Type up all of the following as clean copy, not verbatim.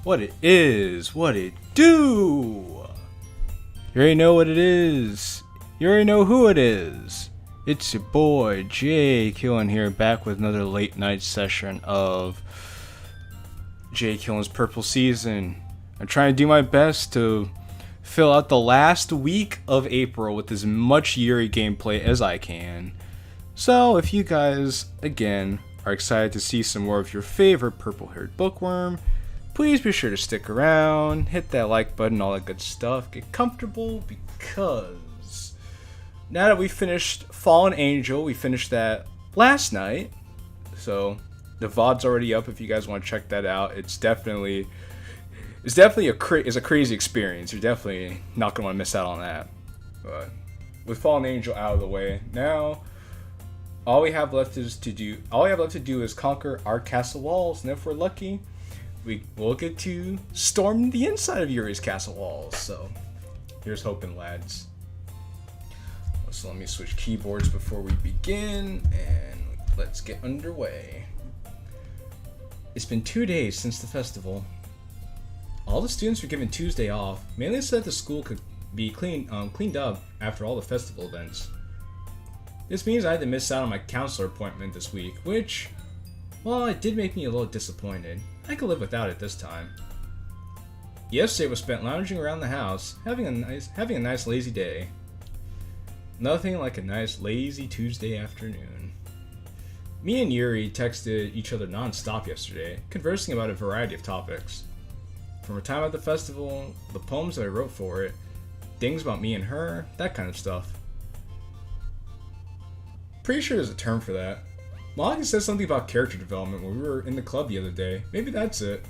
What it is, what it do. You already know what it is. You already know who it is. It's your boy JQilin here, back with another late night session of JQilin's Purple Season. I'm trying to do my best to fill out the last week of April with as much Yuri gameplay as I can. So if you guys, again, are excited to see some more of your favorite purple-haired bookworm, please be sure to stick around, hit that like button, all that good stuff, get comfortable, because now that we finished Fallen Angel, we finished that last night, so the VOD's already up if you guys want to check that out. It's definitely a crazy experience. You're definitely not going to want to miss out on that. But with Fallen Angel out of the way, now all we have left to do is conquer our castle walls, and if we're lucky, we'll get to storm the inside of Yuri's castle walls. So here's hoping, lads. So let me switch keyboards before we begin, and let's get underway. It's been 2 days since the festival. All the students were given Tuesday off, mainly so that the school could be cleaned up after all the festival events. This means I had to miss out on my counselor appointment this week, which, well, it did make me a little disappointed. I could live without it this time. Yesterday was spent lounging around the house, having a nice lazy day. Nothing like a nice lazy Tuesday afternoon. Me and Yuri texted each other non-stop yesterday, conversing about a variety of topics. From our time at the festival, the poems that I wrote for it, things about me and her, that kind of stuff. Pretty sure there's a term for that. Monica said something about character development when we were in the club the other day. Maybe that's it.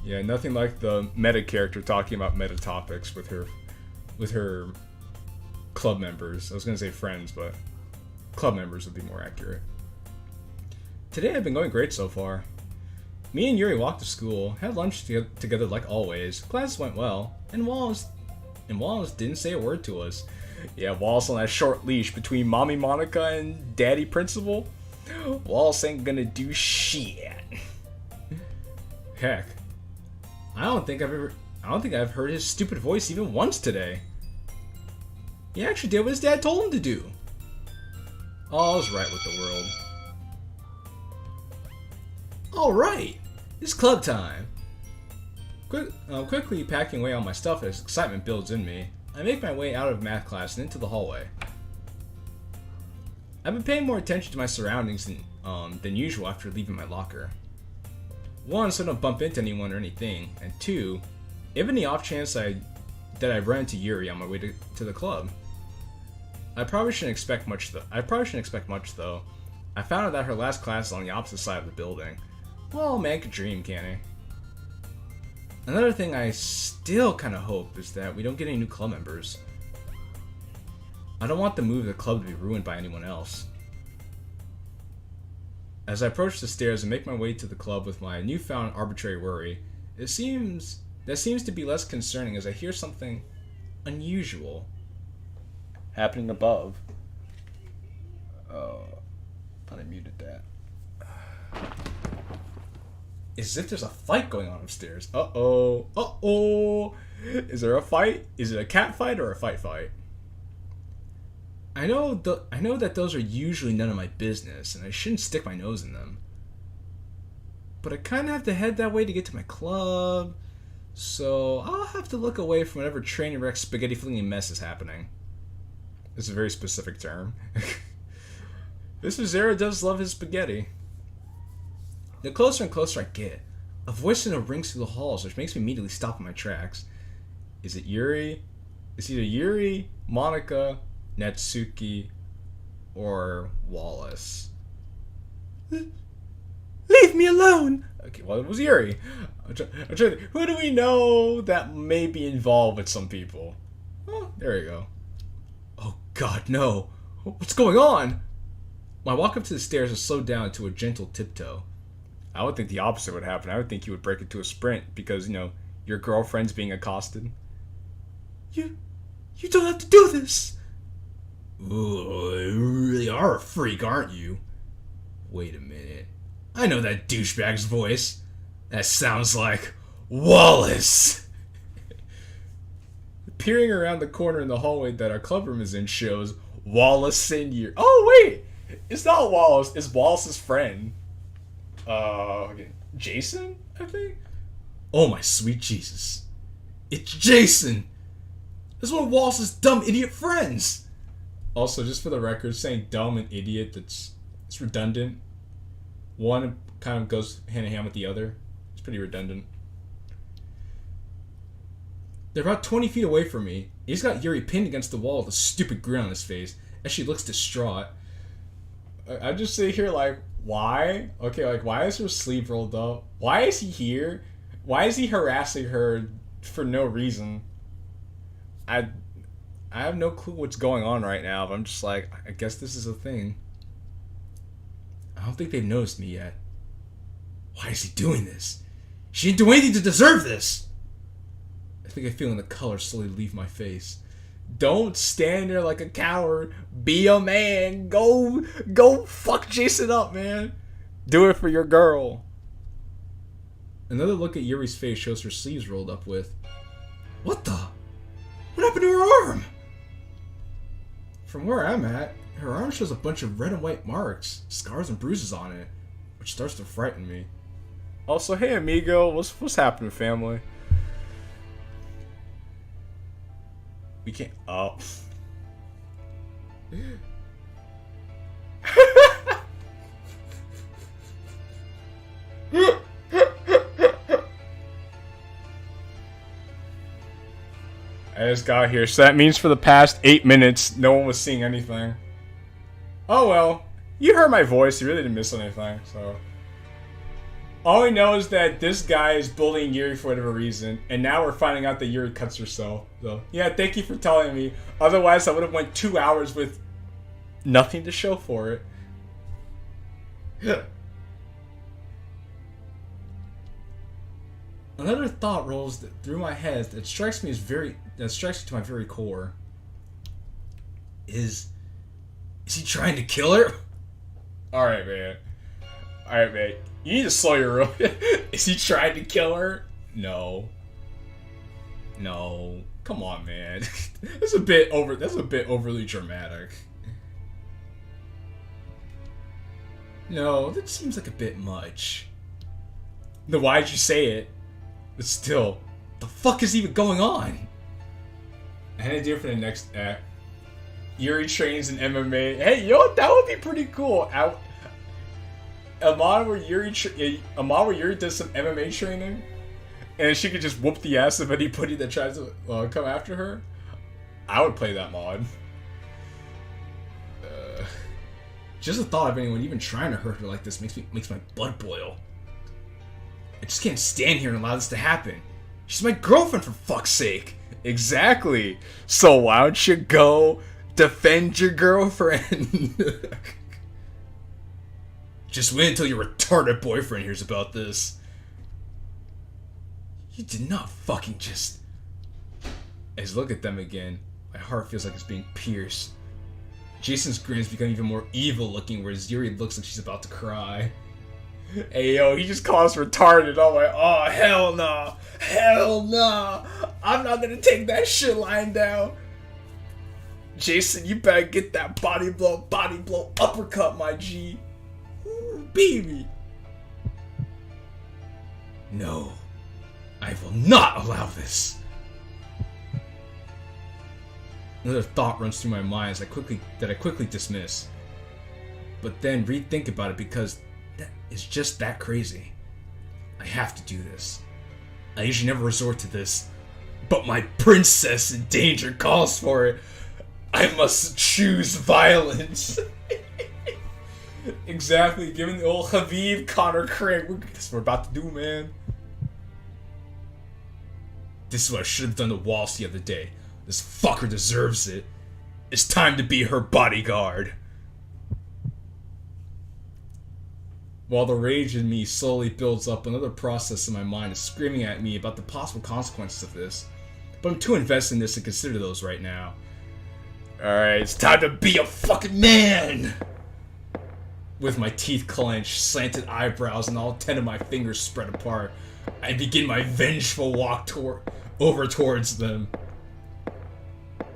Yeah, nothing like the meta character talking about meta topics with her club members. I was gonna say friends, but club members would be more accurate. Today I've been going great so far. Me and Yuri walked to school, had lunch together like always. Classes went well, and Wallace didn't say a word to us. Yeah, Wallace on that short leash between Mommy Monica and Daddy Principal. Wallace ain't gonna do shit. Heck, I don't think I've heard his stupid voice even once today. He actually did what his dad told him to do. All's right with the world. Alright, it's club time. Quickly packing away all my stuff as excitement builds in me, I make my way out of math class and into the hallway. I've been paying more attention to my surroundings than usual after leaving my locker. One, so I don't bump into anyone or anything, and two, if in the off chance that I run into Yuri on my way to the club. I probably shouldn't expect much though. I found out that her last class is on the opposite side of the building. Well, man could dream, can't he? Another thing I still kind of hope is that we don't get any new club members. I don't want the move of the club to be ruined by anyone else. As I approach the stairs and make my way to the club with my newfound arbitrary worry, that seems to be less concerning as I hear something unusual happening above. Oh, thought I muted that. It's as if there's a fight going on upstairs. Uh-oh. Is there a fight? Is it a cat fight or a fight? I know that those are usually none of my business, and I shouldn't stick my nose in them. But I kind of have to head that way to get to my club, so I'll have to look away from whatever train wreck spaghetti flinging mess is happening. It's a very specific term. Mr. Zero does love his spaghetti. The closer and closer I get, a voice rings through the halls, which makes me immediately stop in my tracks. Is it Yuri? It's either Yuri, Monica, Natsuki, or Wallace. Leave me alone! Okay, well, it was Yuri. I'm trying to think, who do we know that may be involved with some people? Oh, there you go. Oh god, no. What's going on? My walk up to the stairs is slowed down to a gentle tiptoe. I would think the opposite would happen. I would think you would break into a sprint because, your girlfriend's being accosted. You don't have to do this! Ooh, you really are a freak, aren't you? Wait a minute. I know that douchebag's voice. That sounds like Wallace! Peering around the corner in the hallway that our clubroom is in shows Wallace and Yuri. Oh, wait! It's not Wallace, it's Wallace's friend. Jason, I think? Oh my sweet Jesus. It's Jason! That's one of Wallace's dumb idiot friends! Also, just for the record, saying dumb and idiot, it's redundant. One kind of goes hand in hand with the other. It's pretty redundant. They're about 20 feet away from me. He's got Yuri pinned against the wall with a stupid grin on his face as she looks distraught. I just sit here like, why? Okay, like, why is her sleeve rolled up? Why is he here? Why is he harassing her for no reason? I have no clue what's going on right now, but I'm just like, I guess this is a thing. I don't think they've noticed me yet. Why is he doing this? She didn't do anything to deserve this! I think I'm feeling the color slowly leave my face. Don't stand there like a coward. Be a man. Go fuck Jason up, man. Do it for your girl. Another look at Yuri's face shows her sleeves rolled up with, what the? What happened to her arm? From where I'm at, her arm shows a bunch of red and white marks, scars and bruises on it, which starts to frighten me. Also, hey amigo, what's happening, family? We can't. Oh. I just got here, so that means for the past 8 minutes, no one was seeing anything. Oh well, you heard my voice, you really didn't miss anything, so. All we know is that this guy is bullying Yuri for whatever reason, and now we're finding out that Yuri cuts herself. So, yeah, thank you for telling me. Otherwise, I would have went 2 hours with nothing to show for it. Another thought rolls through my head that strikes me to my very core. Is he trying to kill her? Alright, man. You need to slow your roll. Is he trying to kill her? No. Come on, man. That's a bit overly dramatic. No, that seems like a bit much. Then why'd you say it? But still, the fuck is even going on? I had to do it for the next act. Yuri trains in MMA. Hey, yo, that would be pretty cool. A mod where Yuri does some MMA training, and she could just whoop the ass of anybody that tries to come after her. I would play that mod. Just the thought of anyone even trying to hurt her like this makes my blood boil. I just can't stand here and allow this to happen. She's my girlfriend, for fuck's sake. Exactly. So why don't you go defend your girlfriend? Just wait until your retarded boyfriend hears about this. You did not fucking just... As I look at them again, my heart feels like it's being pierced. Jason's grin's become even more evil looking, whereas Yuri looks like she's about to cry. Hey yo, he just calls retarded. I'm like, oh hell no. Hell no. I'm not gonna take that shit lying down. Jason, you better get that body blow, uppercut, my G. Ooh, baby. No. I will not allow this. Another thought runs through my mind that I quickly dismiss. But then rethink about it because that is just that crazy. I have to do this. I usually never resort to this, but my princess in danger calls for it. I must choose violence. Exactly, giving the old Habib Conor Craig. That's what we're about to do, man. This is what I should have done to Wallace the other day. This fucker deserves it. It's time to be her bodyguard. While the rage in me slowly builds up, another process in my mind is screaming at me about the possible consequences of this. But I'm too invested in this to consider those right now. Alright, it's time to be a fucking man! With my teeth clenched, slanted eyebrows, and all 10 of my fingers spread apart, I begin my vengeful walk over towards them.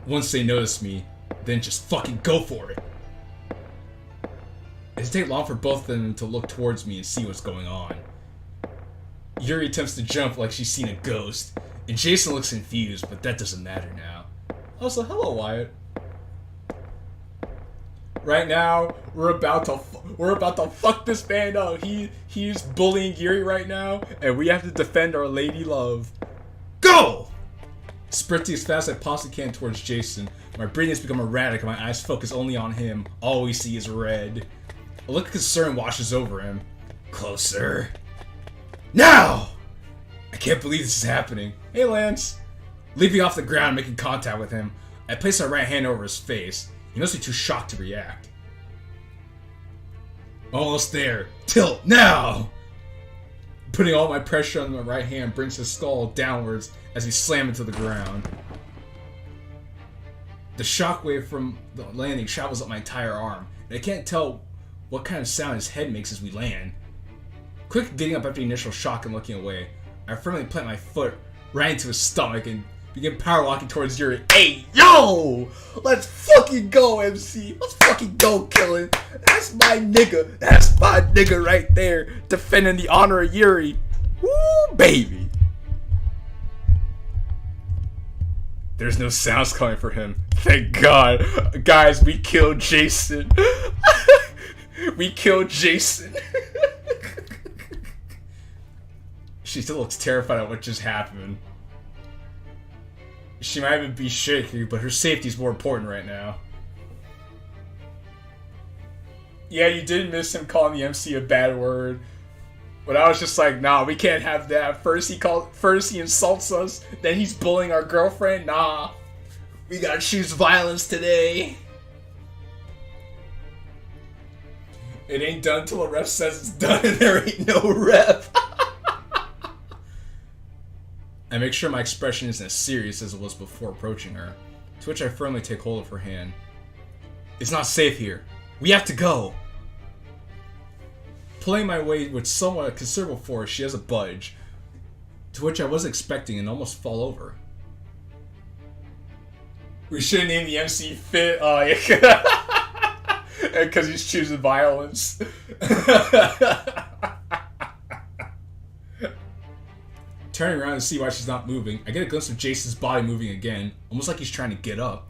Once they notice me, then just fucking go for it. It doesn't take long for both of them to look towards me and see what's going on. Yuri attempts to jump like she's seen a ghost, and Jason looks confused, but that doesn't matter now. Also, hello, Wyatt. Right now, we're about to fuck this man up. He's bullying Yuri right now, and we have to defend our lady love. Go! Sprinting as fast as I possibly can towards Jason. My brain has become erratic and my eyes focus only on him. All we see is red. A look of concern washes over him. Closer. Now! I can't believe this is happening. Hey, Lance. Leaping off the ground, making contact with him, I place my right hand over his face. He must be too shocked to react. Almost there. Tilt now! Putting all my pressure on my right hand brings his skull downwards as he slams into the ground. The shockwave from the landing travels up my entire arm, and I can't tell what kind of sound his head makes as we land. Quick getting up after the initial shock and looking away, I firmly plant my foot right into his stomach and begin power walking towards Yuri. Hey, yo! Let's fucking go, MC! Let's fucking go, Killin! That's my nigga! That's my nigga right there! Defending the honor of Yuri! Woo, baby! There's no sounds coming for him. Thank God. Guys, we killed Jason. We killed Jason. She still looks terrified at what just happened. She might even be shaky, but her safety is more important right now. Yeah, you did miss him calling the MC a bad word. But I was just like, nah, we can't have that. First he insults us, then he's bullying our girlfriend. Nah, we gotta choose violence today. It ain't done till the ref says it's done, and there ain't no ref. I make sure my expression isn't as serious as it was before approaching her, to which I firmly take hold of her hand. It's not safe here. We have to go. Pulling my weight with somewhat considerable force, she has a budge, to which I wasn't expecting and almost fall over. We should have named the MC Fit, because he's choosing violence. Turning around to see why she's not moving, I get a glimpse of Jason's body moving again, almost like he's trying to get up.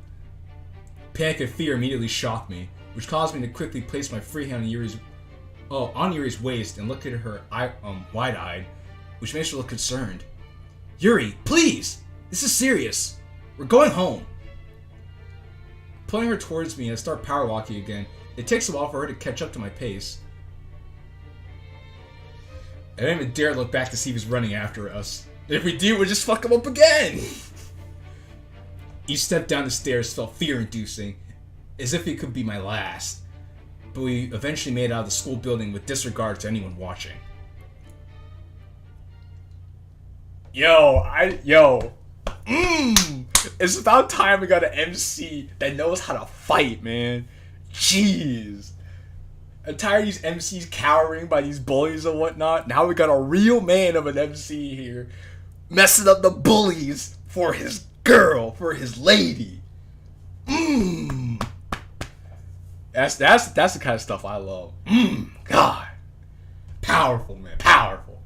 Panic and fear immediately shocked me, which caused me to quickly place my free hand on Yuri's waist and look at her wide-eyed, which makes her look concerned. Yuri, please! This is serious. We're going home. Pulling her towards me, I start power walking again. It takes a while for her to catch up to my pace. I don't even dare look back to see if he's running after us. If we do, we'll just fuck him up again! Each step down the stairs felt fear-inducing, as if it could be my last. But we eventually made it out of the school building with disregard to anyone watching. It's about time we got an MC that knows how to fight, man. Jeez. I'm tired of these MCs cowering by these bullies and whatnot. Now we got a real man of an MC here, messing up the bullies for his girl, for his lady. That's the kind of stuff I love. God. Powerful, man. Powerful.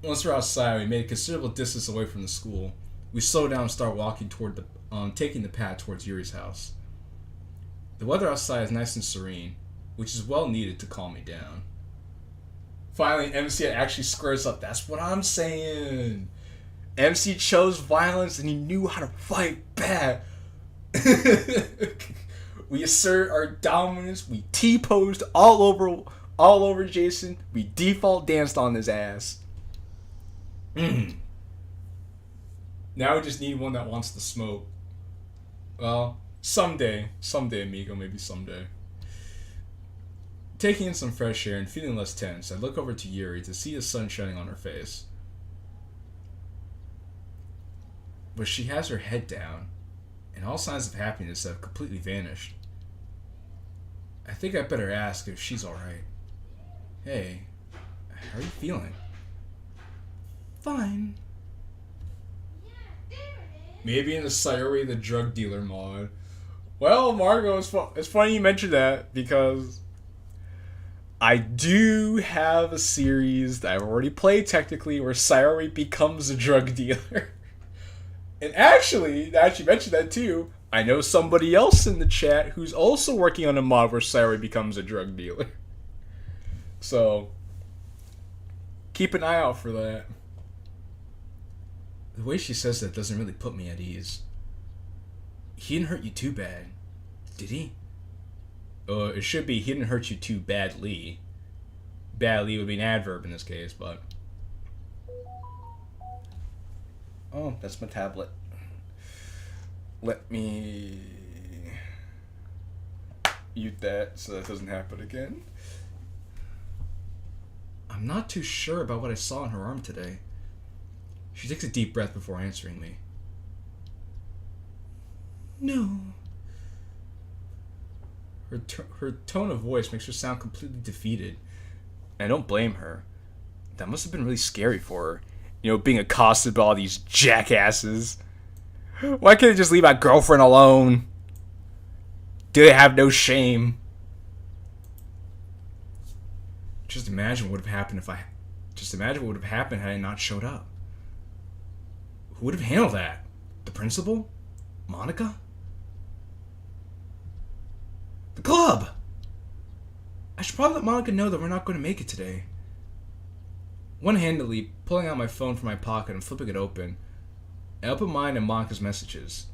Once we're outside, we made a considerable distance away from the school. We slow down and start walking toward taking the path towards Yuri's house. The weather outside is nice and serene, which is well needed to calm me down. Finally, MC actually squares up. That's what I'm saying. MC chose violence and he knew how to fight back. We assert our dominance. We T-posed all over Jason. We default danced on his ass. Now we just need one that wants to smoke. Well, someday, amigo, maybe someday. Taking in some fresh air and feeling less tense, I look over to Yuri to see the sun shining on her face. But she has her head down, and all signs of happiness have completely vanished. I think I better ask if she's alright. Hey, how are you feeling? fine. Maybe in the Sayori the drug dealer mod. Well, Margo, it's funny you mentioned that because I do have a series that I've already played technically where Sayori becomes a drug dealer. And actually, now that you mentioned that too, I know somebody else in the chat who's also working on a mod where Sayori becomes a drug dealer. So, keep an eye out for that. The way she says that doesn't really put me at ease. He didn't hurt you too bad, did he? It should be he didn't hurt you too badly. Badly would be an adverb in this case, but... Oh, that's my tablet. Let me... mute that so that doesn't happen again. I'm not too sure about what I saw on her arm today. She takes a deep breath before answering me. No. Her tone of voice makes her sound completely defeated. And I don't blame her. That must have been really scary for her. You know, being accosted by all these jackasses. Why can't they just leave my girlfriend alone? Do they have no shame? Just imagine what would have happened had I not showed up. Who would have handled that? The principal? Monica? The club! I should probably let Monica know that we're not going to make it today. One-handedly pulling out my phone from my pocket and flipping it open, I open mine and Monica's messages.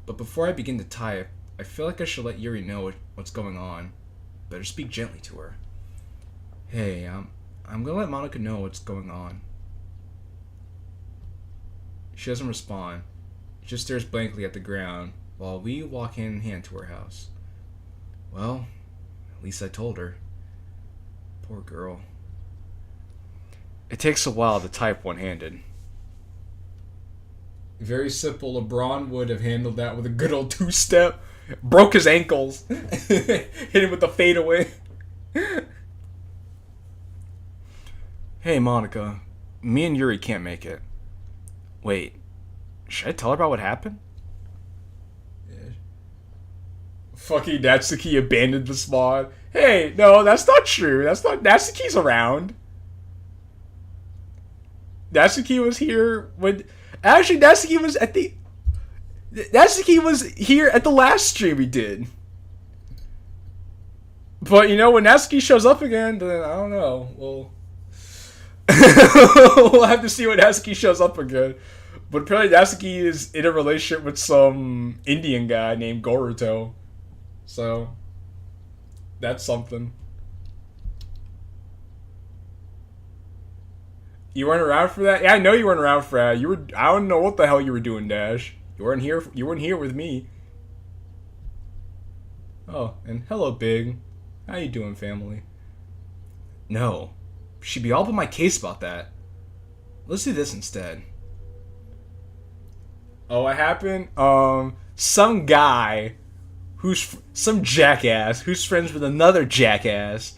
But before I begin to type, I feel like I should let Yuri know what's going on. Better speak gently to her. Hey, I'm gonna let Monica know what's going on. She doesn't respond. She just stares blankly at the ground while we walk hand in hand to her house. Well, at least I told her. Poor girl. It takes a while to type one-handed. Very simple. LeBron would have handled that with a good old two-step. Broke his ankles. Hit him with the fadeaway. Hey, Monica. Me and Yuri can't make it. Wait. Should I tell her about what happened? Yeah. Fucking Natsuki abandoned the spawn. Hey, no, that's not true. Natsuki's around. Natsuki was here when... Actually, Natsuki was here at the last stream we did. But, you know, when Natsuki shows up again, then I don't know. We'll have to see when Natsuki shows up again. But apparently Natsuki is in a relationship with some Indian guy named Goruto. So, that's something. You weren't around for that? Yeah, I know you weren't around for that. I don't know what the hell you were doing, Dash. You weren't here with me. Oh, and hello, Big. How you doing, family? No. She'd be all but my case about that. Let's do this instead. Oh, what happened? Some jackass who's friends with another jackass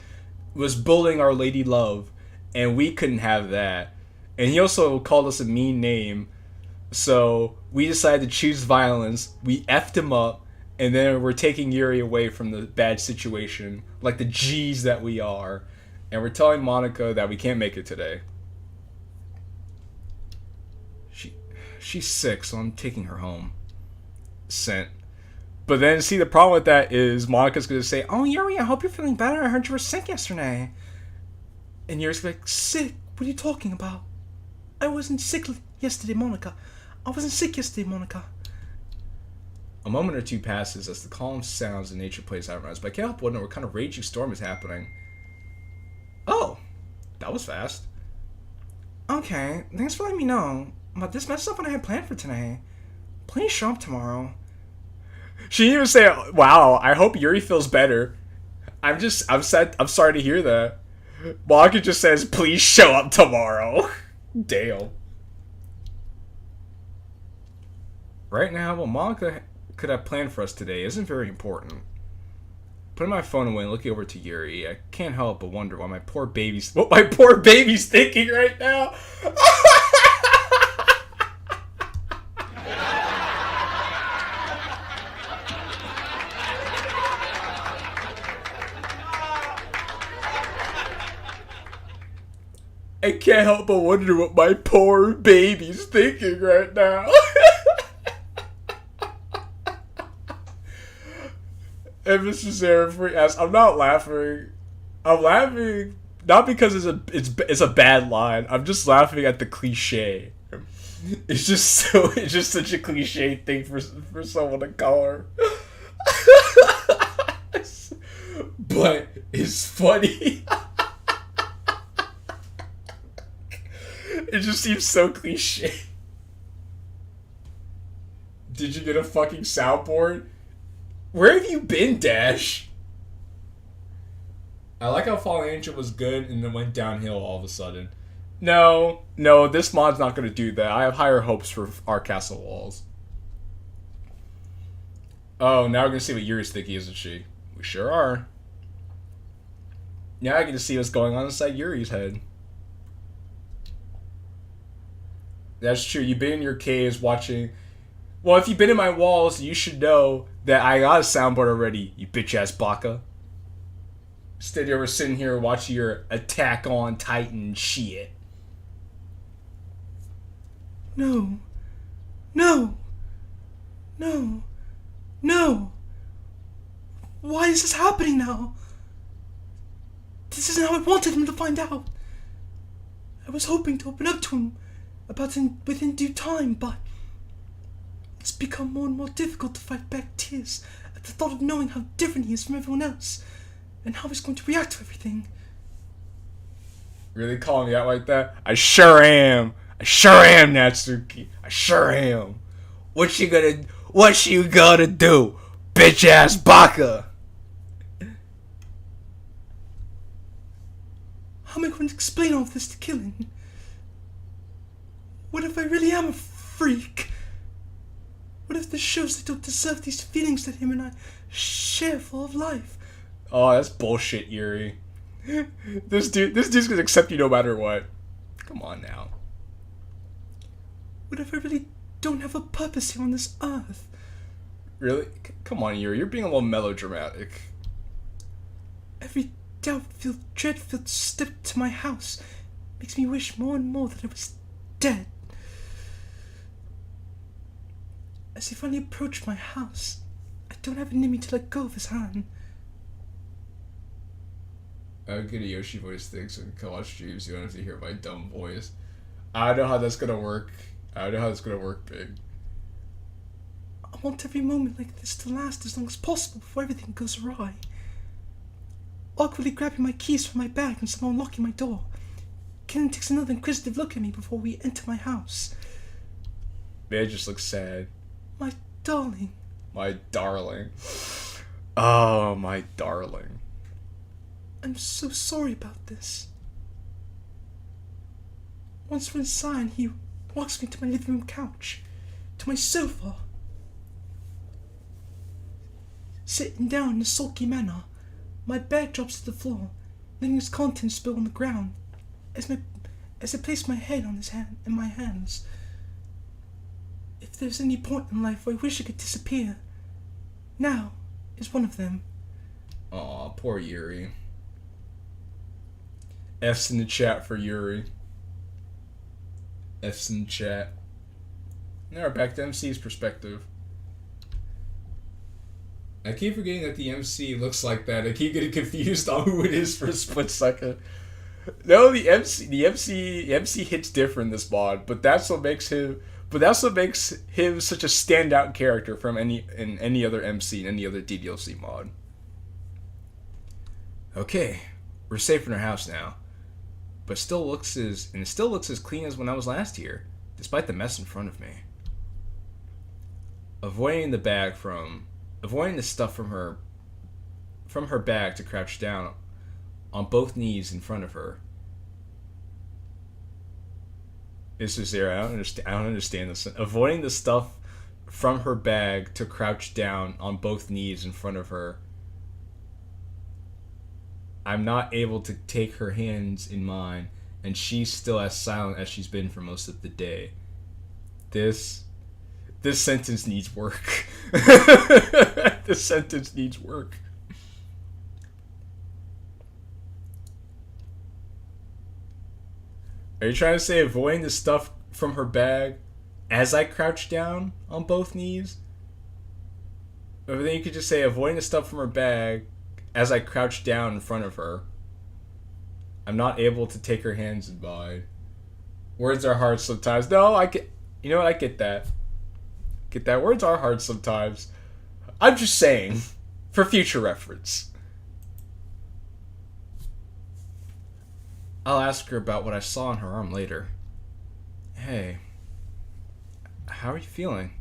was bullying our lady love. And we couldn't have that. And he also called us a mean name. So we decided to choose violence. We effed him up. And then we're taking Yuri away from the bad situation. Like the G's that we are. And we're telling Monica that we can't make it today. She's sick, so I'm taking her home. Sent. But then, see, the problem with that is Monica's going to say, oh, Yuri, I hope you're feeling better. I heard you were sick yesterday. And Yuri's like, sick? What are you talking about? I wasn't sick yesterday, Monica. I wasn't sick yesterday, Monica. A moment or two passes as the calm sounds of nature plays out around us, but I can't help wondering what kind of raging storm is happening. Oh, that was fast. Okay, thanks for letting me know, but this messed up what I had planned for today. Please show up tomorrow. She didn't even say, wow, I hope Yuri feels better. I'm sorry to hear that. Monica just says, please show up tomorrow. Damn. Right now, what Monica could have planned for us today isn't very important. putting my phone away and looking over to Yuri, I can't help but wonder what my poor baby's thinking right now. I can't help but wonder what my poor baby's thinking right now. And Mr. Seraphree asks, I'm not laughing. I'm laughing not because it's a bad line. I'm just laughing at the cliche. It's just such a cliche thing for someone to color. But it's funny. It just seems so cliche. Did you get a fucking soundboard? Where have you been, Dash? I like how Fallen Angel was good and then went downhill all of a sudden. No, this mod's not going to do that. I have higher hopes for our castle walls. Oh, now we're going to see what Yuri's thinking, isn't she? We sure are. Now I get to see what's going on inside Yuri's head. That's true. You've been in your caves watching... Well, if you've been in my walls, you should know that I got a soundboard already, you bitch-ass baka. Instead, you were sitting here watching your Attack on Titan shit. No. No. No. No. Why is this happening now? This isn't how I wanted him to find out. I was hoping to open up to him within due time, but it's become more and more difficult to fight back tears at the thought of knowing how different he is from everyone else, and how he's going to react to everything. Really calling me out like that? I sure am, Natsuki. I sure am. What you gonna do, bitch ass baka? How am I going to explain all of this to Qilin? What if I really am a freak? What if this shows I don't deserve these feelings that him and I share full of life? Oh, that's bullshit, Yuri. This dude's gonna accept you no matter what. Come on now. What if I really don't have a purpose here on this earth? Really? Come on, Yuri. You're being a little melodramatic. Every doubt-filled, dread-filled step to my house makes me wish more and more that I was dead. As he finally approached my house, I don't have it in me to let go of his hand. I would get a Yoshi voice thing so I can watch streams. You don't have to hear my dumb voice. I don't know how that's gonna work. Big. I want every moment like this to last as long as possible before everything goes awry. Awkwardly grabbing my keys from my bag and somehow unlocking my door, Qilin takes another inquisitive look at me before we enter my house. Man just looks sad. My darling. My darling. Oh, my darling. I'm so sorry about this. Once we're inside, he walks me to my living room couch, to my sofa. Sitting down in a sulky manner, my bag drops to the floor, letting its contents spill on the ground as I place my head on in my hands. If there's any point in life where I wish I could disappear, now is one of them. Aw, poor Yuri. F's in the chat for Yuri. F's in the chat. Now we're back to MC's perspective. I keep forgetting that the MC looks like that. I keep getting confused on who it is for a split second. No, the MC hits different in this mod, but that's what makes him such a standout character from any other MC in any other DDLC mod. Okay, we're safe in our house now, but it still looks as clean as when I was last here, despite the mess in front of me. Avoiding the stuff from her bag to crouch down on both knees in front of her. This is there. I don't understand this. Avoiding the stuff from her bag to crouch down on both knees in front of her. I'm not able to take her hands in mine, and she's still as silent as she's been for most of the day. This sentence needs work. This sentence needs work. Are you trying to say avoiding the stuff from her bag as I crouch down on both knees? Or then you could just say avoiding the stuff from her bag as I crouch down in front of her. I'm not able to take her hands in mine. Words are hard sometimes. No, I get... You know what? I get that. Get that. Words are hard sometimes. I'm just saying, for future reference. I'll ask her about what I saw on her arm later. Hey, how are you feeling?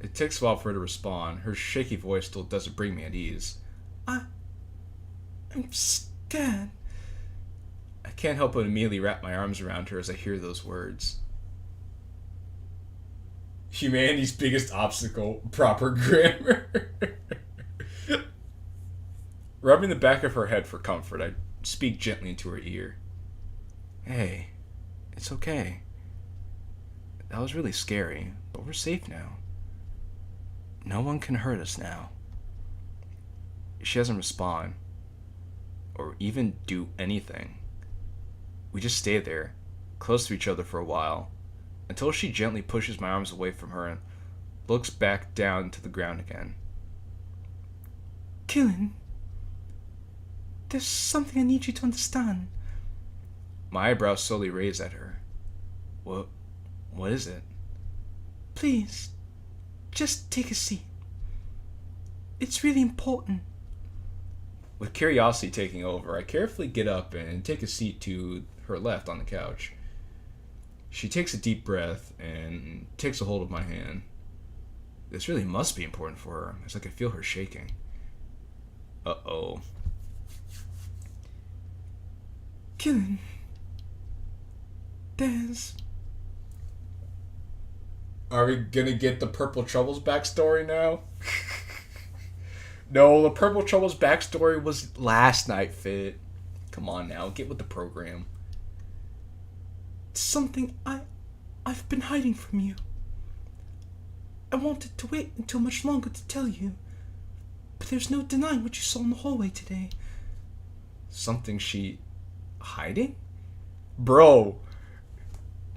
It takes a while for her to respond. Her shaky voice still doesn't bring me at ease. I'm scared. I can't help but immediately wrap my arms around her as I hear those words. Humanity's biggest obstacle, proper grammar. Rubbing the back of her head for comfort, I speak gently into her ear. Hey, it's okay. That was really scary, but we're safe now. No one can hurt us now. She doesn't respond, or even do anything. We just stay there, close to each other for a while, until she gently pushes my arms away from her and looks back down to the ground again. JQilin, there's something I need you to understand. My eyebrows slowly raise at her. What is it? Please, just take a seat. It's really important. With curiosity taking over, I carefully get up and take a seat to her left on the couch. She takes a deep breath and takes a hold of my hand. This really must be important for her, as I can feel her shaking. Uh-oh. JQilin, there's... Are we gonna get the Purple Troubles backstory now? No, the Purple Troubles backstory was last night, Fit. Come on now, get with the program. Something I've been hiding from you. I wanted to wait until much longer to tell you, but there's no denying what you saw in the hallway today. Something she... hiding? Bro,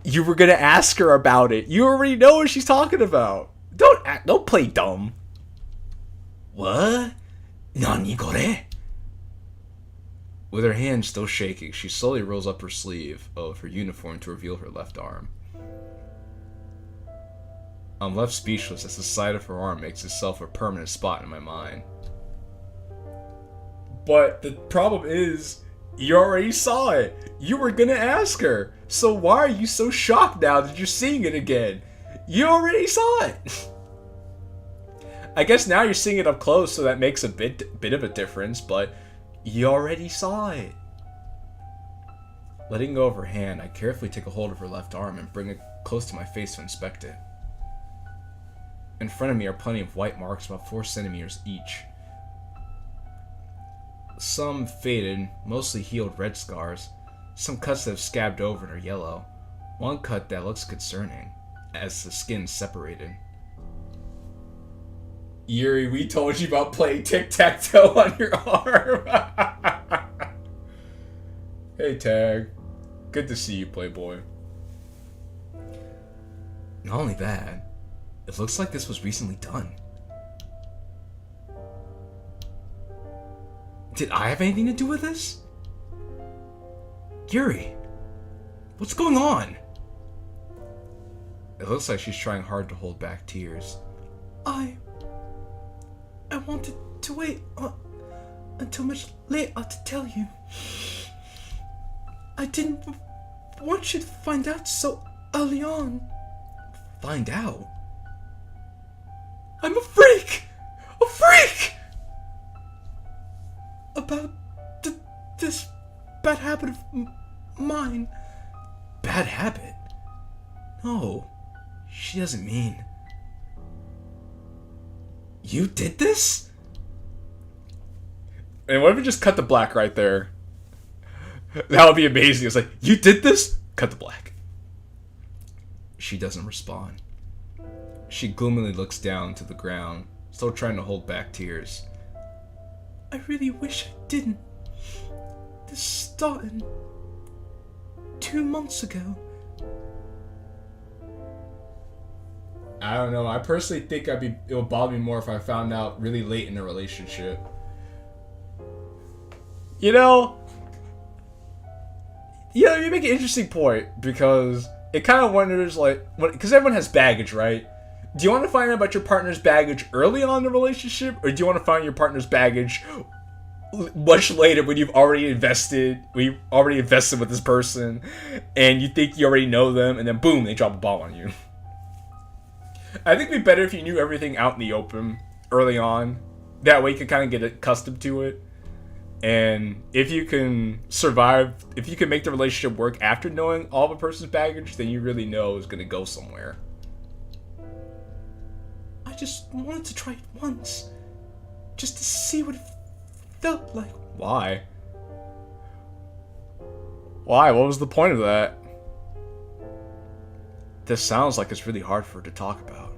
you were gonna ask her about it. You already know what she's talking about. Don't play dumb. What? Nani kore? With her hand still shaking, she slowly rolls up her sleeve of her uniform to reveal her left arm. I'm left speechless as the sight of her arm makes itself a permanent spot in my mind. But the problem is, you already saw it. You were gonna ask her. So why are you so shocked now that you're seeing it again? You already saw it. I guess now you're seeing it up close, so that makes a bit of a difference, but you already saw it. Letting go of her hand, I carefully take a hold of her left arm and bring it close to my face to inspect it. In front of me are plenty of white marks about 4 centimeters each. Some faded, mostly healed red scars. Some cuts that have scabbed over and are yellow. One cut that looks concerning, as the skin separated. Yuri, we told you about playing tic-tac-toe on your arm. Hey, Tag. Good to see you, Playboy. Not only that, it looks like this was recently done. Did I have anything to do with this? Yuri, what's going on? It looks like she's trying hard to hold back tears. I wanted to wait until much later to tell you. I didn't want you to find out so early on. Find out? I'm a freak! A freak! About this bad habit of mine. Bad habit? No, she doesn't mean... You did this? And what if we just cut the black right there? That would be amazing. It's like, you did this? Cut the black. She doesn't respond. She gloomily looks down to the ground, still trying to hold back tears. I really wish I didn't. This started 2 months ago. I don't know. I personally think it would bother me more if I found out really late in the relationship. You know, you make an interesting point, because it kind of wonders, like, because everyone has baggage, right? Do you want to find out about your partner's baggage early on in the relationship, or do you want to find your partner's baggage much later when you've already invested with this person, and you think you already know them, and then boom, they drop a bomb on you? I think it'd be better if you knew everything out in the open early on. That way you can kind of get accustomed to it. And if you can survive, if you can make the relationship work after knowing all of a person's baggage, then you really know it's going to go somewhere. I just wanted to try it once. Just to see what it felt like. Why? Why? What was the point of that? This sounds like it's really hard for her to talk about.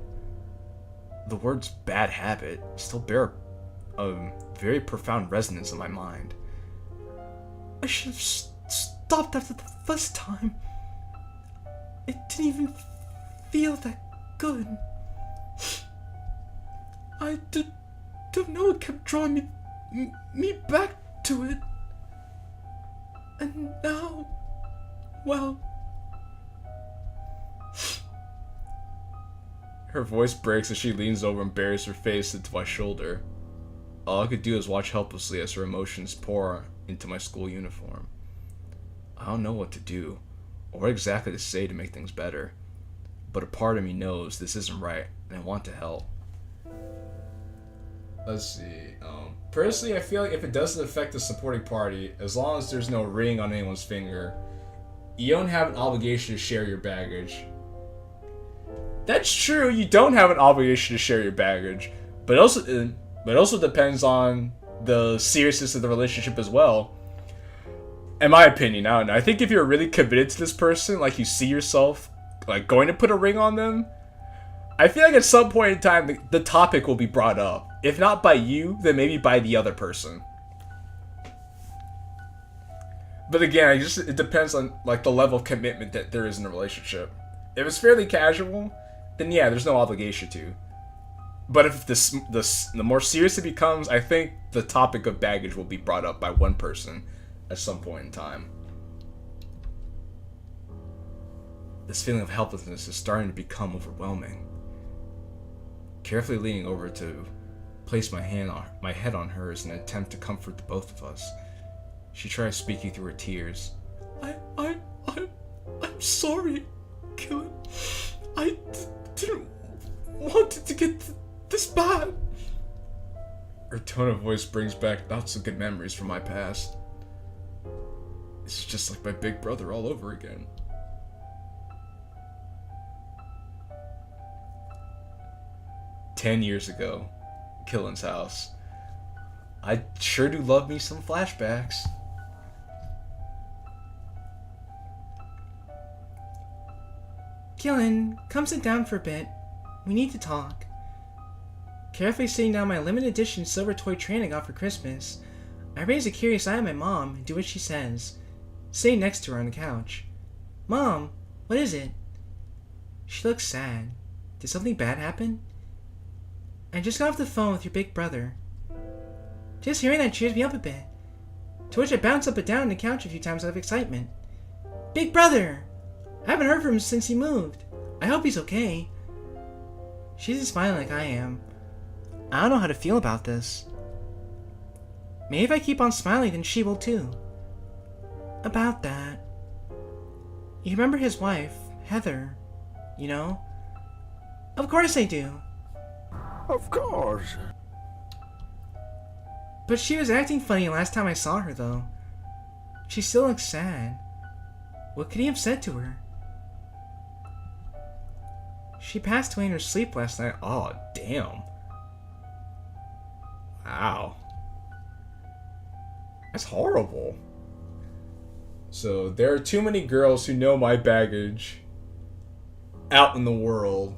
The words bad habit still bear a very profound resonance in my mind. I should have stopped after the first time. It didn't even feel that good. I don't know, it kept drawing me back to it. And now, well... Her voice breaks as she leans over and buries her face into my shoulder. All I could do is watch helplessly as her emotions pour into my school uniform. I don't know what to do, or what exactly to say to make things better, but a part of me knows this isn't right, and I want to help. Let's see. Personally, I feel like if it doesn't affect the supporting party, as long as there's no ring on anyone's finger, you don't have an obligation to share your baggage. That's true, you don't have an obligation to share your baggage, but it also depends on the seriousness of the relationship as well. In my opinion, I don't know. I think if you're really committed to this person, like you see yourself like going to put a ring on them, I feel like at some point in time the topic will be brought up. If not by you, then maybe by the other person. But again, it depends on like the level of commitment that there is in a relationship. If it's fairly casual, then yeah, there's no obligation to. But if the more serious it becomes, I think the topic of baggage will be brought up by one person at some point in time. This feeling of helplessness is starting to become overwhelming. Carefully leaning over to place my head on hers in an attempt to comfort the both of us, she tries speaking through her tears. I'm sorry, Kilin. I didn't want it to get this bad. Her tone of voice brings back not so good memories from my past. It's just like my big brother all over again. "10 years ago, Killin's house. I sure do love me some flashbacks." Kilin, come sit down for a bit. We need to talk. Carefully sitting down my limited edition silver toy train I got for Christmas, I raise a curious eye at my mom and do what she says, sitting next to her on the couch. Mom, what is it? She looks sad. Did something bad happen? I just got off the phone with your big brother. Just hearing that cheers me up a bit, to which I bounce up and down the couch a few times out of excitement. Big brother! I haven't heard from him since he moved. I hope he's okay. She's as smiling like I am. I don't know how to feel about this. Maybe if I keep on smiling, then she will too. About that. You remember his wife, Heather, you know? Of course I do. Of course. But she was acting funny last time I saw her, though. She still looks sad. What could he have said to her? She passed away in her sleep last night. Oh, damn. Wow. That's horrible. So, there are too many girls who know my baggage out in the world.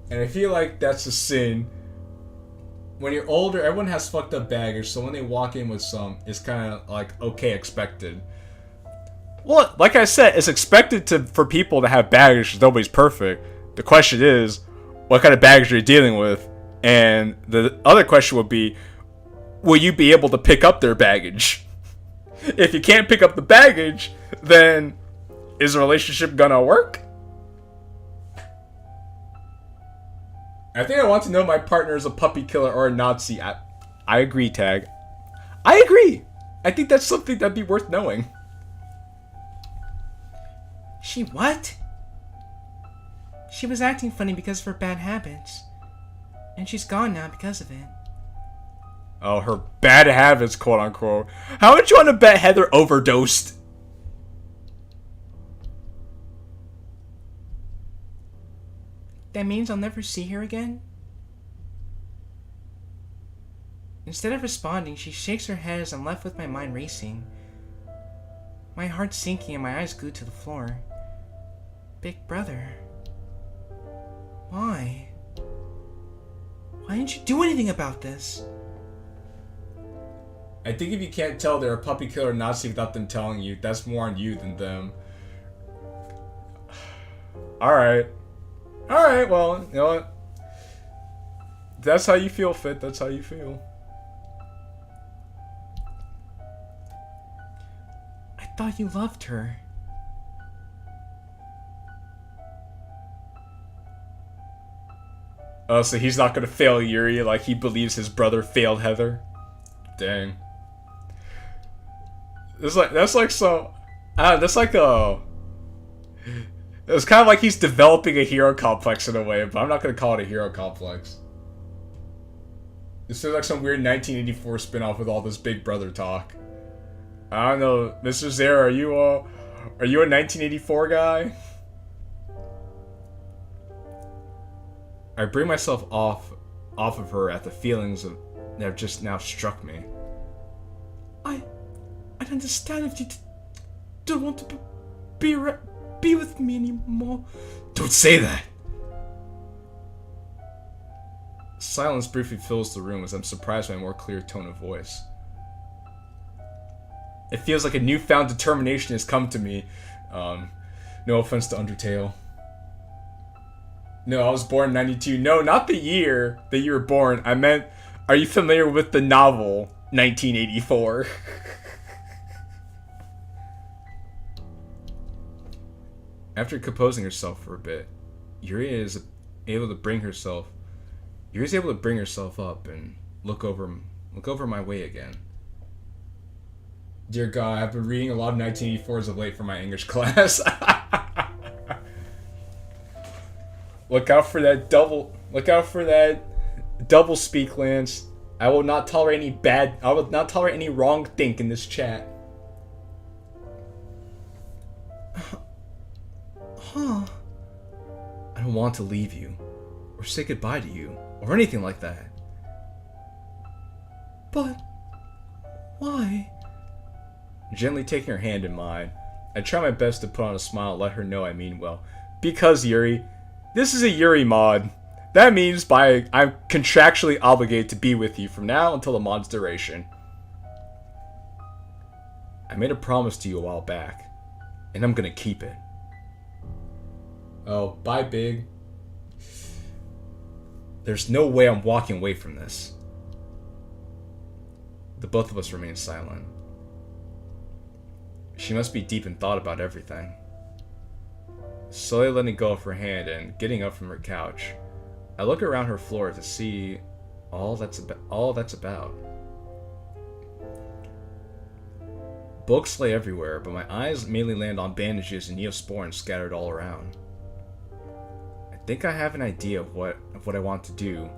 And I feel like that's a sin. When you're older, everyone has fucked up baggage, so when they walk in with some, it's kind of like, okay, expected. Well, like I said, it's expected for people to have baggage because nobody's perfect. The question is, what kind of baggage are you dealing with? And the other question would be, will you be able to pick up their baggage? If you can't pick up the baggage, then is the relationship gonna work? I think I want to know if my partner is a puppy killer or a Nazi. I agree, Tag. I agree. I think that's something that'd be worth knowing. She what? She was acting funny because of her bad habits. And she's gone now because of it. Oh, her bad habits, quote unquote. How much you want to bet Heather overdosed? That means I'll never see her again? Instead of responding, she shakes her head as I'm left with my mind racing. My heart sinking and my eyes glued to the floor. Big brother. Why? Why didn't you do anything about this? I think if you can't tell they're a puppy killer Nazi without them telling you, that's more on you than them. Alright. Alright, well, you know what? That's how you feel, Fit. That's how you feel. I thought you loved her. Oh, so he's not gonna fail Yuri like he believes his brother failed Heather? Dang. It's like, that's like so... that's like a... It's kind of like he's developing a hero complex in a way, but I'm not gonna call it a hero complex. This is like some weird 1984 spin-off with all this Big Brother talk. I don't know, Mr. Zara, are you a 1984 guy? I bring myself off of her at the feelings that have just now struck me. I don't understand if you don't want to be with me anymore. Don't say that! Silence briefly fills the room as I'm surprised by a more clear tone of voice. It feels like a newfound determination has come to me. No offense to Undertale. No, I was born in 92. No, not the year that you were born. I meant, are you familiar with the novel 1984? After composing herself for a bit, Yuri is able to bring herself up and look over my way again. Dear God, I've been reading a lot of 1984s of late for my English class. Look out for that double speak, Lance. I will not tolerate any wrong think in this chat. Huh. I don't want to leave you, or say goodbye to you, or anything like that. But why? Gently taking her hand in mine, I try my best to put on a smile and let her know I mean well. Because, Yuri, this is a Yuri mod. That means I'm contractually obligated to be with you from now until the mod's duration. I made a promise to you a while back, and I'm gonna keep it. Oh, bye, Big. There's no way I'm walking away from this. The both of us remain silent. She must be deep in thought about everything. Slowly letting go of her hand and getting up from her couch, I look around her floor to see all that's about. Books lay everywhere, but my eyes mainly land on bandages and neosporin scattered all around. I think I have an idea of what I want to do.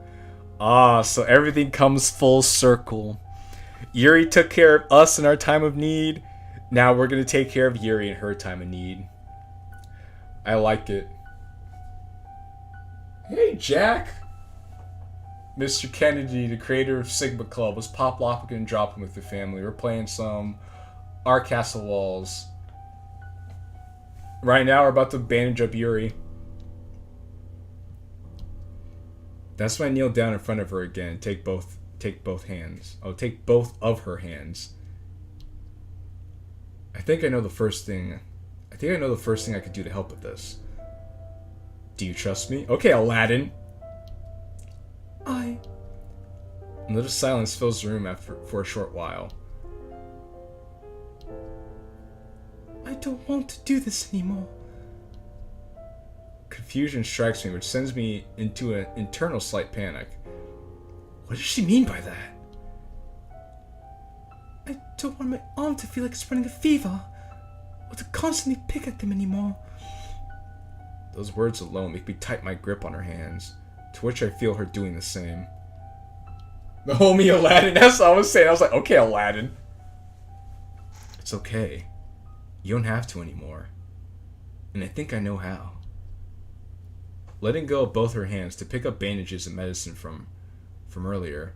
So everything comes full circle. Yuri took care of us in our time of need. Now we're gonna take care of Yuri in her time of need. I like it. Hey, Jack. Mr. Kennedy, the creator of Sigma Club, was pop locking and dropping with the family. We're playing some Our Castle Walls. Right now, we're about to bandage up Yuri. That's when I kneel down in front of her again. Take both hands. Oh, take both of her hands. I think I know the first thing I could do to help with this. Do you trust me? Okay, Aladdin. A little silence fills the room for a short while. I don't want to do this anymore. Confusion strikes me, which sends me into an internal slight panic. What does she mean by that? I don't want my arm to feel like it's running a fever, or to constantly pick at them anymore. Those words alone make me tighten my grip on her hands, to which I feel her doing the same. The homie Aladdin, that's what I was saying. I was like, okay, Aladdin. It's okay. You don't have to anymore. And I think I know how. Letting go of both her hands to pick up bandages and medicine from earlier,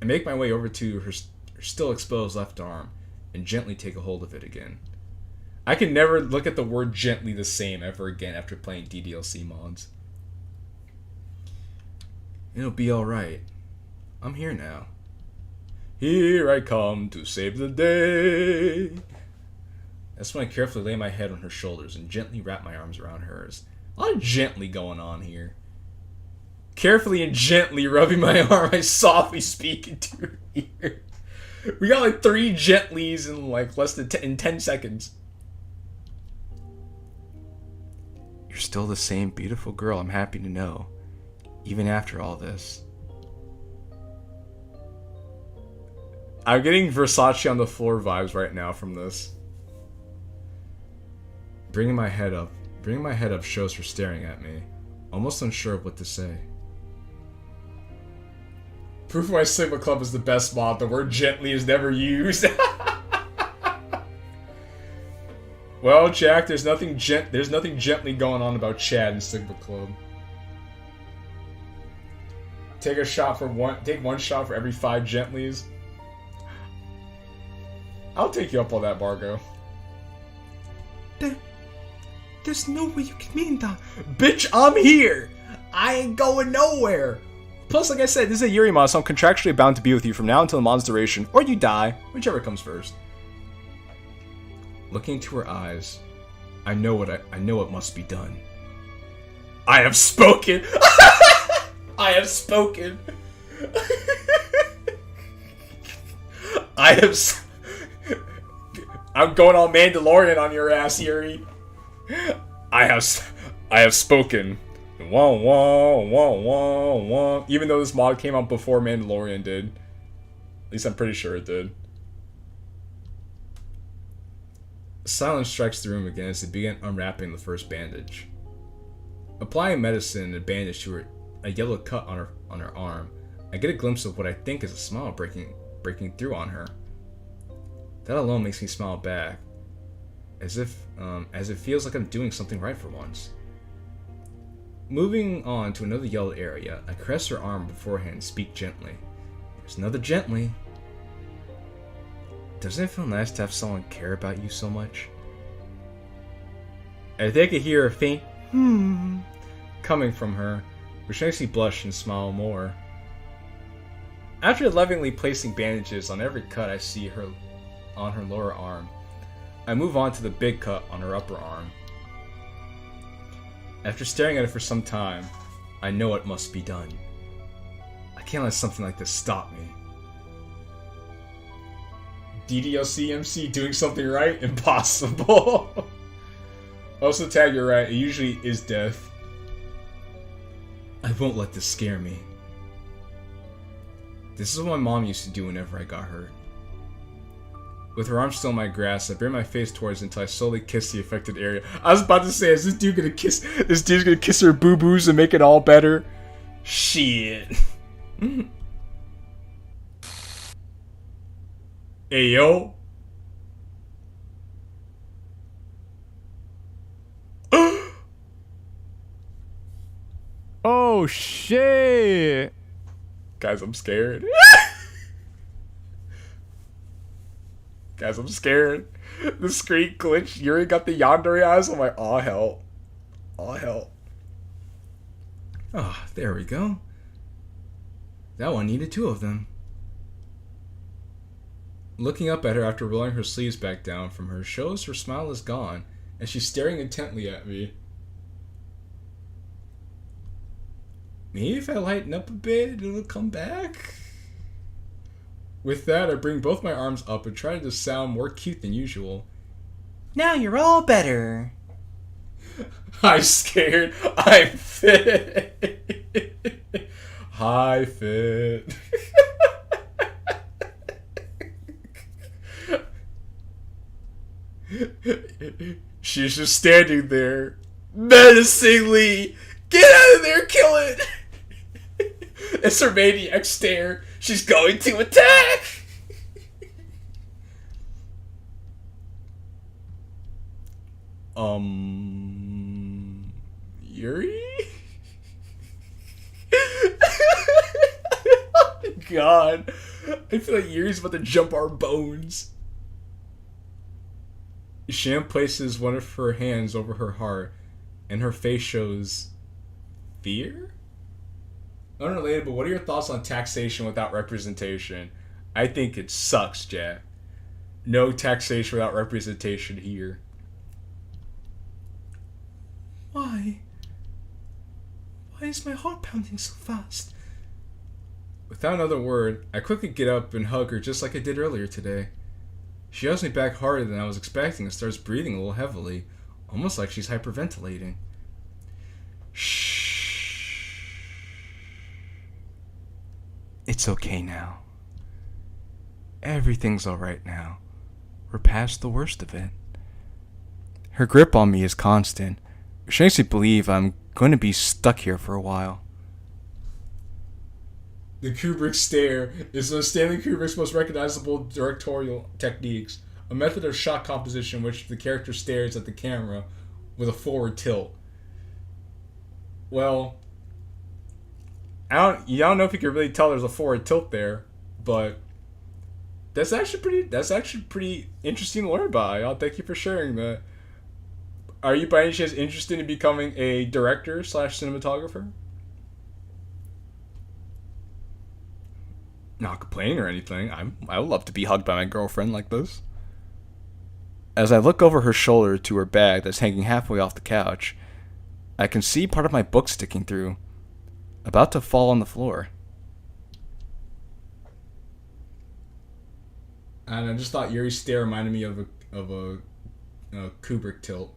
I make my way over to her still exposed left arm and gently take a hold of it again. I can never look at the word gently the same ever again after playing DDLC mods. It'll be alright. I'm here now. Here I come to save the day. That's when I carefully lay my head on her shoulders and gently wrap my arms around hers. A lot of gently going on here. Carefully and gently rubbing my arm, I softly speak into her ear. We got like 3 gentlies in like less than 10 seconds. You're still the same beautiful girl, I'm happy to know. Even after all this. I'm getting Versace on the floor vibes right now from this. Bringing my head up shows her staring at me, almost unsure of what to say. Proof of my Sigma Club is the best mod. The word gently is never used. Well, Jack, there's nothing gently going on about Chad in Sigma Club. Take one shot for every 5 gentlies. I'll take you up on that, Margo. There's no way you can mean that. Bitch, I'm here! I ain't going nowhere! Plus, like I said, this is a Yuri mod, so I'm contractually bound to be with you from now until the mod's duration, or you die, whichever comes first. Looking into her eyes, I know what must be done. I have spoken! I have spoken! I'm going all Mandalorian on your ass, Yuri. I have spoken. Wah, wah, wah, wah, wah. Even though this mod came out before Mandalorian did. At least I'm pretty sure it did. Silence strikes the room again as they begin unwrapping the first bandage. Applying medicine and a bandage to a yellow cut on her arm, I get a glimpse of what I think is a smile breaking through on her. That alone makes me smile back, as it feels like I'm doing something right for once. Moving on to another yellow area, I caress her arm beforehand and speak gently. There's another gently. Doesn't it feel nice to have someone care about you so much? I think I hear a faint coming from her, which makes me blush and smile more. After lovingly placing bandages on every cut I see her on her lower arm, I move on to the big cut on her upper arm. After staring at it for some time, I know it must be done. I can't let something like this stop me. DDLC MC doing something right? Impossible. Also, Tag, you're right. It usually is death. I won't let this scare me. This is what my mom used to do whenever I got hurt. With her arm still in my grasp, I bring my face towards it until I slowly kiss the affected area. I was about to say, is this dude's gonna kiss her boo-boos and make it all better? Shit. Hey, yo. Oh shit! Guys, I'm scared. Guys, I'm scared. The screen glitched. Yuri got the yandere eyes. I'm like, oh hell. Oh hell. Oh, there we go. That one needed 2 of them. Looking up at her after rolling her sleeves back down from her shows her smile is gone, and she's staring intently at me. Maybe if I lighten up a bit, it'll come back? With that, I bring both my arms up and try to sound more cute than usual. Now you're all better. I'm scared. I'm fit. Hi, fit. She's just standing there, menacingly. Get out of there, kill it! It's her maniac stare. She's going to attack! Yuri? Oh my god. I feel like Yuri's about to jump our bones. Sham places one of her hands over her heart, and her face shows fear? Unrelated, but what are your thoughts on taxation without representation? I think it sucks, Jack. No taxation without representation here. Why? Why is my heart pounding so fast? Without another word, I quickly get up and hug her just like I did earlier today. She hugs me back harder than I was expecting and starts breathing a little heavily, almost like she's hyperventilating. Shh. It's okay now. Everything's alright now. We're past the worst of it. Her grip on me is constant, which makes me believe I'm going to be stuck here for a while. The Kubrick stare is one of Stanley Kubrick's most recognizable directorial techniques, a method of shot composition in which the character stares at the camera with a forward tilt. Well, I don't know if you can really tell there's a forward tilt there, but that's actually pretty interesting to learn about. Thank you for sharing that. Are you by any chance interested in becoming a director / cinematographer? Not complaining or anything. I would love to be hugged by my girlfriend like this. As I look over her shoulder to her bag that's hanging halfway off the couch, I can see part of my book sticking through, about to fall on the floor. And I just thought Yuri's stare reminded me of a Kubrick tilt.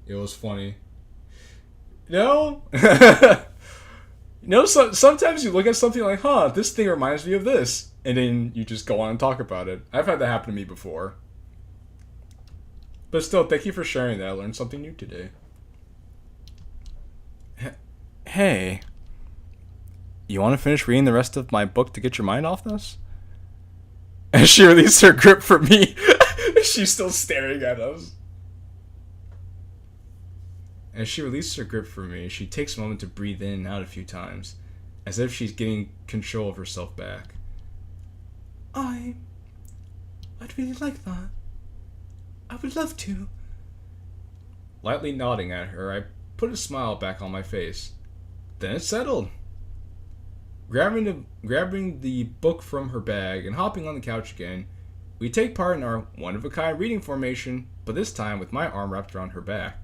It was funny. No? Sometimes you look at something like, this thing reminds me of this. And then you just go on and talk about it. I've had that happen to me before. But still, thank you for sharing that. I learned something new today. Hey, you want to finish reading the rest of my book to get your mind off this? And she released her grip from me. She's still staring at us. As she releases her grip from me, she takes a moment to breathe in and out a few times, as if she's getting control of herself back. I'd really like that. I would love to. Lightly nodding at her, I put a smile back on my face. Then it's settled. Grabbing the book from her bag and hopping on the couch again, we take part in our one-of-a-kind reading formation, but this time with my arm wrapped around her back.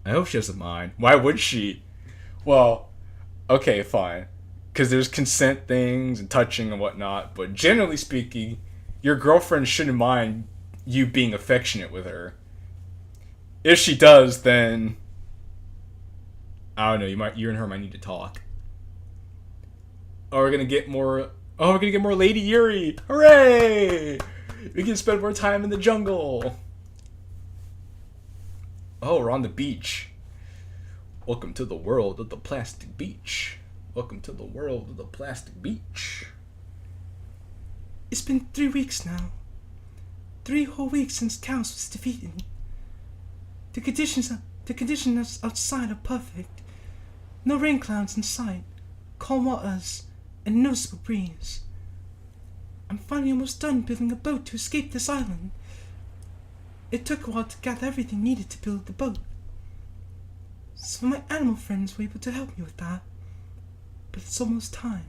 I hope she doesn't mind. Why would she? Well, okay, fine. Because there's consent things and touching and whatnot, but generally speaking, your girlfriend shouldn't mind you being affectionate with her. If she does, then I don't know, you and her might need to talk. Oh, we're gonna get more Lady Yuri! Hooray! We can spend more time in the jungle. Oh, we're on the beach. Welcome to the world of the plastic beach. Welcome to the world of the plastic beach. It's been 3 weeks now. 3 whole weeks since Chaos was defeated. The conditions outside are perfect. No rain clouds in sight. Calm waters. and a noticeable breeze. I'm finally almost done building a boat to escape this island. It took a while to gather everything needed to build the boat. Some of my animal friends were able to help me with that, but it's almost time.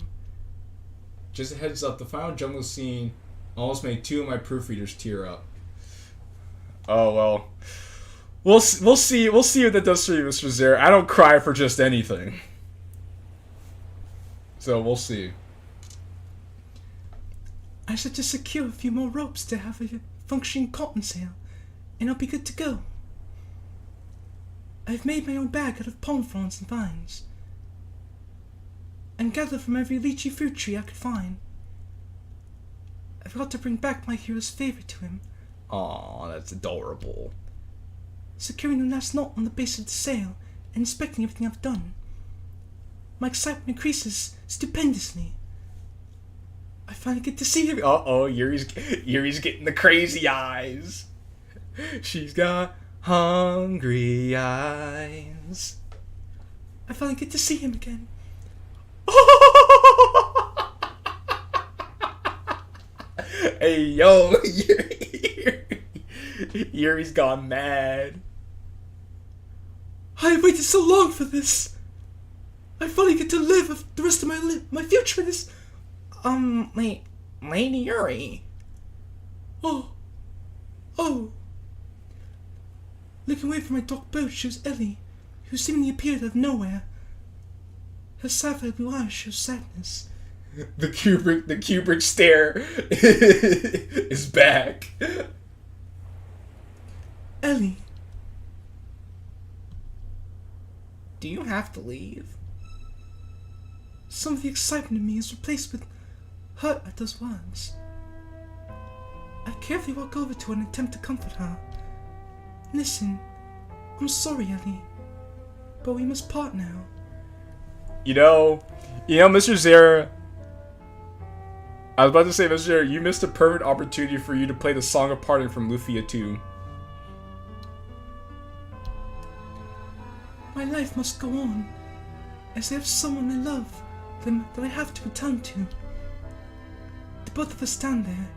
Just a heads up, the final jungle scene almost made 2 of my proofreaders tear up. Oh well, we'll see what that does for you, Mr. Zare. I don't cry for just anything, so we'll see. I should just secure a few more ropes to have a functioning cotton sail, and I'll be good to go. I've made my own bag out of palm fronds and vines, and gathered from every lychee fruit tree I could find. I forgot to bring back my hero's favorite to him. Aw, that's adorable. Securing the last knot on the base of the sail and inspecting everything I've done. My excitement increases stupendously. I finally get to see him. Uh-oh, Yuri's getting the crazy eyes. She's got hungry eyes. I finally get to see him again. Hey, yo, Yuri's gone mad. I have waited so long for this. I finally get to live the rest of my future in this. Lady Yuri. Oh. Looking away from my docked boat shows Ellie, who seemingly appeared out of nowhere. Her sapphire blue eyes show sadness. The Kubrick stare is back. Ellie. Do you have to leave? Some of the excitement in me is replaced with hurt at those words. I carefully walk over to her and attempt to comfort her. Listen, I'm sorry, Ellie, but we must part now. You know, Mr. Zare, I was about to say, Mr. Zare, you missed a perfect opportunity for you to play the Song of Parting from Lufia 2. My life must go on, as I have someone I love that I have to return to. The both of us stand there,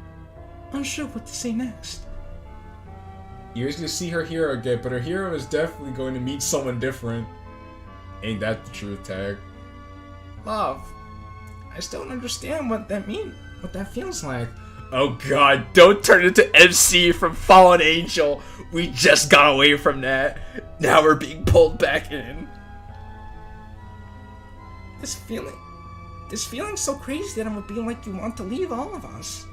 unsure what to say next. Yuri's gonna see her hero again, but her hero is definitely going to meet someone different. Ain't that the truth, Tag? Love, I still don't understand what that feels like. Oh god, don't turn into MC from Fallen Angel. We just got away from that. Now we're being pulled back in. This feeling's so crazy that I'm being like you want to leave all of us.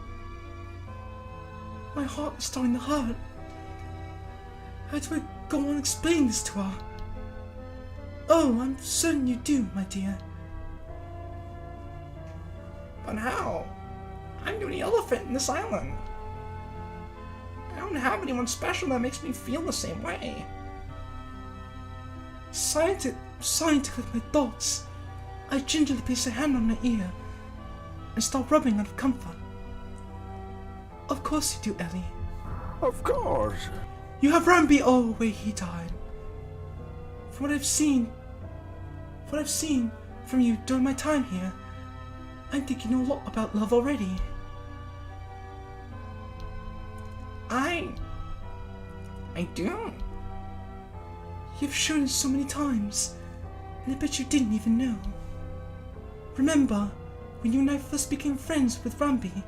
My heart is starting to hurt. How do I go on explaining this to her? Oh, I'm certain you do, my dear. But how? I'm the only elephant in this island. I don't have anyone special that makes me feel the same way. Sighing to collect my thoughts, I gingerly place a hand on her ear and start rubbing out of comfort. Of course you do, Ellie. Of course. You have Rambi all the way he died. From what I've seen from you during my time here, I think you know a lot about love already. I do. You've shown it so many times, and I bet you didn't even know. Remember when you and I first became friends with Rambi,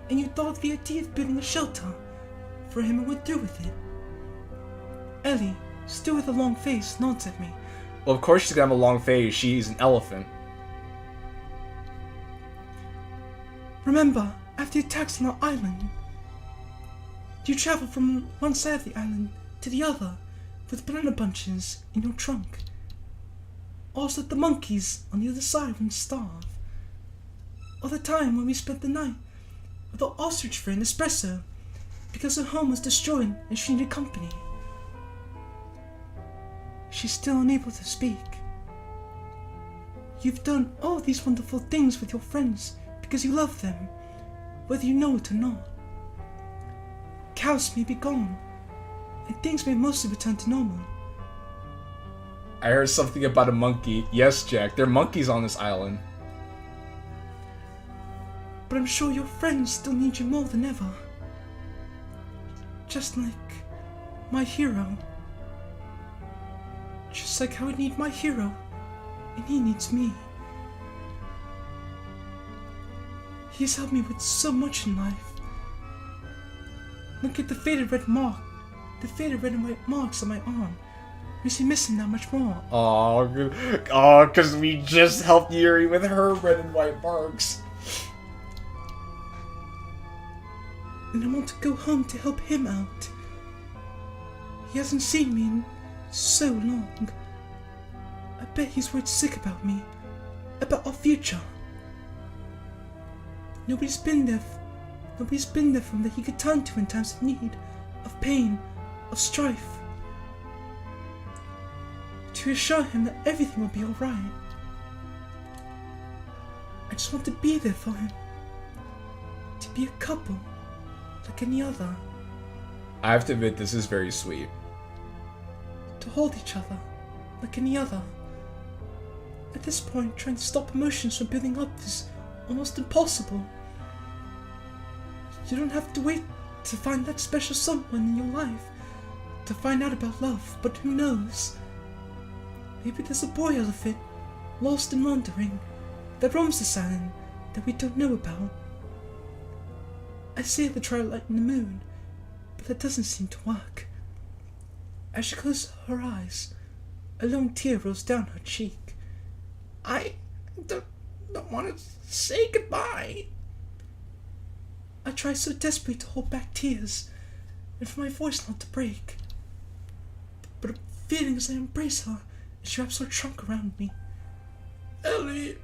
and you thought of the idea of building a shelter for him and went through with it? Ellie, still with a long face, nods at me. Well, of course she's gonna have a long face. She's an elephant. Remember, after the attacks on our island, you traveled from one side of the island to the other with banana bunches in your trunk. Also, the monkeys on the other side wouldn't starve. Or the time when we spent the night with our ostrich friend Espresso because her home was destroyed and she needed company. She's still unable to speak. You've done all these wonderful things with your friends because you love them, whether you know it or not. Chaos may be gone, and things may mostly return to normal. I heard something about a monkey. Yes, Jack, there are monkeys on this island. but I'm sure your friends still need you more than ever. Just like my hero. Just like how I need my hero, and he needs me. He's helped me with so much in life. Look at the faded red and white marks on my arm. Makes me miss him that much more. Oh, because we just helped Yuri with her red and white marks. And I want to go home to help him out. He hasn't seen me in so long. I bet he's worried sick about me, about our future. Nobody's been there for him that he could turn to in times of need, of pain, of strife. To assure him that everything will be alright. I just want to be there for him. To be a couple, like any other. I have to admit, this is very sweet. To hold each other, like any other. At this point, trying to stop emotions from building up is almost impossible. You don't have to wait to find that special someone in your life to find out about love, but who knows? Maybe there's a boy elephant, lost and wandering, that roams this island that we don't know about. I say the try to lighten the moon, but that doesn't seem to work. As she closes her eyes, a lone tear rolls down her cheek. I don't want to say goodbye. I try so desperately to hold back tears, and for my voice not to break. But I'm feeling as I embrace her, and she wraps her trunk around me. Ellie,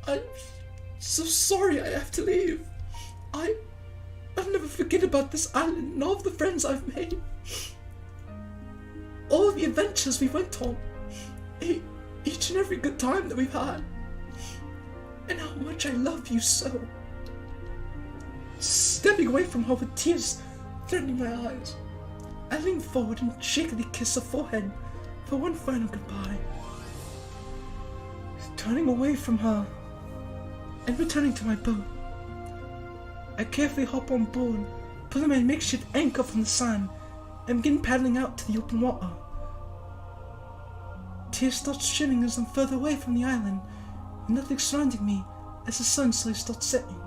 I'm so sorry I have to leave. I'll never forget about this island and all of the friends I've made. All of the adventures we went on. Each and every good time that we've had. And how much I love you so. Stepping away from her with tears threatening my eyes, I lean forward and shakily kiss her forehead for one final goodbye. Turning away from her and returning to my boat, I carefully hop on board, pulling my makeshift anchor from the sand, and begin paddling out to the open water. Tears start streaming as I'm further away from the island, and nothing surrounding me as the sun slowly starts setting.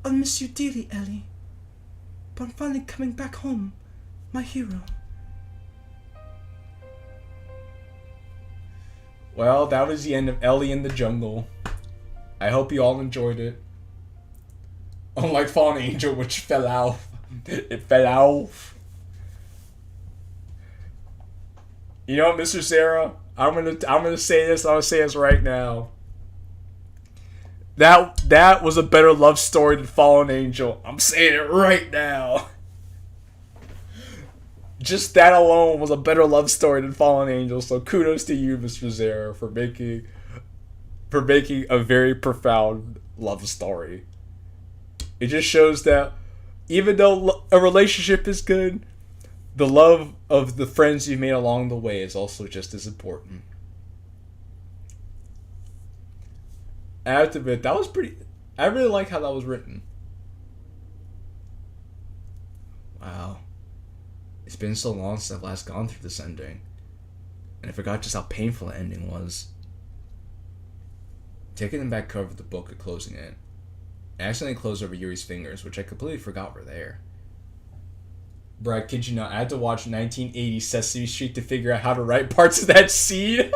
I'll miss you dearly, Ellie, but I'm finally coming back home, my hero. Well, that was the end of Ellie in the Jungle. I hope you all enjoyed it. Unlike Fallen Angel, which fell off. It fell off. You know what, Mr. Sarah? I'm gonna say this. I'm gonna say this right now. That was a better love story than Fallen Angel. I'm saying it right now. Just that alone was a better love story than Fallen Angel. So kudos to you, Mr. Zara, for making a very profound love story. It just shows that even though a relationship is good, the love of the friends you've made along the way is also just as important. I have to admit, that was pretty... I really like how that was written. Wow. It's been so long since I've last gone through this ending. And I forgot just how painful the ending was. Taking the back cover of the book and closing it, I accidentally closed over Yuri's fingers, which I completely forgot were there. Bro, I kid you not, I had to watch 1980 Sesame Street to figure out how to write parts of that scene.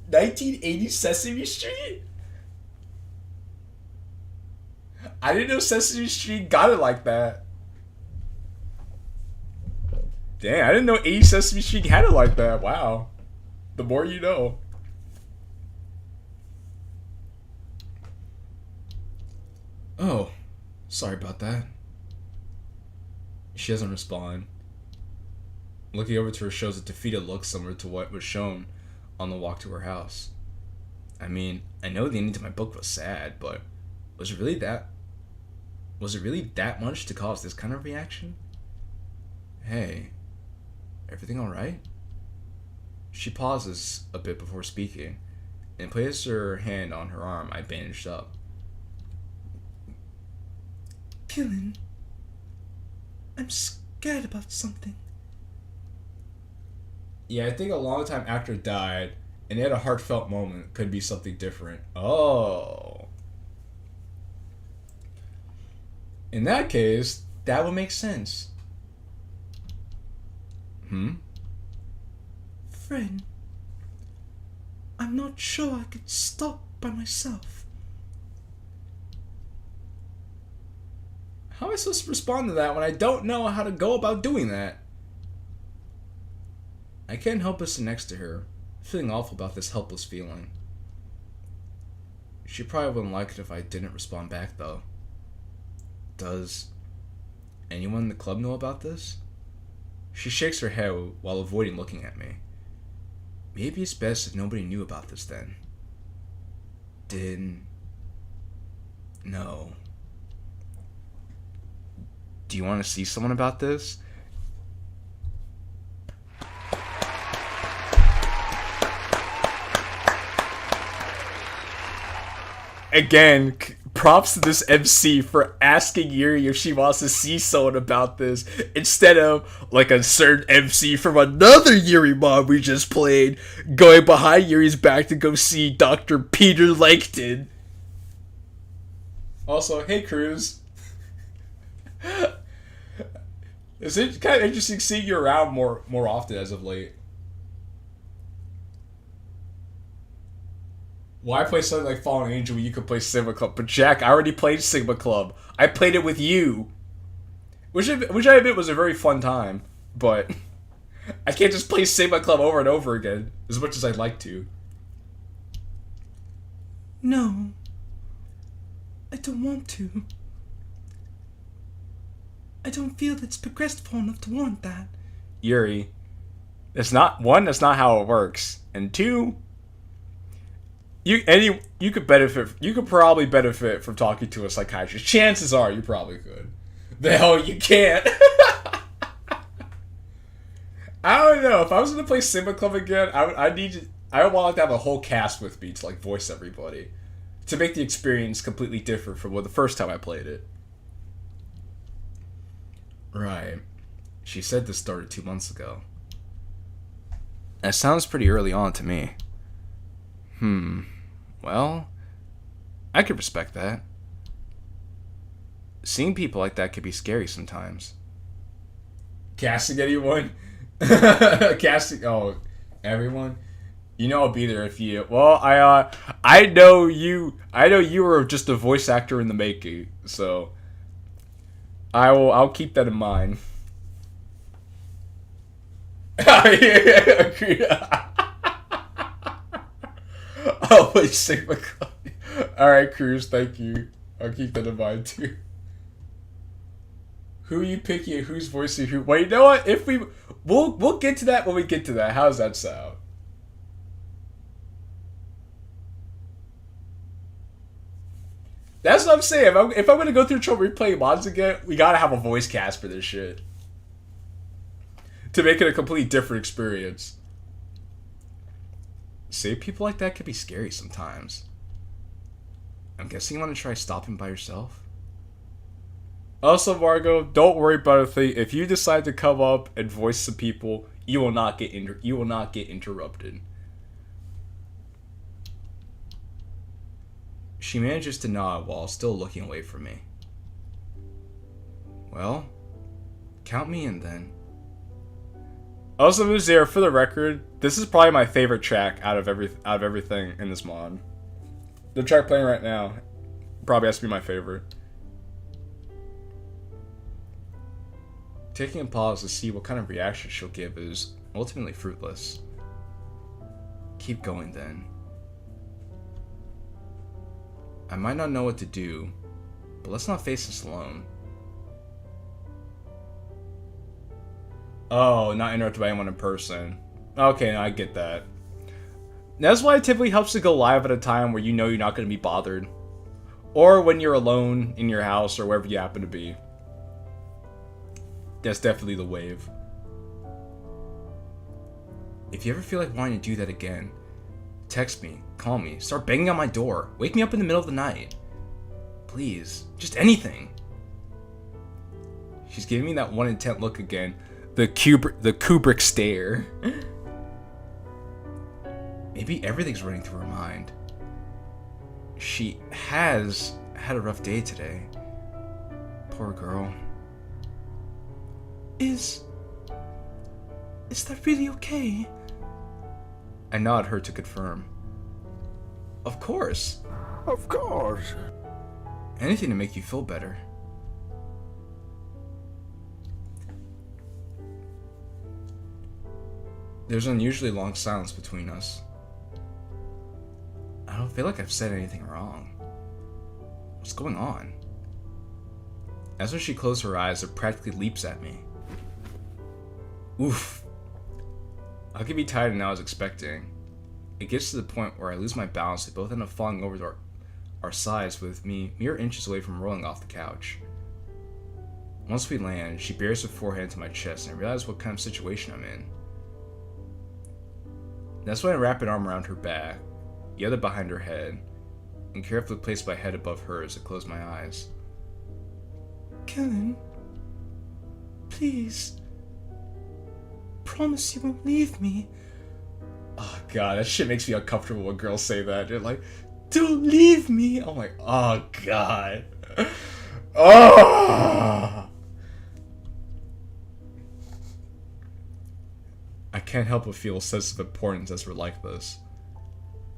1980 Sesame Street? I didn't know Sesame Street got it like that. Damn, I didn't know 80 Sesame Street had it like that. Wow. The more you know. Oh, sorry about that. She doesn't respond. Looking over to her shows a defeated look similar to what was shown on the walk to her house. I mean, I know the ending to my book was sad, but was it really that much to cause this kind of reaction? Hey, Everything alright? She pauses a bit before speaking and places her hand on her arm I bandaged up. Killing. I'm scared about something. Yeah, I think a long time after it died, and they had a heartfelt moment, could be something different. Oh. In that case, that would make sense. Friend, I'm not sure I could stop by myself. How am I supposed to respond to that when I don't know how to go about doing that? I can't help but sit next to her, feeling awful about this helpless feeling. She probably wouldn't like it if I didn't respond back, though. Does anyone in the club know about this? She shakes her head while avoiding looking at me. Maybe it's best if nobody knew about this then. No. Do you want to see someone about this? Again, props to this MC for asking Yuri if she wants to see someone about this, instead of, like a certain MC from another Yuri mod we just played, going behind Yuri's back to go see Dr. Peter Langton. Also, hey Cruz. It's kind of interesting seeing you around more often as of late. Why play something like Fallen Angel when you could play Sigma Club? But Jack, I already played Sigma Club. I played it with you. Which I admit was a very fun time. But I can't just play Sigma Club over and over again, as much as I'd like to. No. I don't want to. I don't feel it's progressed far enough to want that. Yuri, that's not how it works. And two, you could probably benefit from talking to a psychiatrist. Chances are you probably could. The hell you can't. I don't know. If I was gonna play Sigma Club again, I would want to have a whole cast with me to like voice everybody, to make the experience completely different from the first time I played it. Right. She said this started 2 months ago. That sounds pretty early on to me. Well, I could respect that. Seeing people like that could be scary sometimes. Casting anyone? Everyone? You know I'll be there if you... Well, I know you were just a voice actor in the making, so I'll keep that in mind. Oh, wait, Sigma Club. Alright, Cruz, thank you. I'll keep that in mind, too. Who are you picking and who's voicing who? Wait, you know what? We'll get to that when we get to that. How does that sound? That's what I'm saying. If I'm gonna go through trouble replaying mods again, we gotta have a voice cast for this shit. To make it a completely different experience. Say people like that could be scary sometimes. I'm guessing you want to try stopping by yourself? Also, Margo, don't worry about a thing. If you decide to come up and voice some people, you will not get interrupted. She manages to nod while still looking away from me. Well, count me in then. Also, Muzir, for the record, this is probably my favorite track out of everything in this mod. The track playing right now probably has to be my favorite. Taking a pause to see what kind of reaction she'll give is ultimately fruitless. Keep going then. I might not know what to do, but let's not face this alone. Oh, not interrupted by anyone in person. Okay, no, I get that. That's why it typically helps to go live at a time where you know you're not going to be bothered. Or when you're alone in your house or wherever you happen to be. That's definitely the wave. if you ever feel like wanting to do that again, text me, call me, start banging on my door, wake me up in the middle of the night. Please, just anything. She's giving me that one intent look again. The Kubrick stare. Maybe everything's running through her mind. She has had a rough day today. Poor girl. Is that really okay? I nod her to confirm. Of course. Of course. Anything to make you feel better. There's an unusually long silence between us. I don't feel like I've said anything wrong. What's going on? As when she closed her eyes, it practically leaps at me. Oof. I'll get me tighter than I was expecting. It gets to the point where I lose my balance and both end up falling over to our sides with me mere inches away from rolling off the couch. Once we land, she bares her forehead to my chest and I realize what kind of situation I'm in. That's when I wrap an arm around her back, the other behind her head, and carefully place my head above hers and close my eyes. Qilin, please, promise you won't leave me. Oh god, that shit makes me uncomfortable when girls say that. They're like, don't leave me. I'm like, oh god. Oh! I can't help but feel a sense of importance as we're like this.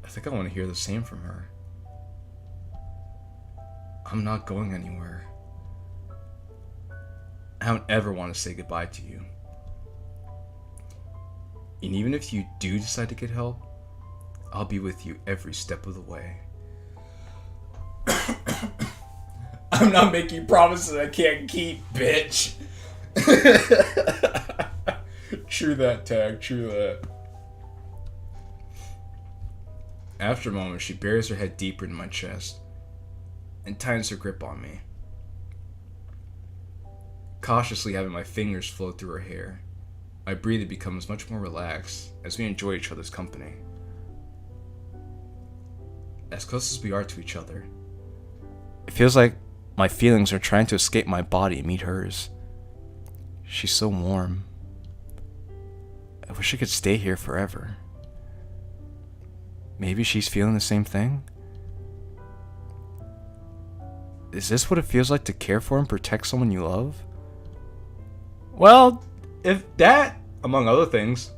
I think I want to hear the same from her. I'm not going anywhere. I don't ever want to say goodbye to you. And even if you do decide to get help, I'll be with you every step of the way. I'm not making promises I can't keep, bitch. True that, Tag. True that. After a moment, she buries her head deeper into my chest and tightens her grip on me. Cautiously having my fingers flow through her hair, my breathing becomes much more relaxed as we enjoy each other's company. As close as we are to each other, it feels like my feelings are trying to escape my body and meet hers. She's so warm. I wish I could stay here forever. Maybe she's feeling the same thing? Is this what it feels like to care for and protect someone you love? Well, if that, among other things.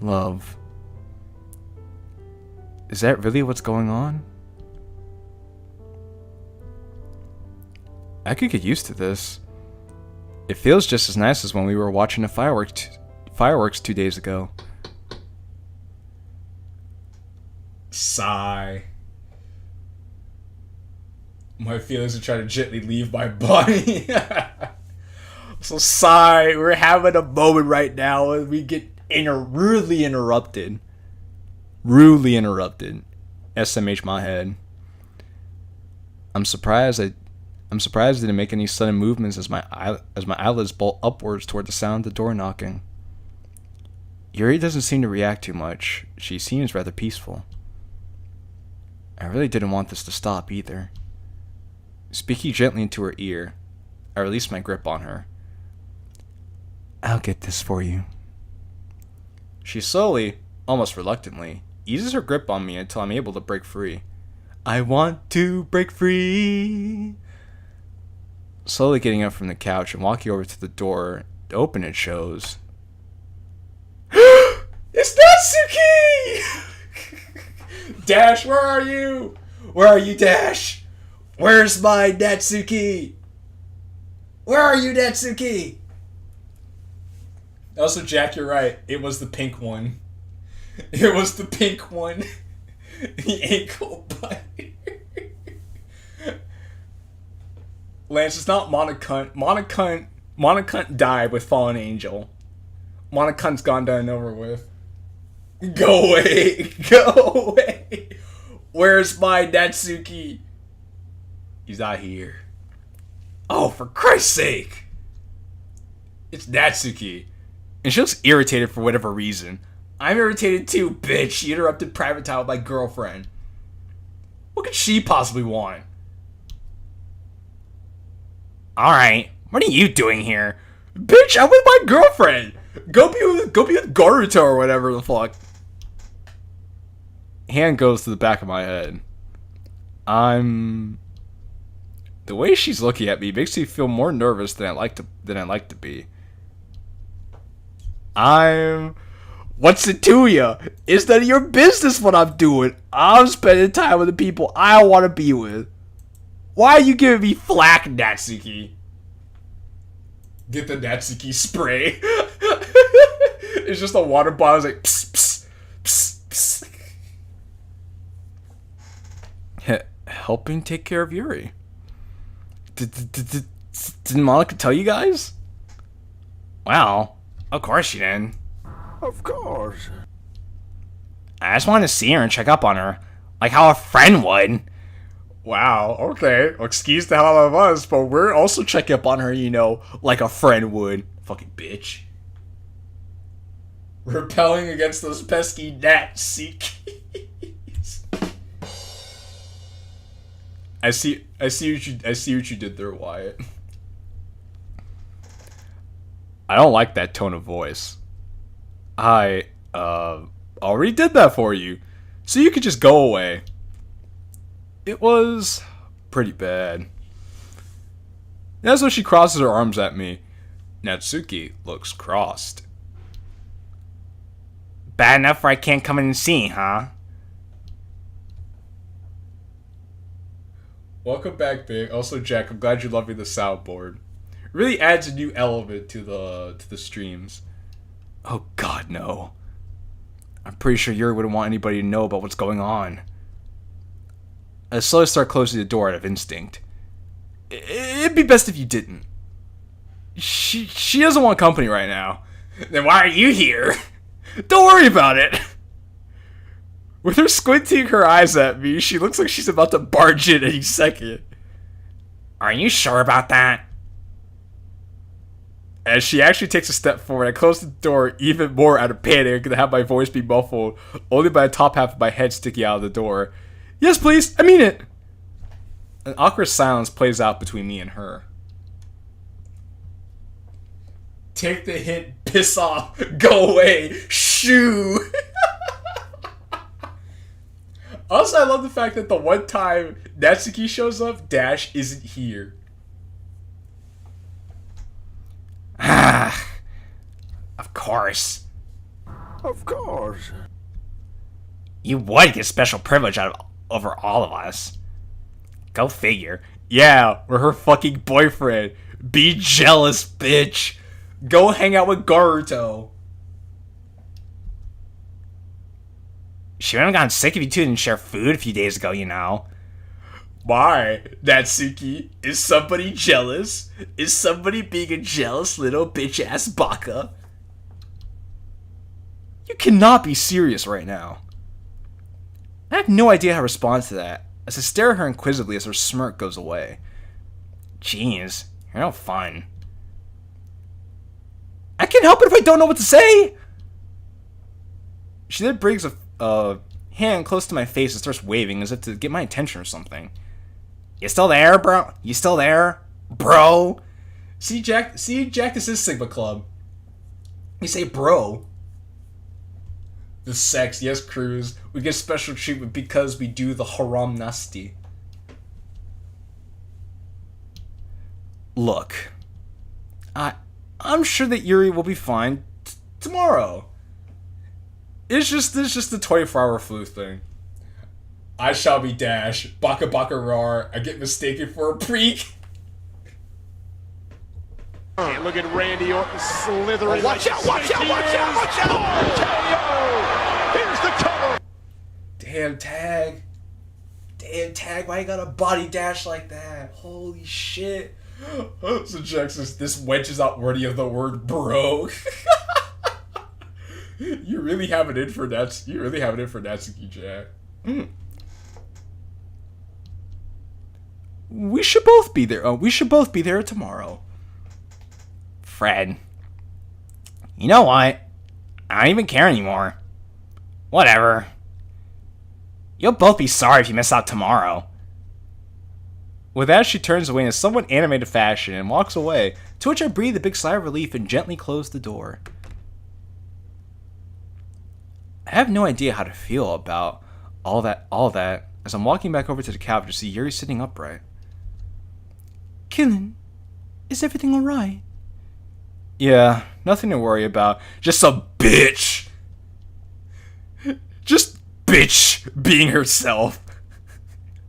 Love. Is that really what's going on? I could get used to this. It feels just as nice as when we were watching the fireworks 2 days ago. Sigh. My feelings are trying to gently leave my body. So sigh. We're having a moment right now and we get rudely interrupted. Rudely interrupted. SMH my head. I'm surprised I didn't make any sudden movements as my eyelids bolt upwards toward the sound of the door knocking. Yuri doesn't seem to react too much. She seems rather peaceful. I really didn't want this to stop either. Speaking gently into her ear, I released my grip on her. I'll get this for you. She slowly, almost reluctantly, eases her grip on me until I'm able to break free. I want to break free. Slowly getting up from the couch and walking over to the door to open it shows. It's Natsuki! Dash, where are you? Where are you, Dash? Where's my Natsuki? Where are you, Natsuki? Also, Jack, you're right. It was the pink one. It was the pink one. The ankle bite. Lance, it's not Monocunt. Monocunt died with Fallen Angel. Monocunt's gone done and over with. Go away. Go away. Where's my Natsuki? He's not here. Oh, for Christ's sake. It's Natsuki. And she looks irritated for whatever reason. I'm irritated too, bitch. She interrupted private time with my girlfriend. What could she possibly want? Alright, what are you doing here? Bitch, I'm with my girlfriend! Go be with Garuto or whatever the fuck. Hand goes to the back of my head. The way she's looking at me makes me feel more nervous than I like to be. What's it to ya? It's none of your business what I'm doing. I'm spending time with the people I want to be with. Why are you giving me flack, Natsuki? Get the Natsuki spray. It's just a water bottle. It's like psst, psst, psst, psst. Helping take care of Yuri. Didn't Monica tell you guys? Well, of course she did. Of course. I just wanted to see her and check up on her, like how a friend would. Wow, okay. Well, excuse the hell out of us, but we're also checking up on her, you know, like a friend would. Fucking bitch. Repelling against those pesky Natsuki. I see what you did there, Wyatt. I don't like that tone of voice. I already did that for you, so you could just go away. It was pretty bad. That's when she crosses her arms at me. Natsuki looks crossed. Bad enough where I can't come in and see, huh? Welcome back, Big. Also, Jack, I'm glad you love me the soundboard. It really adds a new element to the streams. Oh god, no. I'm pretty sure Yuri wouldn't want anybody to know about what's going on. I slowly start closing the door out of instinct. It'd be best if you didn't. She doesn't want company right now. Then why are you here? Don't worry about it. With her squinting her eyes at me, she looks like she's about to barge in any second. Are you sure about that? As she actually takes a step forward, I close the door even more out of panic and have my voice be muffled only by the top half of my head sticking out of the door. Yes, please, I mean it! An awkward silence plays out between me and her. Take the hint, piss off, go away, shoo! Also, I love the fact that the one time Natsuki shows up, Dash isn't here. Of course. Of course. You would get special privilege over all of us. Go figure. Yeah, we're her fucking boyfriend. Be jealous, bitch. Go hang out with Garuto. She would have gotten sick if you two didn't share food a few days ago, you know. Why, Natsuki? Is somebody jealous? Is somebody being a jealous little bitch-ass baka? You cannot be serious right now. I have no idea how to respond to that, as I stare at her inquisitively as her smirk goes away. Jeez, you're no fun. I can't help it if I don't know what to say! She then brings a hand close to my face and starts waving as if to get my attention or something. You still there, bro? You still there, bro? See, Jack, this is Sigma Club. You say bro. The sex, yes, Cruz. We get special treatment because we do the haram nasti. Look, I'm sure that Yuri will be fine tomorrow. It's just the 24-hour flu thing. I shall be Dash. Baka baka rar. I get mistaken for a preek. And look at Randy Orton slithering. Watch out, watch out, watch out, watch out! KO! Here's the cover. Damn, Tag. Damn, Tag, why you got a body dash like that? Holy shit. So Jack says, this wench is not worthy of the word bro. You really have it in for Natsuki. You really have it in for Natsuki, Jack. We should both be there. We should both be there tomorrow. Fred, You know what? I don't even care anymore. Whatever. You'll both be sorry if you miss out tomorrow. With that, she turns away in a somewhat animated fashion and walks away, to which I breathe a big sigh of relief and gently close the door. I have no idea how to feel about all that, as I'm walking back over to the couch to see Yuri sitting upright. Qilin, is everything alright? Yeah, nothing to worry about. Just a bitch. Just bitch being herself.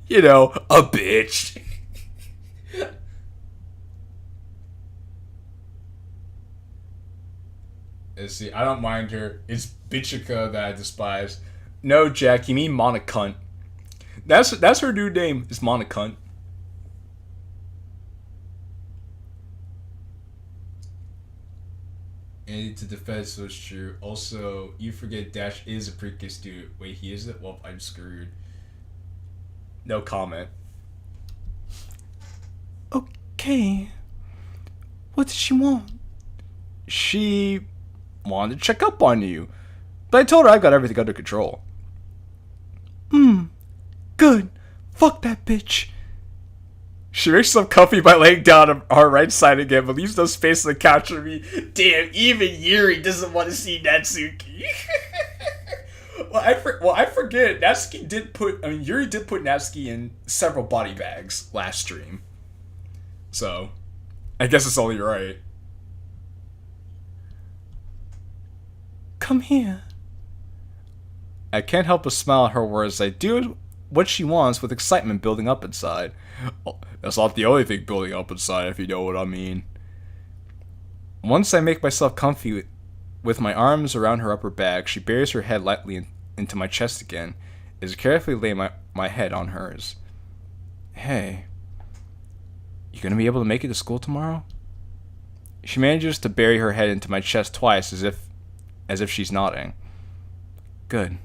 You know, a bitch. Let's see, I don't mind her. It's Bitchika that I despise. No, Jack, you mean Monacunt. That's her new name, is Monacunt. And to defend, so it's true. Also, you forget Dash is a pre-K student. Wait, he is it? Well, I'm screwed. No comment. Okay. What did she want? She wanted to check up on you, but I told her I got everything under control. Good. Fuck that bitch. She makes herself comfy by laying down on her right side again, but leaves no space on the couch for me. Damn, even Yuri doesn't want to see Natsuki. Well, I forget. Yuri did put Natsuki in several body bags last stream. So, I guess it's only right. Come here. I can't help but smile at her words. I do what she wants with excitement building up inside. Oh, that's not the only thing building up inside, if you know what I mean. Once I make myself comfy with my arms around her upper back, she buries her head lightly into my chest again, as I carefully lay my head on hers. Hey, you gonna be able to make it to school tomorrow? She manages to bury her head into my chest twice, as if she's nodding. Good.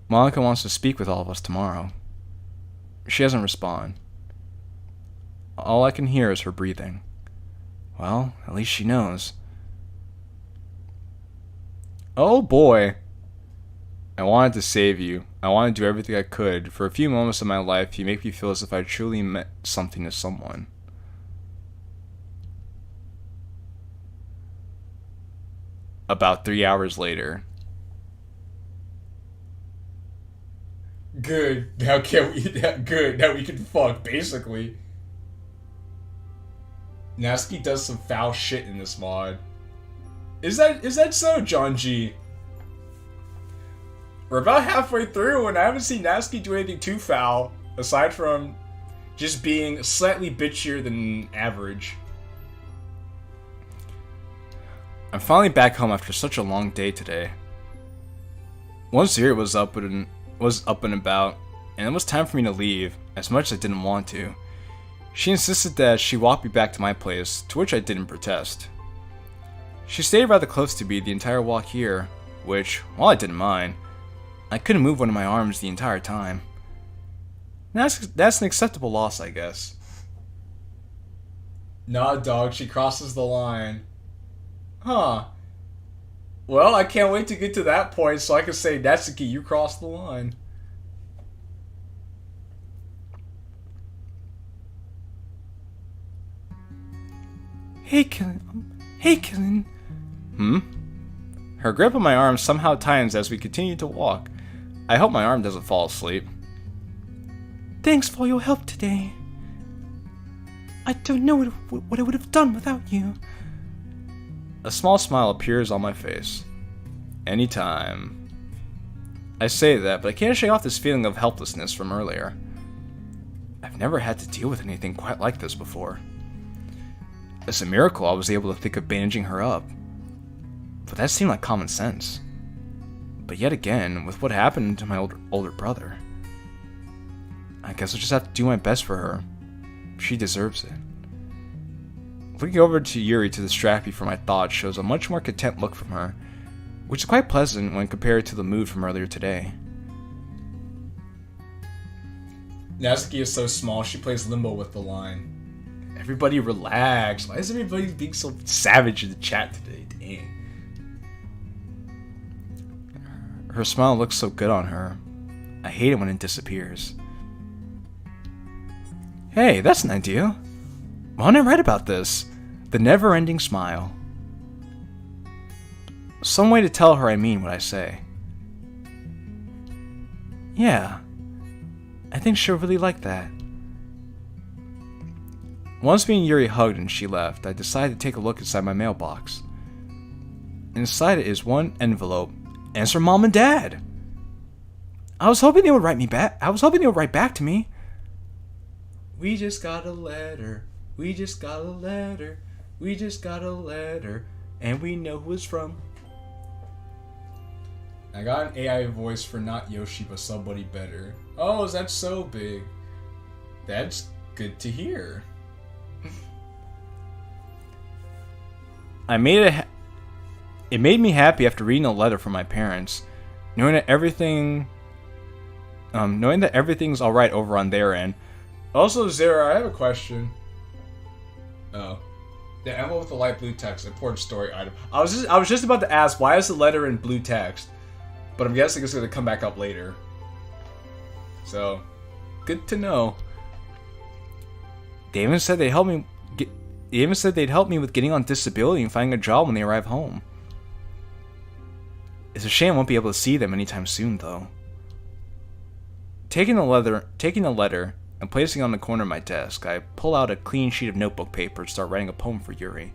Monica wants to speak with all of us tomorrow. She doesn't respond. All I can hear is her breathing. Well, at least she knows. Oh boy. I wanted to save you. I wanted to do everything I could. For a few moments of my life, you make me feel as if I truly meant something to someone. About 3 hours later. Good. Now can we? Good. Now we can fuck. Basically, Natsuki does some foul shit in this mod. Is that so, John G? We're about halfway through, and I haven't seen Natsuki do anything too foul, aside from just being slightly bitchier than average. I'm finally back home after such a long day today. Once Yuri was up and about, and it was time for me to leave, as much as I didn't want to. She insisted that she walk me back to my place, to which I didn't protest. She stayed rather close to me the entire walk here, which, while I didn't mind, I couldn't move one of my arms the entire time. That's an acceptable loss, I guess. Nah, dog, she crosses the line. Huh. Well, I can't wait to get to that point so I can say, Natsuki, you crossed the line. Hey, Qilin. Her grip on my arm somehow tightens as we continue to walk. I hope my arm doesn't fall asleep. Thanks for your help today. I don't know what I would have done without you. A small smile appears on my face. Anytime. I say that, but I can't shake off this feeling of helplessness from earlier. I've never had to deal with anything quite like this before. It's a miracle I was able to think of bandaging her up. But that seemed like common sense. But yet again, with what happened to my older brother, I guess I'll just have to do my best for her. She deserves it. Looking over to Yuri to distract me from my thoughts shows a much more content look from her, which is quite pleasant when compared to the mood from earlier today. Natsuki is so small, she plays limbo with the line. Everybody relax. Why is everybody being so savage in the chat today? Dang. Her smile looks so good on her. I hate it when it disappears. Hey, that's an idea. Why don't I write about this? The never-ending smile. Some way to tell her I mean what I say. Yeah, I think she'll really like that. Once me and Yuri hugged and she left, I decided to take a look inside my mailbox. Inside it is one envelope, and it's from Mom and Dad. I was hoping they would write me back. I was hoping they would write back to me. We just got a letter. We just got a letter. We just got a letter, and we know who it's from. I got an AI voice for not Yoshi, but somebody better. Oh, is that so big? That's good to hear. It made me happy after reading a letter from my parents, knowing that everything's all right over on their end. Also, Zara, I have a question. Oh, the envelope with the light blue text, important story item. I was just about to ask, why is the letter in blue text? But I'm guessing it's going to come back up later. So, good to know. They even said they'd help me with getting on disability and finding a job when they arrive home. It's a shame I won't be able to see them anytime soon, though. Taking the letter and placing it on the corner of my desk, I pull out a clean sheet of notebook paper and start writing a poem for Yuri.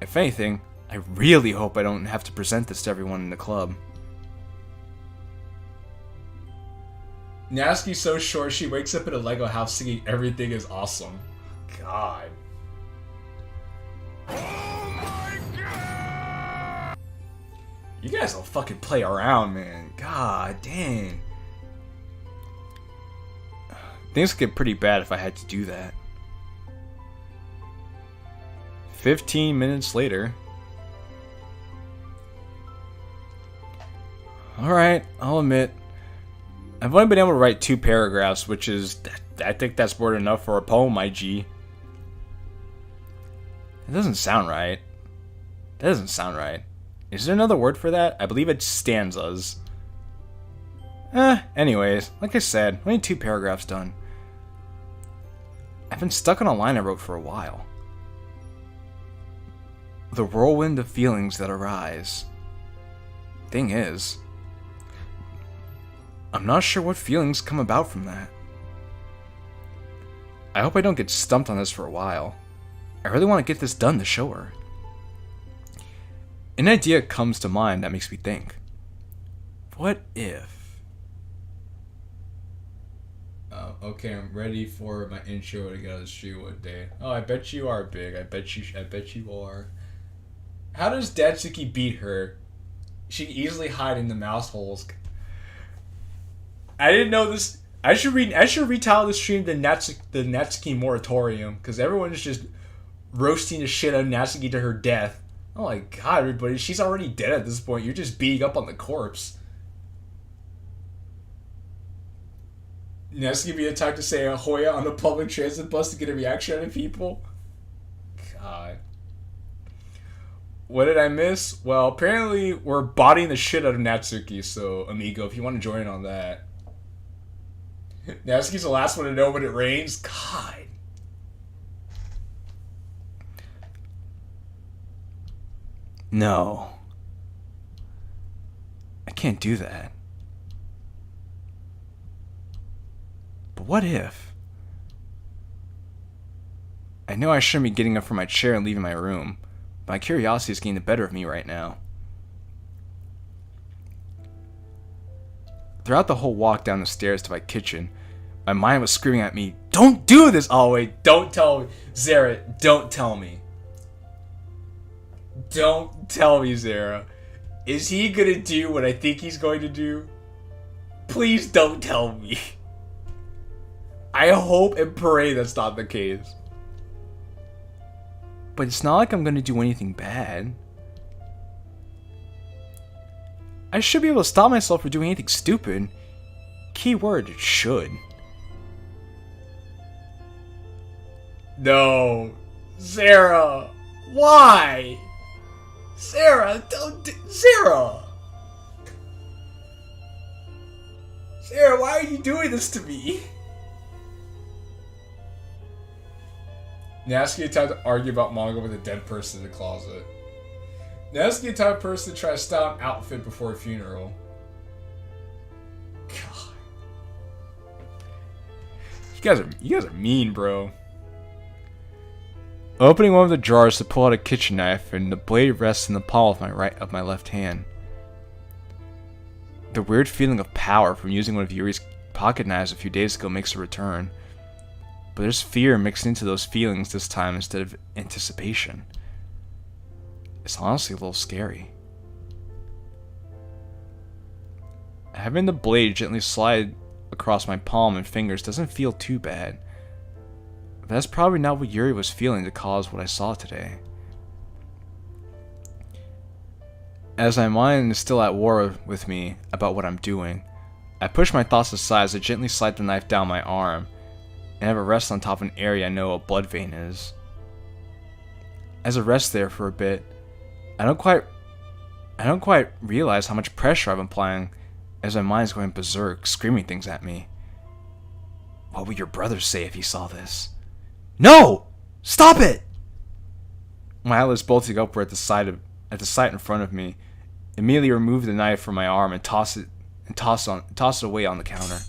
If anything, I really hope I don't have to present this to everyone in the club. Natsuki's so short, she wakes up in a Lego house singing "Everything is Awesome." God. You guys don't fucking play around, man. God dang. Things could get pretty bad if I had to do that. 15 minutes later. Alright, I'll admit. I've only been able to write 2 paragraphs, which is... I think that's more than enough for a poem, IG. That doesn't sound right. That doesn't sound right. Is there another word for that? I believe it's stanzas. Anyways, like I said, only 2 paragraphs done. I've been stuck on a line I wrote for a while. The whirlwind of feelings that arise. Thing is, I'm not sure what feelings come about from that. I hope I don't get stumped on this for a while. I really want to get this done to show her. An idea comes to mind that makes me think. What if... Oh, okay, I'm ready for my intro to get on the street one day. Oh, I bet you are big. I bet you are. How does Natsuki beat her? She can easily hide in the mouse holes. I didn't know this. I should retitle this stream the Natsuki Moratorium, because everyone's just roasting the shit out of Natsuki to her death. Oh my god, everybody, she's already dead at this point. You're just beating up on the corpse. Natsuki be the type to say Ahoya on a public transit bus to get a reaction out of people? God. What did I miss? Well, apparently we're bodying the shit out of Natsuki, so amigo, if you want to join in on that. Natsuki's the last one to know when it rains? God. No. I can't do that. But what if? I know I shouldn't be getting up from my chair and leaving my room, but my curiosity is getting the better of me right now. Throughout the whole walk down the stairs to my kitchen, my mind was screaming at me, "Don't do this!" Oh wait, don't tell me. Zara, don't tell me. Don't tell me, Zara. Is he gonna do what I think he's going to do? Please don't tell me. I hope and pray that's not the case. But it's not like I'm gonna do anything bad. I should be able to stop myself from doing anything stupid. Keyword, should. No. Zara. Why? Sarah, don't Sarah! Sarah, why are you doing this to me? Natsuki the type to argue about manga with a dead person in the closet. Natsuki the type of person to try to style an outfit before a funeral. God. You guys are mean, bro. Opening one of the drawers to pull out a kitchen knife, and the blade rests in the palm of my left hand. The weird feeling of power from using one of Yuri's pocket knives a few days ago makes a return. But there's fear mixed into those feelings this time instead of anticipation. It's honestly a little scary. Having the blade gently slide across my palm and fingers doesn't feel too bad. But that's probably not what Yuri was feeling to cause what I saw today. As my mind is still at war with me about what I'm doing, I push my thoughts aside as I gently slide the knife down my arm and have it rest on top of an area I know a blood vein is. As it rests there for a bit, I don't quite realize how much pressure I'm applying as my mind's going berserk, screaming things at me. What would your brother say if he saw this? No! Stop it! My eyelids bulging upward at the sight in front of me, immediately remove the knife from my arm and toss it away on the counter.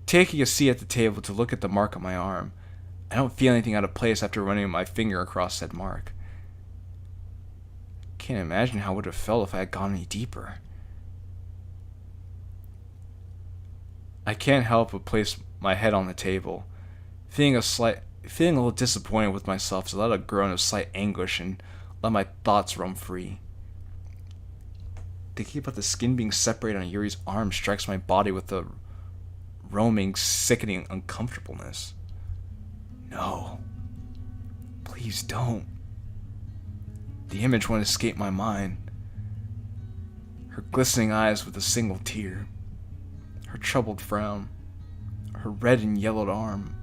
Taking a seat at the table to look at the mark on my arm, I don't feel anything out of place after running my finger across said mark. Can't imagine how it would have felt if I had gone any deeper. I can't help but place my head on the table, feeling a little disappointed with myself to let a groan of slight anguish and let my thoughts roam free. Thinking about the skin being separated on Yuri's arm strikes my body with a roaming, sickening uncomfortableness. No. Please don't. The image won't escape my mind. Her glistening eyes with a single tear. Her troubled frown. Her red and yellowed arm.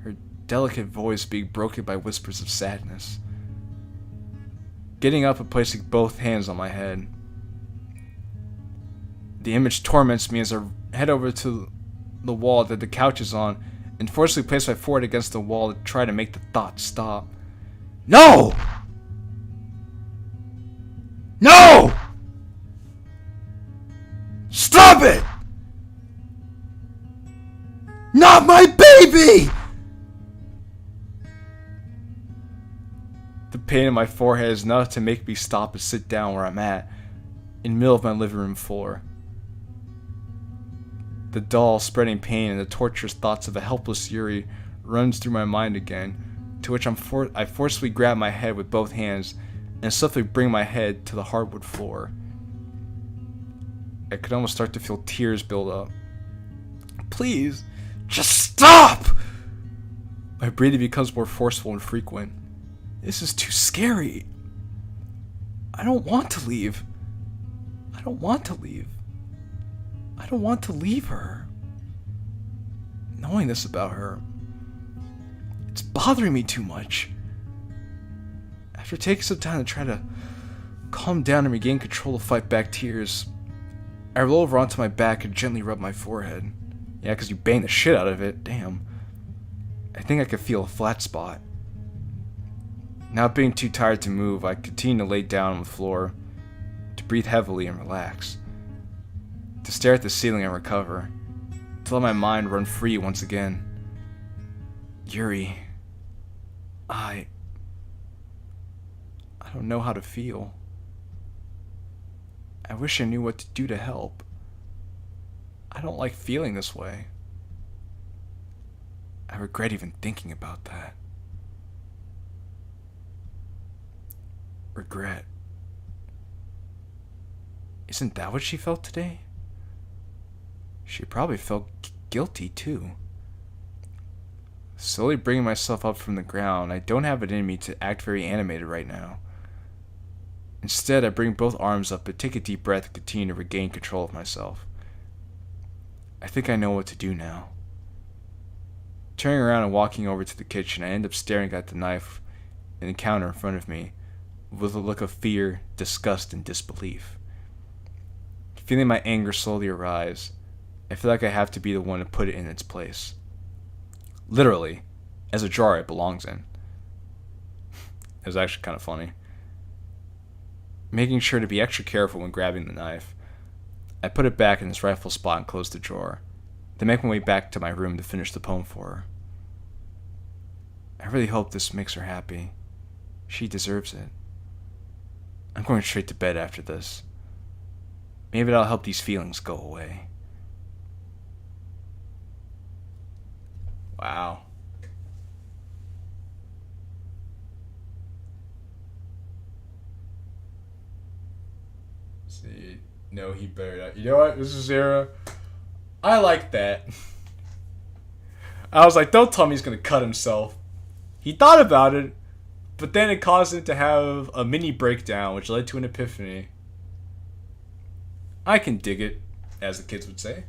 Her delicate voice being broken by whispers of sadness. Getting up and placing both hands on my head. The image torments me as I head over to the wall that the couch is on and forcefully place my forehead against the wall to try to make the thoughts stop. No! No! Stop it! Not my baby! The pain in my forehead is enough to make me stop and sit down where I'm at, in the middle of my living room floor. The dull, spreading pain and the torturous thoughts of a helpless Yuri runs through my mind again, to which I forcefully grab my head with both hands and swiftly bring my head to the hardwood floor. I could almost start to feel tears build up. Please, just stop! My breathing becomes more forceful and frequent. This is too scary. I don't want to leave. I don't want to leave. I don't want to leave her. Knowing this about her, it's bothering me too much. After taking some time to try to calm down and regain control to fight back tears, I roll over onto my back and gently rub my forehead. Yeah, because you banged the shit out of it. Damn. I think I could feel a flat spot. Not being too tired to move, I continue to lay down on the floor, to breathe heavily and relax. To stare at the ceiling and recover, to let my mind run free once again. Yuri, I don't know how to feel. I wish I knew what to do to help. I don't like feeling this way. I regret even thinking about that. Regret. Isn't that what she felt today? She probably felt guilty too. Slowly bringing myself up from the ground, I don't have it in me to act very animated right now. Instead, I bring both arms up and take a deep breath and continue to regain control of myself. I think I know what to do now. Turning around and walking over to the kitchen, I end up staring at the knife in the counter in front of me with a look of fear, disgust, and disbelief. Feeling my anger slowly arise, I feel like I have to be the one to put it in its place. Literally, as a jar it belongs in. It was actually kind of funny. Making sure to be extra careful when grabbing the knife, I put it back in its rightful spot and closed the drawer, then make my way back to my room to finish the poem for her. I really hope this makes her happy. She deserves it. I'm going straight to bed after this. Maybe that'll help these feelings go away. Wow. See, no, he better not. You know what, Mr. Zero? I like that. I was like, don't tell me he's gonna cut himself. He thought about it, but then it caused him to have a mini breakdown, which led to an epiphany. I can dig it, as the kids would say.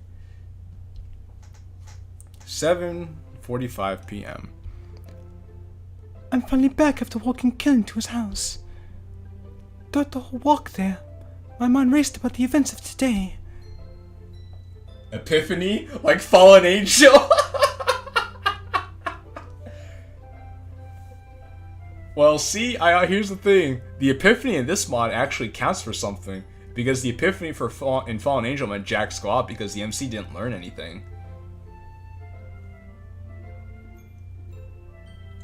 7:45 p.m. I'm finally back after walking JQilin to his house. Throughout the whole walk there, my mind raced about the events of today. Epiphany? Like fallen angel? Well, see, here's the thing. The epiphany in this mod actually counts for something. Because the epiphany in Fallen Angel meant Jack Squad because the MC didn't learn anything.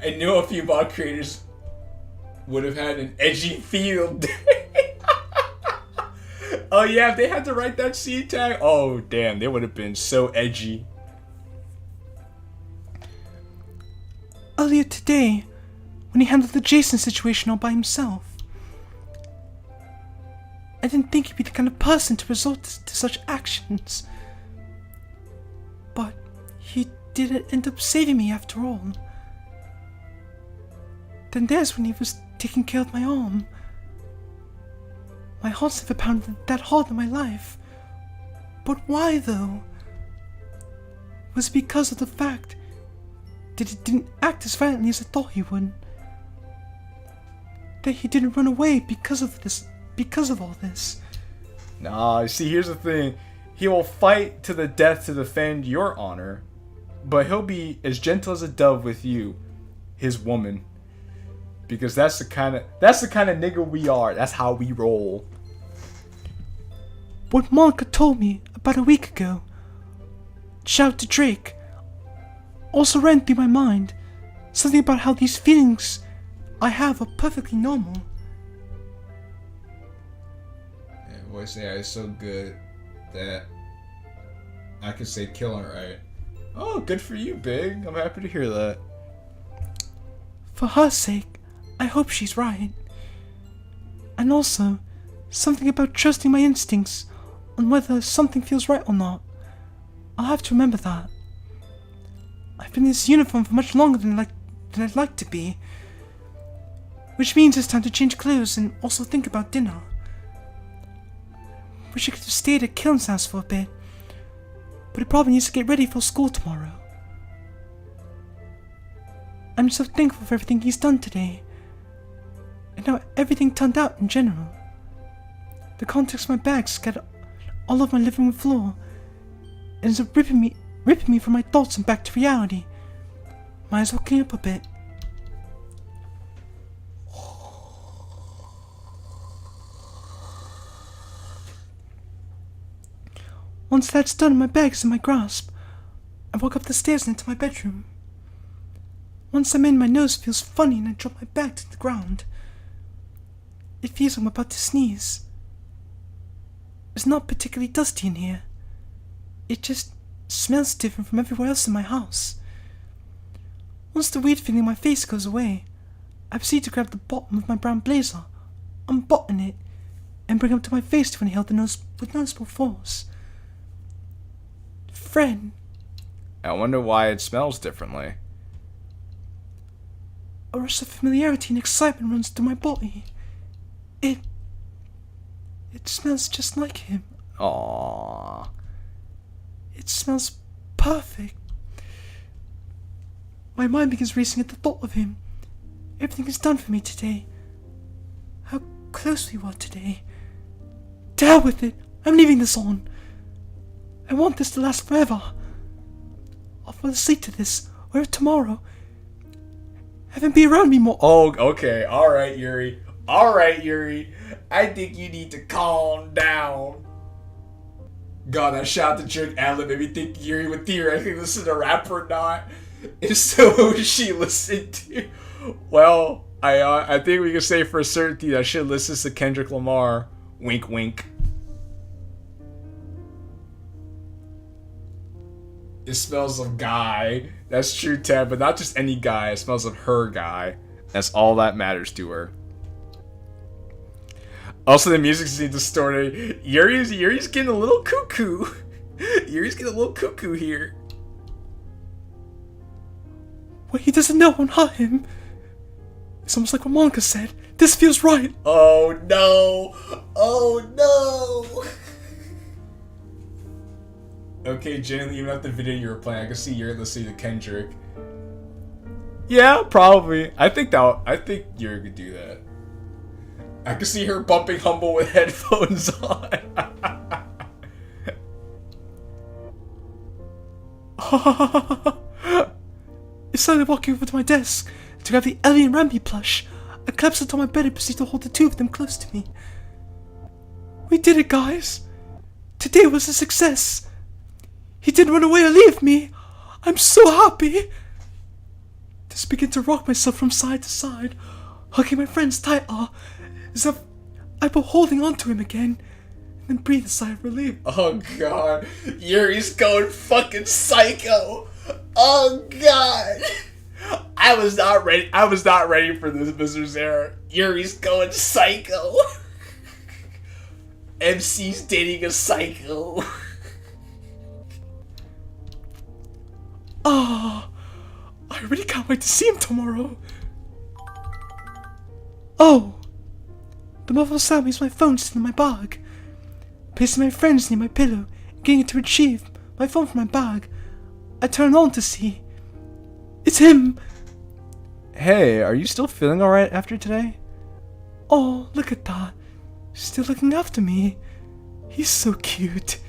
I know a few mod creators would have had an edgy field day. Oh yeah, if they had to write that C tag, oh damn, they would have been so edgy. Earlier today, when he handled the Jason situation all by himself, I didn't think he'd be the kind of person to resort to such actions. But he did end up saving me after all. Then there's when he was taking care of my arm. My heart's never pounded that hard in my life. But why though? Was it because of the fact that he didn't act as violently as I thought he would? That he didn't run away because of all this? Nah, see, here's the thing. He will fight to the death to defend your honor, but he'll be as gentle as a dove with you, his woman. Because that's the kind of nigga we are. That's how we roll. What Monica told me about a week ago, shout to Drake, also ran through my mind. Something about how these feelings I have are perfectly normal. Yeah, voice AI is so good that I could say killing right. Oh, good for you, Big. I'm happy to hear that. For her sake, I hope she's right. And also, something about trusting my instincts on whether something feels right or not. I'll have to remember that. I've been in this uniform for much longer than I'd like to be. Which means it's time to change clothes and also think about dinner. Wish I could have stayed at JQilin's house for a bit, but it probably needs to get ready for school tomorrow. I'm so thankful for everything he's done today, and how everything turned out in general. The contents of my bag scattered all over my living room floor, and is ripping me from my thoughts and back to reality. Might as well clean up a bit. Once that's done and my bag is in my grasp, I walk up the stairs and into my bedroom. Once I'm in, my nose feels funny and I drop my bag to the ground. It feels like I'm about to sneeze. It's not particularly dusty in here. It just smells different from everywhere else in my house. Once the weird feeling in my face goes away, I proceed to grab the bottom of my brown blazer, unbutton it, and bring it up to my face to inhale the nose with noticeable force. Friend. I wonder why it smells differently. A rush of familiarity and excitement runs through my body. It smells just like him. Aww. It smells perfect. My mind begins racing at the thought of him, Everything is done for me today. How close we were today. To hell with it. I'm leaving this on. I want this to last forever. I'll fall asleep to this, or if tomorrow. Have him be around me more. Oh, okay. Alright, Yuri. Alright, Yuri. I think you need to calm down. God, that shout to jerk ad-lib made me think Yuri would theoretically listen to rap or not. If so, who does she listen to? Well, I think we can say for certainty that she listens to Kendrick Lamar. Wink, wink. It smells of guy. That's true, Ted, but not just any guy. It smells of her guy. That's all that matters to her. Also, the music seems distorted. Yuri's getting a little cuckoo. Yuri's getting a little cuckoo here. What he doesn't know won't hurt him. It's almost like what Monica said. This feels right. Oh no! Oh no! Okay, Jen, even at the video you were playing, I can see Yuri listening to Kendrick. Yeah, probably. I think Yuri could do that. I can see her bumping Humble with headphones on. It's suddenly walking over to my desk to grab the Ellie and Rambi plush. I collapsed onto my bed and proceeded to hold the two of them close to me. We did it, guys. Today was a success. He didn't run away or leave me. I'm so happy. Just begin to rock myself from side to side, hugging my friends tighter, as if I were holding on to him again, and then breathe a sigh of relief. Oh god, Yuri's going fucking psycho. Oh god, I was not ready for this, Mr. Zara. Yuri's going psycho. MC's dating a psycho. Ah, I really can't wait to see him tomorrow. Oh, the muffled sound makes my phone sit in my bag. Placing my friends near my pillow and getting it to retrieve my phone from my bag, I turn on to see. It's him! Hey, are you still feeling alright after today? Oh, look at that. Still looking after me. He's so cute.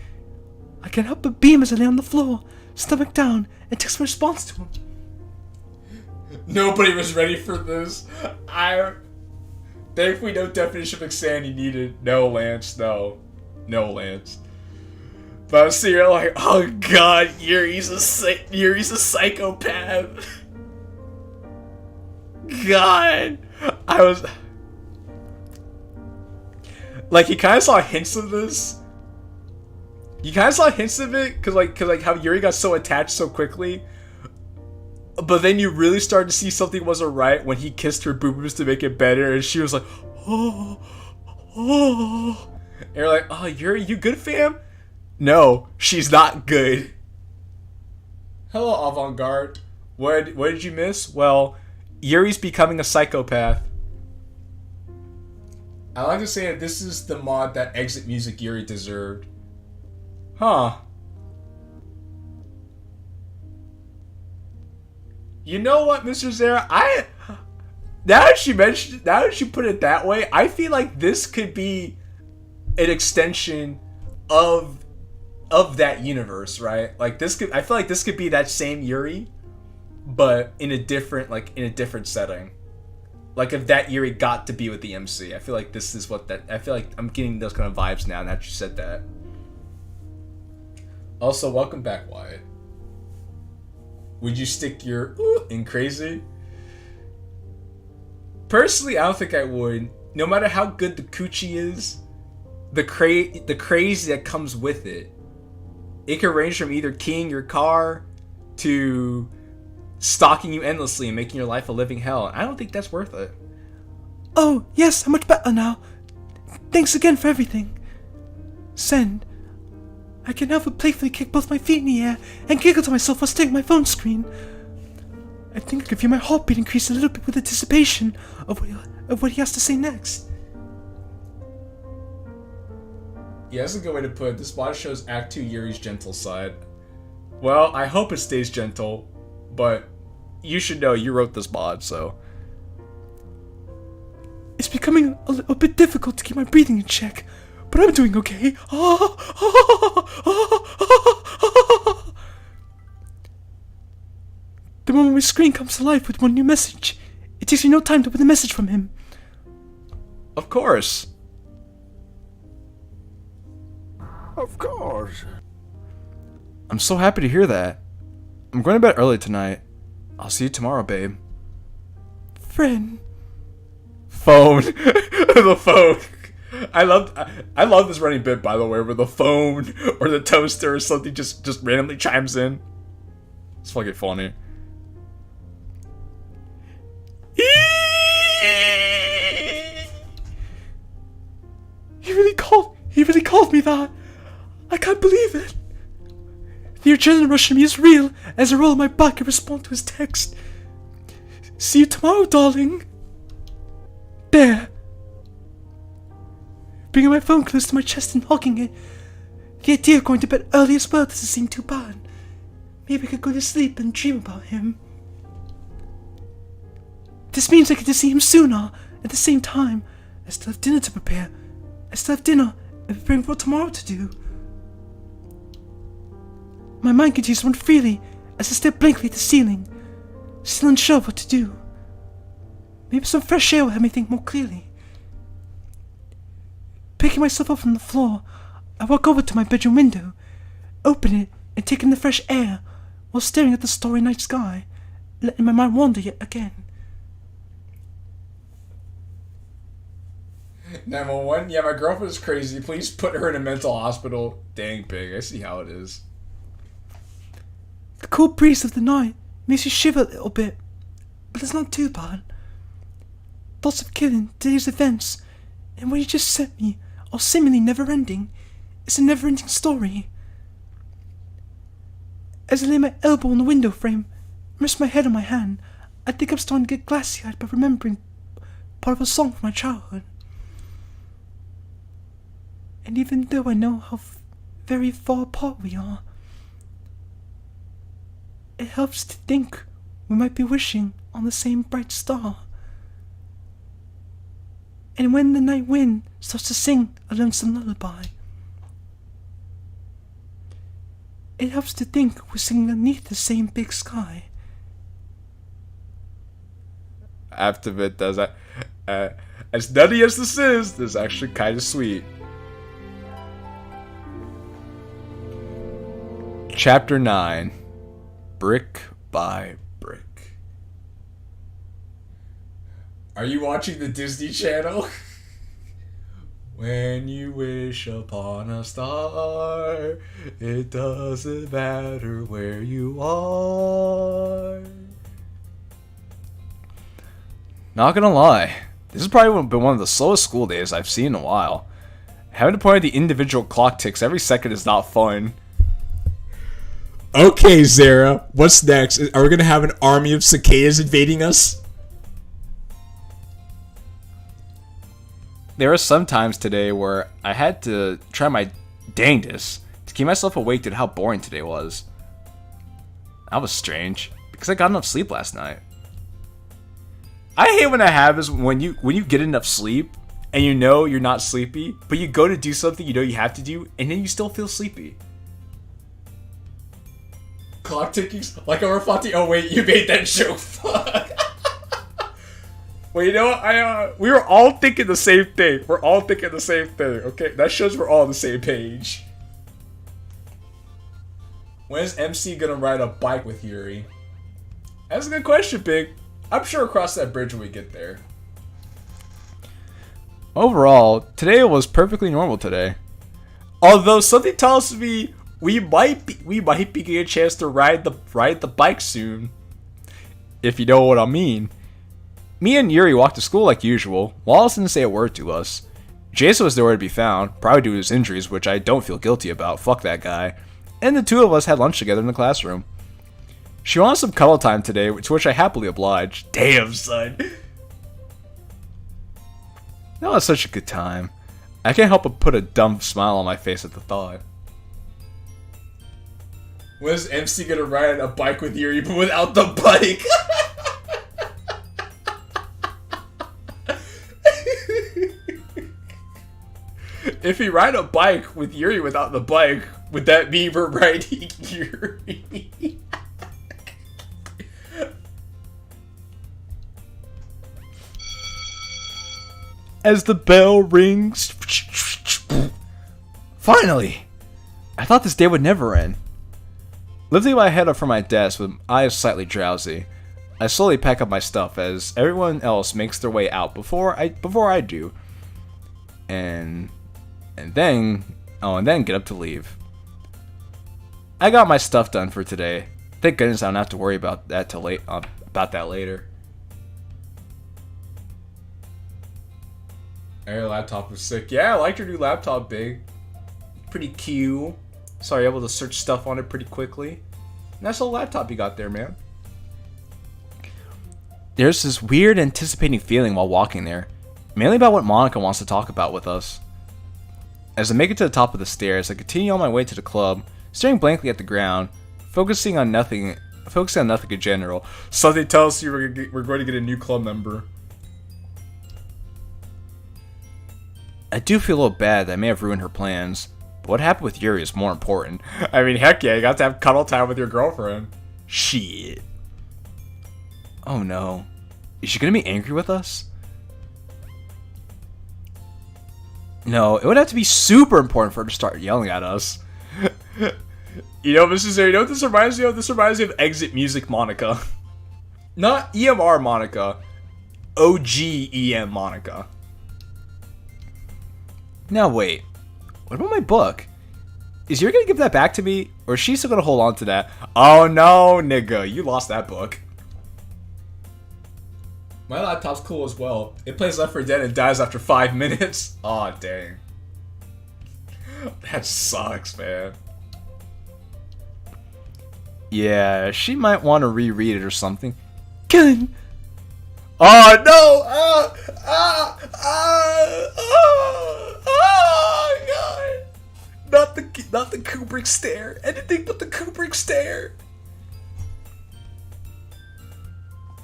I can't help but beam as I lay on the floor, stomach down, and text my response to him. Nobody was ready for this. Thankfully, no definition of insanity needed. No, Lance, no. No, Lance. But I'm sitting here like, oh god, Yuri's a psychopath. God. I was... Like, you kind of saw hints of this. You kind of saw hints of it, cause how Yuri got so attached so quickly. But then you really started to see something wasn't right when he kissed her boo-boos to make it better, and she was like, oh. And you're like, oh, Yuri, you good, fam? No, she's not good. Hello, Avant-Garde. What did you miss? Well, Yuri's becoming a psychopath. I like to say that this is the mod that exit music Yuri deserved. Huh. You know what, Mr. Zara? Now that you put it that way, I feel like this could be an extension of that universe, right? Like I feel like this could be that same Yuri, but in a different setting. Like if that Yuri got to be with the MC, I feel like this is I feel like I'm getting those kind of vibes now that you said that. Also, welcome back, Wyatt. Would you stick your in crazy? Personally, I don't think I would. No matter how good the coochie is, the crazy that comes with it. It can range from either keying your car to stalking you endlessly and making your life a living hell. I don't think that's worth it. Oh, yes, I'm much better now. Thanks again for everything. Send. I can now playfully kick both my feet in the air and giggle to myself while staring at my phone screen. I think I can feel my heartbeat increase a little bit with anticipation of what he has to say next. Yeah, that's a good way to put it. This mod shows Act 2 Yuri's gentle side. Well, I hope it stays gentle, but you should know you wrote this mod, so... becoming a little bit difficult to keep my breathing in check, but I'm doing okay. The moment my screen comes to life with one new message, it takes me no time to open the message from him. Of course. Of course. I'm so happy to hear that. I'm going to bed early tonight. I'll see you tomorrow, babe. Friend. Phone. The phone. I love this running bit, by the way, where the phone or the toaster or something just randomly chimes in. It's fucking funny. He really called me that. I can't believe it. The adrenaline rush in me is real as I roll my back and respond to his text. See you tomorrow, darling. There. Bringing my phone close to my chest and hugging it. The idea of going to bed early as well doesn't seem too bad. Maybe I could go to sleep and dream about him. This means I get to see him sooner. At the same time, I still have dinner to prepare. I still have dinner and preparing for tomorrow to do. My mind continues to run freely as I stare blankly at the ceiling, still unsure of what to do. Maybe some fresh air will help me think more clearly. Picking myself up from the floor, I walk over to my bedroom window, open it, and take in the fresh air while staring at the starry night sky, letting my mind wander yet again. 911, yeah, my girlfriend is crazy. Please put her in a mental hospital. Dang, pig, I see how it is. The cool breeze of the night makes you shiver a little bit, but it's not too bad. Thoughts of killing, today's events, and what you just sent me are seemingly never-ending. It's a never-ending story. As I lay my elbow on the window frame, rest my head on my hand, I think I'm starting to get glassy-eyed by remembering part of a song from my childhood. And even though I know how very far apart we are, it helps to think we might be wishing on the same bright star. And when the night wind starts to sing a lonesome lullaby, it helps to think we're singing underneath the same big sky. I have to admit, does that as nutty as this is actually kind of sweet. Chapter 9. Brick by Brick. Are you watching the Disney Channel? When you wish upon a star, it doesn't matter where you are. Not gonna lie, this has probably been one of the slowest school days I've seen in a while. Having to point out the individual clock ticks every second is not fun. Okay, Zara, what's next? Are we gonna have an army of cicadas invading us? There are some times today where I had to try my dangest to keep myself awake due to how boring today was. That was strange, because I got enough sleep last night. I hate when that happens when you get enough sleep and you know you're not sleepy, but you go to do something you know you have to do, and then you still feel sleepy. Clock ticking like a Rafati. Oh wait, you made that joke. Fuck. Well, you know what? We were all thinking the same thing. We're all thinking the same thing. Okay, that shows we're all on the same page. When's MC gonna ride a bike with Yuri? That's a good question, Big. I'm sure we'll cross that bridge when we get there. Overall, today was perfectly normal today. Although something tells me we might be getting a chance to ride the bike soon. If you know what I mean. Me and Yuri walked to school like usual. Wallace didn't say a word to us. Jason was nowhere to be found, probably due to his injuries, which I don't feel guilty about. Fuck that guy. And the two of us had lunch together in the classroom. She wanted some cuddle time today, to which I happily obliged. Damn, son. That was such a good time. I can't help but put a dumb smile on my face at the thought. When's MC gonna ride a bike with Yuri, but without the bike? If we ride a bike with Yuri without the bike, would that mean we're riding Yuri? As the bell rings. Finally! I thought this day would never end. Lifting my head up from my desk with eyes slightly drowsy, I slowly pack up my stuff as everyone else makes their way out before I do. And then get up to leave. I got my stuff done for today. Thank goodness I don't have to worry about that later. Your laptop was sick. Yeah, I liked your new laptop, Big. Pretty cute. So you're able to search stuff on it pretty quickly. Nice little laptop you got there, man. There's this weird anticipating feeling while walking there, mainly about what Monica wants to talk about with us. As I make it to the top of the stairs, I continue on my way to the club, staring blankly at the ground, focusing on nothing in general. Something tells you we're going to get a new club member. I do feel a little bad that I may have ruined her plans, but what happened with Yuri is more important. I mean, heck yeah, you got to have cuddle time with your girlfriend. Shit. Oh no. Is she gonna be angry with us? No, it would have to be super important for her to start yelling at us. You know, Mrs. A, you know what this reminds me of? This reminds me of Exit Music Monica. Not EMR Monica. OG-EM Monica. Now wait, what about my book? Is Yuri gonna give that back to me, or is she still gonna hold on to that? Oh no, nigga, you lost that book. My laptop's cool as well. It plays Left 4 Dead and dies after 5 minutes. Aw, oh, dang. That sucks, man. Yeah, she might want to reread it or something. Kilin! Oh no! God! Not the Kubrick stare. Anything but the Kubrick stare.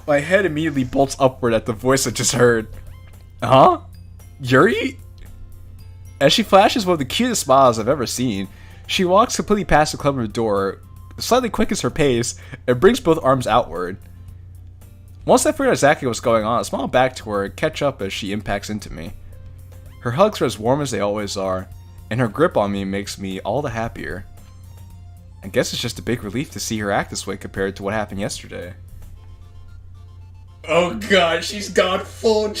My head immediately bolts upward at the voice I just heard. Huh? Yuri? As she flashes one of the cutest smiles I've ever seen, she walks completely past the club door, slightly quickens her pace, and brings both arms outward. Once I figured out exactly what's going on, I smile back to her and catch up as she impacts into me. Her hugs are as warm as they always are, and her grip on me makes me all the happier. I guess it's just a big relief to see her act this way compared to what happened yesterday. Oh god, she's gone full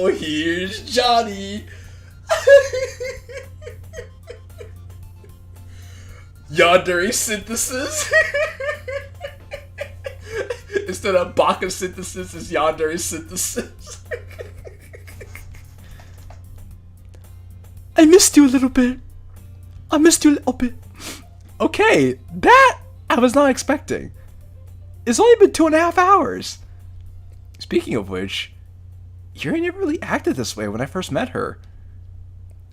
here's Johnny. Yandere synthesis. Instead of Baka synthesis, it's Yandere synthesis. I missed you a little bit. I missed you a little bit. Okay, that I was not expecting. It's only been 2.5 hours. Speaking of which, Yuri never really acted this way when I first met her.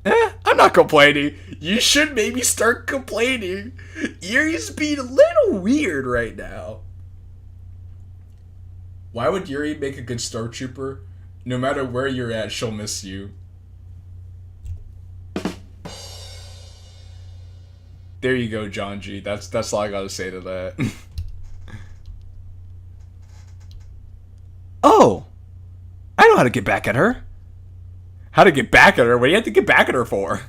I'm not complaining. You should maybe start complaining. Yuri's being a little weird right now. Why would Yuri make a good stormtrooper? No matter where you're at, she'll miss you. There you go, John G. That's all I gotta say to that. Oh! I know how to get back at her. How to get back at her? What do you have to get back at her for?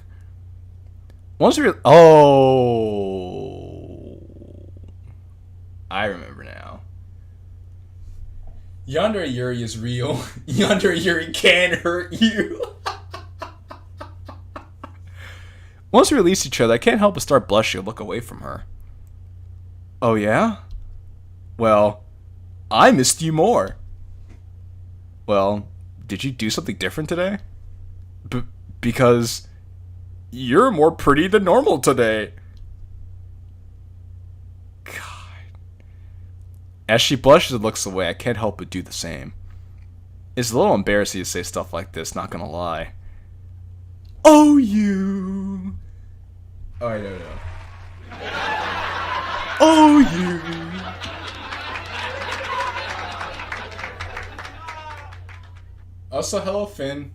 Once we Oh. I remember now. Yandere Yuri is real. Yandere Yuri can hurt you. Once we release each other, I can't help but start blushing and look away from her. Oh yeah? Well, I missed you more. Well, did you do something different today? Because you're more pretty than normal today. God. As she blushes and looks away, I can't help but do the same. It's a little embarrassing to say stuff like this, not gonna lie. Oh, you. Oh, I don't know. Oh, you. Also, hello, Finn.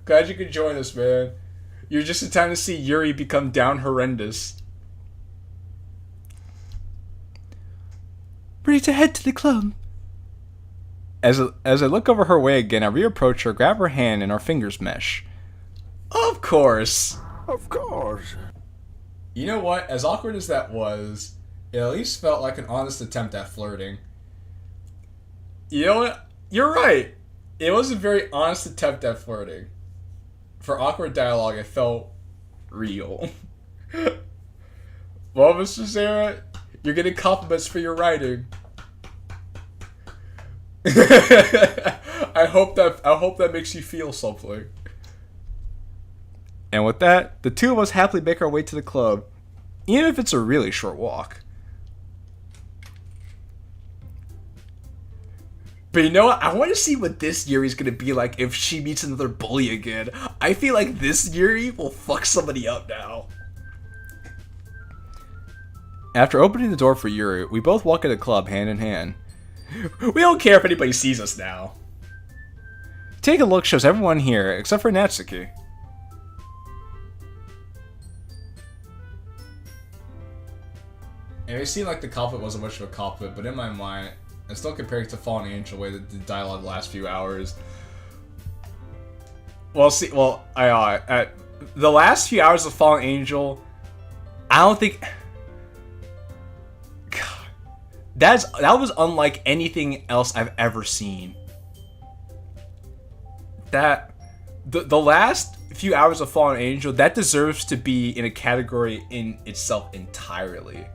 Glad you could join us, man. You're just in time to see Yuri become down horrendous. Ready to head to the club. As I look over her way again, I reapproach her, grab her hand, and our fingers mesh. Of course. Of course. You know what? As awkward as that was, it at least felt like an honest attempt at flirting. You know what? You're right. It was a very honest attempt at flirting. For awkward dialogue, it felt real. Well, Mr. Sarah, you're getting compliments for your writing. I hope that makes you feel something. And with that, the two of us happily make our way to the club, even if it's a really short walk. But you know what? I want to see what this Yuri's gonna be like if she meets another bully again. I feel like this Yuri will fuck somebody up now. After opening the door for Yuri, we both walk in the club hand in hand. We don't care if anybody sees us now. Take a look shows everyone here except for Natsuki. And it seemed like the compliment wasn't much of a compliment, but in my mind, and still comparing to Fallen Angel, the way that the dialogue the last few hours. Well, see, at the last few hours of Fallen Angel, I don't think. God, that was unlike anything else I've ever seen. That the last few hours of Fallen Angel, that deserves to be in a category in itself entirely.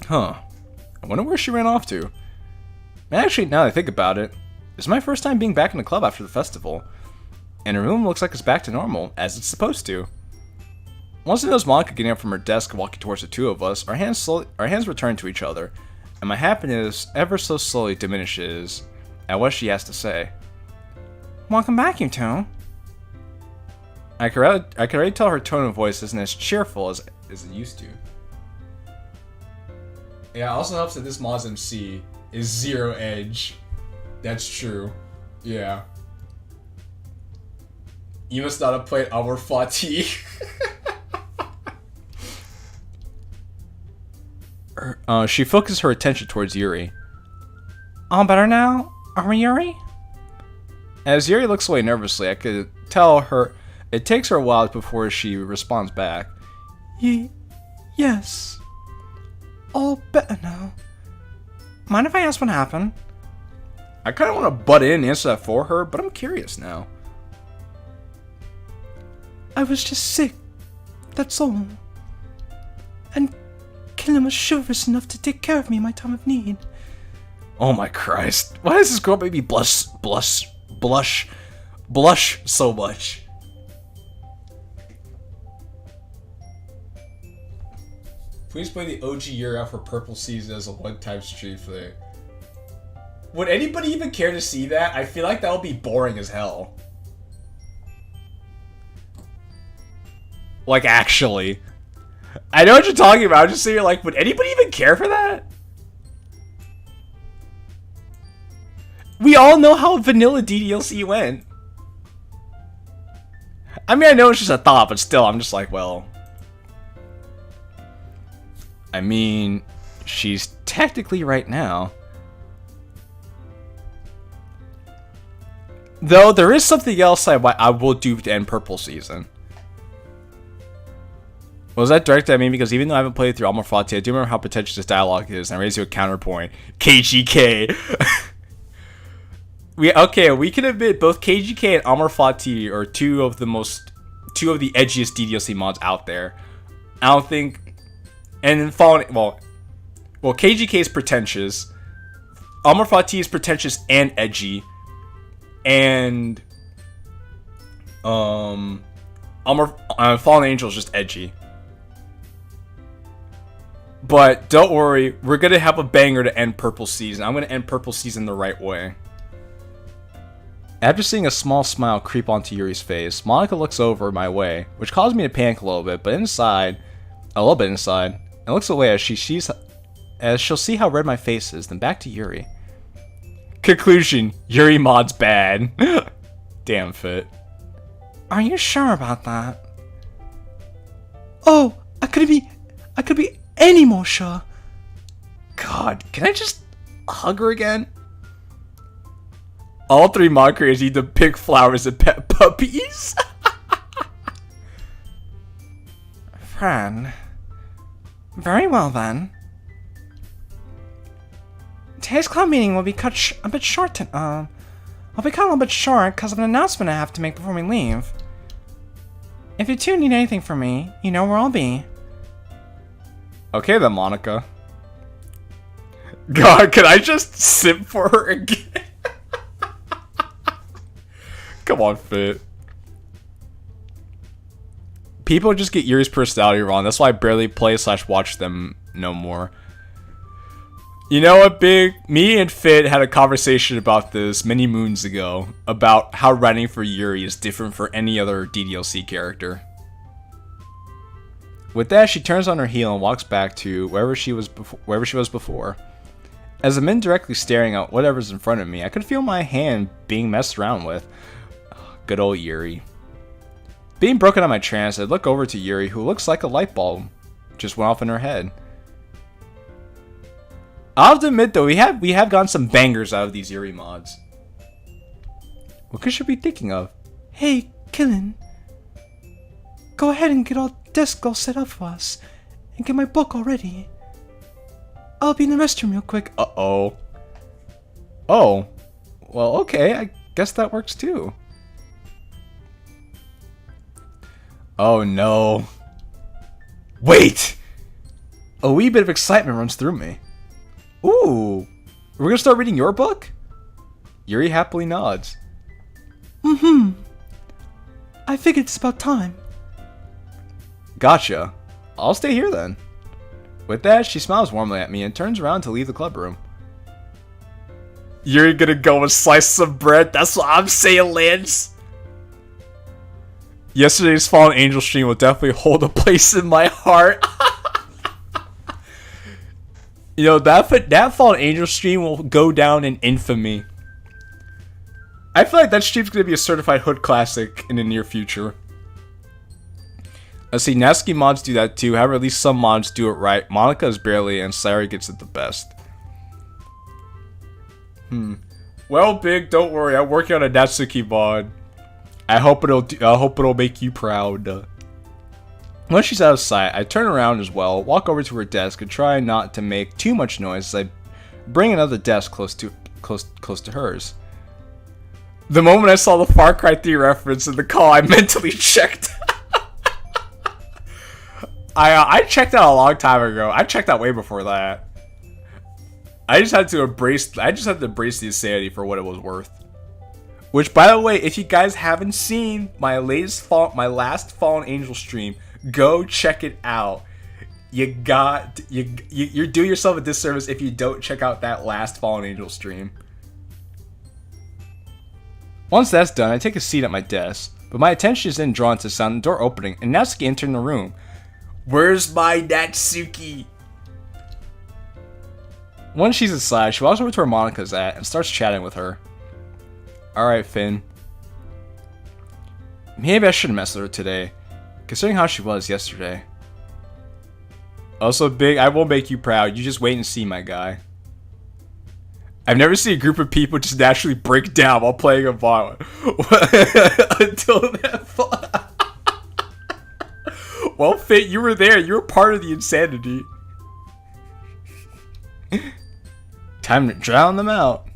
Huh. I wonder where she ran off to. Actually, now that I think about it, this is my first time being back in the club after the festival. And her room looks like it's back to normal, as it's supposed to. Once I notice Monica getting up from her desk and walking towards the two of us, our hands return to each other, and my happiness ever so slowly diminishes at what she has to say. Welcome back, you two. I can already tell her tone of voice isn't as cheerful as it used to. Yeah, it also helps that this Moz MC is zero edge. That's true. Yeah. You must not have played Amor Fati. She focuses her attention towards Yuri. All better now? Are we, Yuri? As Yuri looks away nervously, I could tell her it takes her a while before she responds back. Yes. All better now. Mind if I ask what happened? I kind of want to butt in and answer that for her, but I'm curious now. I was just sick. That's all. And Killen was chivalrous enough to take care of me in my time of need. Oh my Christ. Why does this girl make me blush so much? Please play the OG Yuri out for Purple Season as a one-time stream thing. Would anybody even care to see that? I feel like that would be boring as hell. Like, actually. I know what you're talking about. I'm just saying, like, would anybody even care for that? We all know how vanilla DDLC went. I mean, I know it's just a thought, but still, I'm just like, well... I mean, she's technically right now. Though, there is something else I will do to end Purple Season. Was that directed at me? Because even though I haven't played through Amor Fati, I do remember how pretentious this dialogue is, and I raise you a counterpoint. KGK! we can admit both KGK and Amor Fati are two of the edgiest DDLC mods out there. I don't think... And then KGK is pretentious. Amor Fati is pretentious and edgy. And Fallen Angel is just edgy. But don't worry, we're gonna have a banger to end Purple Season. I'm gonna end Purple Season the right way. After seeing a small smile creep onto Yuri's face, Monica looks over my way, which caused me to panic a little bit inside, and looks away as she'll see how red my face is, then back to Yuri. Conclusion, Yuri mod's bad. Damn fit. Are you sure about that? Oh, I could be any more sure. God, can I just hug her again? All 3 mod creators need to pick flowers and pet puppies. Friend. Very well then. Today's club meeting will be cut a bit short. I'll be cut a little bit short because of an announcement I have to make before we leave. If you two need anything from me, you know where I'll be. Okay then, Monica. God, can I just simp for her again? Come on, Fit. People just get Yuri's personality wrong. That's why I barely play / watch them no more. You know what, Big? Me and Fit had a conversation about this many moons ago. About how writing for Yuri is different for any other DDLC character. With that, she turns on her heel and walks back to wherever she was before. As I'm indirectly staring at whatever's in front of me, I could feel my hand being messed around with. Good old Yuri. Being broken out of my trance, I look over to Yuri, who looks like a light bulb just went off in her head. I'll have to admit though, we have gotten some bangers out of these Yuri mods. What could she be thinking of? Hey, Killin. Go ahead and get all desk all set up for us, and get my book all ready. I'll be in the restroom real quick. Uh-oh. Oh. Well, okay, I guess that works too. Oh no. Wait! A wee bit of excitement runs through me. Ooh! We're gonna start reading your book? Yuri happily nods. Mm-hmm. I figured it's about time. Gotcha. I'll stay here then. With that, she smiles warmly at me and turns around to leave the club room. You're gonna go with slices of bread? That's what I'm saying, Lance. Yesterday's Fallen Angel stream will definitely hold a place in my heart. You know, that Fallen Angel stream will go down in infamy. I feel like that stream's gonna be a certified hood classic in the near future. Let's see, Natsuki mods do that too. However, at least some mods do it right. Monica is barely, and Sayori gets it the best. Well, Big, don't worry. I'm working on a Natsuki mod. I hope it'll make you proud. Once she's out of sight, I turn around as well, walk over to her desk, and try not to make too much noise as I bring another desk close to hers. The moment I saw the Far Cry 3 reference in the call, I mentally checked. I checked out a long time ago. I checked out way before that. I just had to embrace the insanity for what it was worth. Which, by the way, if you guys haven't seen my last Fallen Angel stream, go check it out. You're doing yourself a disservice if you don't check out that last Fallen Angel stream. Once that's done, I take a seat at my desk, but my attention is then drawn to the sound of the door opening and Natsuki entering the room. Where's my Natsuki? Once she's inside, she walks over to where Monica's at and starts chatting with her. Alright, Finn. Maybe I shouldn't mess with her today, considering how she was yesterday. Also, Big, I will make you proud. You just wait and see, my guy. I've never seen a group of people just naturally break down while playing a bot. Until that. Well, Fit, you were there. You were part of the insanity. Time to drown them out.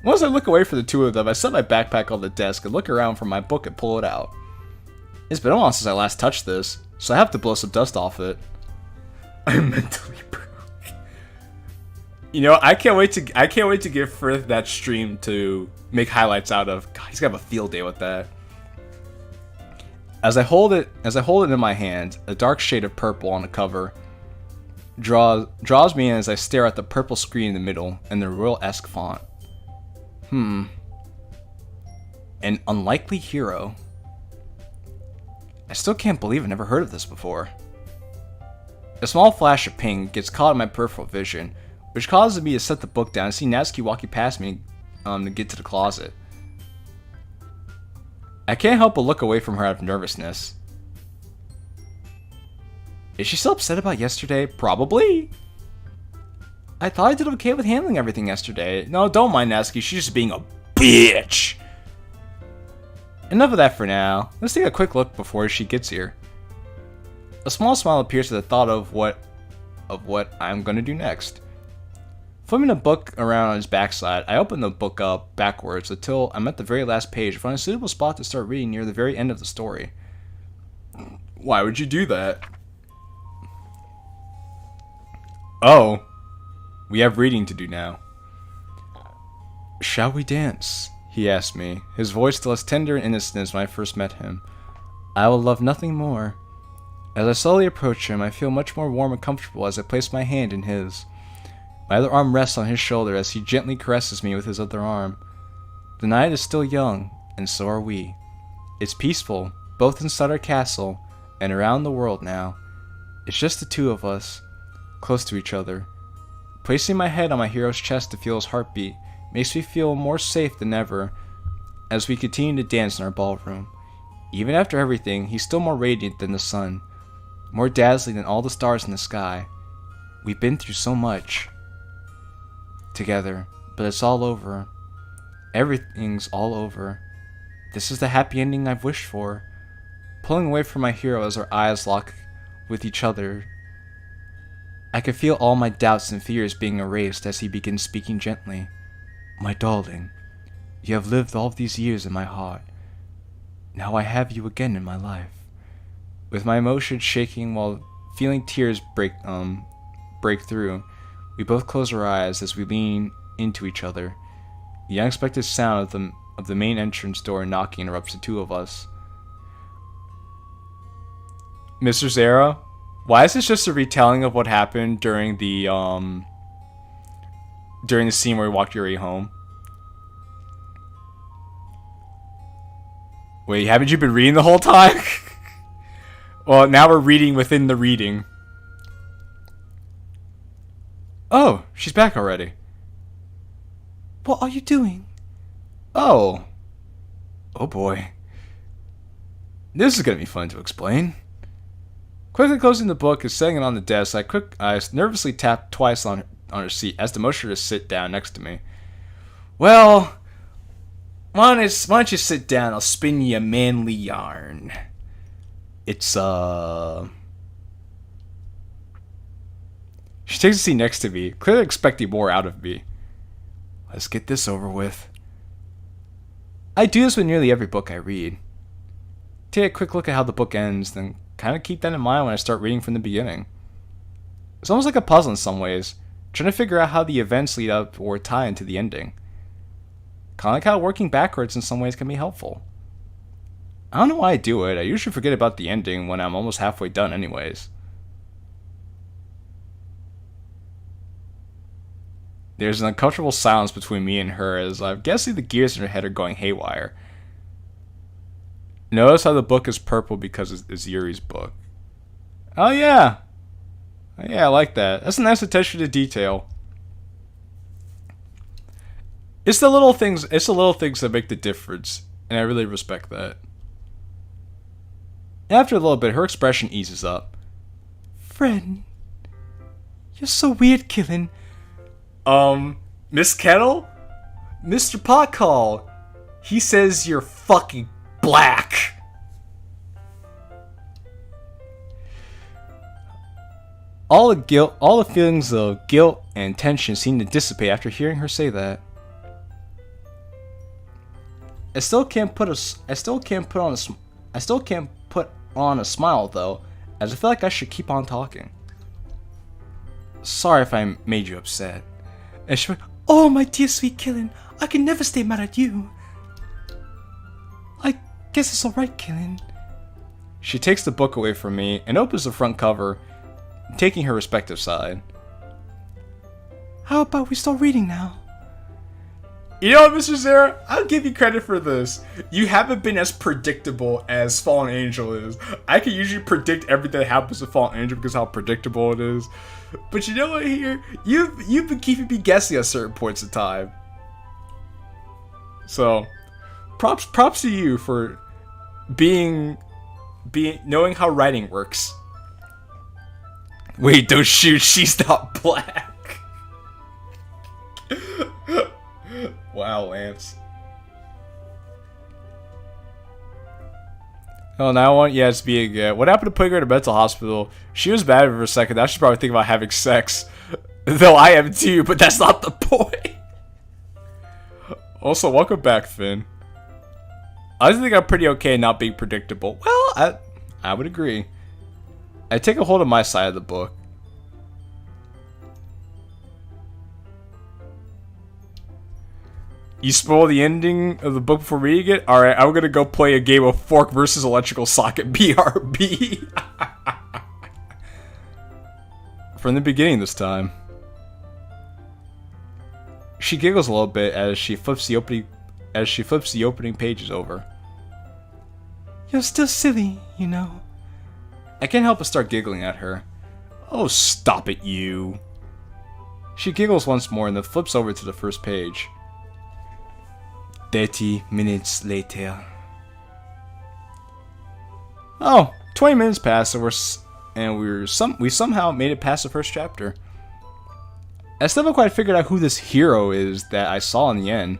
Once I look away from the two of them, I set my backpack on the desk and look around for my book and pull it out. It's been a while since I last touched this, so I have to blow some dust off it. I'm mentally broke. You know, I can't wait to give Frith that stream to make highlights out of. God, he's gonna have a field day with that. As I hold it in my hand, a dark shade of purple on the cover draws me in as I stare at the purple screen in the middle and the royal-esque font. An unlikely hero. I still can't believe I never heard of this before. A small flash of pink gets caught in my peripheral vision, which causes me to set the book down and see Natsuki walking past me to get to the closet. I can't help but look away from her out of nervousness. Is she still upset about yesterday? Probably. I thought I did okay with handling everything yesterday. No, don't mind Natsuki, she's just being a bitch. Enough of that for now. Let's take a quick look before she gets here. A small smile appears at the thought of what I'm gonna do next. Flipping the book around on his backside, I open the book up backwards until I'm at the very last page, find a suitable spot to start reading near the very end of the story. Why would you do that? Oh, we have reading to do now. Shall we dance? He asked me, his voice still as tender and innocent as when I first met him. I will love nothing more. As I slowly approach him, I feel much more warm and comfortable as I place my hand in his. My other arm rests on his shoulder as he gently caresses me with his other arm. The night is still young, and so are we. It's peaceful, both inside our castle and around the world now. It's just the two of us, close to each other. Placing my head on my hero's chest to feel his heartbeat makes me feel more safe than ever as we continue to dance in our ballroom. Even after everything, he's still more radiant than the sun, more dazzling than all the stars in the sky. We've been through so much together, but it's all over. Everything's all over. This is the happy ending I've wished for. Pulling away from my hero as our eyes lock with each other, I can feel all my doubts and fears being erased as he begins speaking gently. My darling, you have lived all these years in my heart. Now I have you again in my life. With my emotions shaking while feeling tears break through, we both close our eyes as we lean into each other. The unexpected sound of the main entrance door knocking interrupts the two of us. Mr. Zara, why is this just a retelling of what happened during the scene where we walked Yuri home? Wait, haven't you been reading the whole time? Well, now we're reading within the reading. Oh, she's back already. What are you doing? Oh. Oh boy. This is gonna be fun to explain. Quickly closing the book and setting it on the desk, I nervously tapped twice on her seat as the motion her to sit down next to me. Well, why don't you sit down? I'll spin you a manly yarn. It's She takes a seat next to me, clearly expecting more out of me. Let's get this over with. I do this with nearly every book I read. Take a quick look at how the book ends, then kind of keep that in mind when I start reading from the beginning. It's almost like a puzzle in some ways, trying to figure out how the events lead up or tie into the ending. Kind of like how working backwards in some ways can be helpful. I don't know why I do it. I usually forget about the ending when I'm almost halfway done anyways. There's an uncomfortable silence between me and her as I'm guessing the gears in her head are going haywire. Notice how the book is purple because it's Yuri's book. Oh yeah. Oh yeah, I like that. That's a nice attention to detail. It's the little things that make the difference, and I really respect that. After a little bit, her expression eases up. Friend, you're so weird, Killin. Miss Kettle? Mr. Potcall. He says you're fucking black. All the feelings of guilt and tension seem to dissipate after hearing her say that. I still can't put on a smile though, as I feel like I should keep on talking. Sorry if I made you upset. And she went, oh, my dear sweet Killin, I can never stay mad at you. I guess it's alright, Killin. She takes the book away from me and opens the front cover, taking her respective side. How about we start reading now? You know what, Mr. Zara? I'll give you credit for this. You haven't been as predictable as Fallen Angel is. I can usually predict everything that happens with Fallen Angel because of how predictable it is. But you know what here? You've been keeping me guessing at certain points of time. So, props to you for knowing how writing works. Wait, don't shoot, she's not black. Wow, Lance. Oh, now I want yes to be again. What happened to putting her in a mental hospital? She was bad for a second. Now she's probably thinking about having sex. Though I am too, but that's not the point. Also, welcome back, Finn. I think I'm pretty okay not being predictable. Well, I would agree. I take a hold of my side of the book. You spoil the ending of the book before reading it? Alright, I'm gonna go play a game of Fork versus Electrical Socket BRB. From the beginning this time. She giggles a little bit as she flips the opening pages over. You're still silly, you know. I can't help but start giggling at her. Oh, stop it, you. She giggles once more and then flips over to the first page. 30 minutes later. Oh, 20 minutes passed and we somehow made it past the first chapter. I still haven't quite figured out who this hero is that I saw in the end.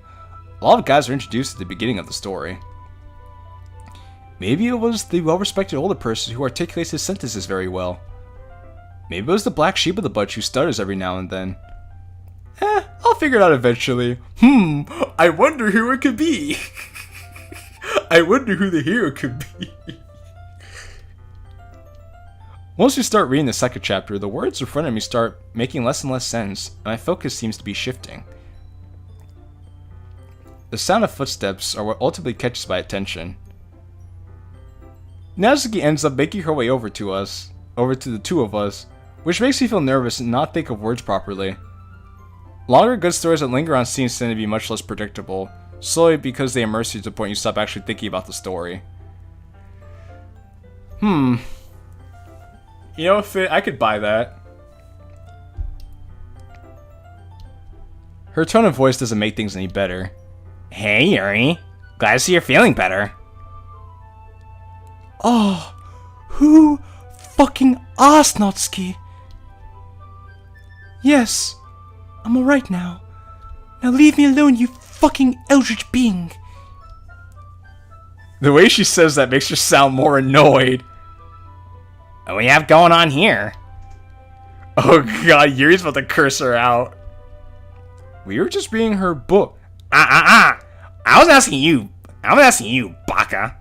A lot of guys are introduced at the beginning of the story. Maybe it was the well-respected older person who articulates his sentences very well. Maybe it was the black sheep of the bunch who stutters every now and then. I'll figure it out eventually. I wonder who it could be. I wonder who the hero could be. Once we start reading the second chapter, the words in front of me start making less and less sense, and my focus seems to be shifting. The sound of footsteps are what ultimately catches my attention. Natsuki ends up making her way over to the two of us, which makes me feel nervous and not think of words properly. Longer good stories that linger on scenes tend to be much less predictable, solely because they immerse you to the point you stop actually thinking about the story. You know, I could buy that. Her tone of voice doesn't make things any better. Hey, Yuri. Glad to see you're feeling better. Oh, who fucking asked Natsuki? Yes, I'm alright now. Now leave me alone, you fucking eldritch being. The way she says that makes her sound more annoyed. What do we have going on here? Oh god, Yuri's about to curse her out. We were just reading her book. I was asking you, baka.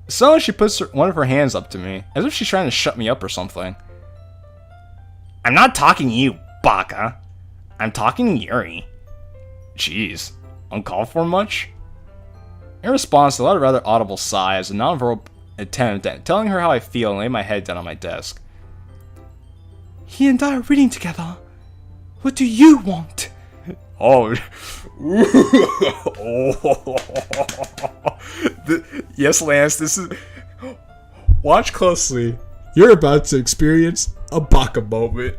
So she puts one of her hands up to me, as if she's trying to shut me up or something. I'm not talking to you, baka. I'm talking to Yuri. Jeez, uncalled for much? In response, I let a rather audible sigh as a nonverbal attempt at telling her how I feel and lay my head down on my desk. He and I are reading together. What do you want? Oh. Yes, Lance, this is... Watch closely. You're about to experience a baka moment.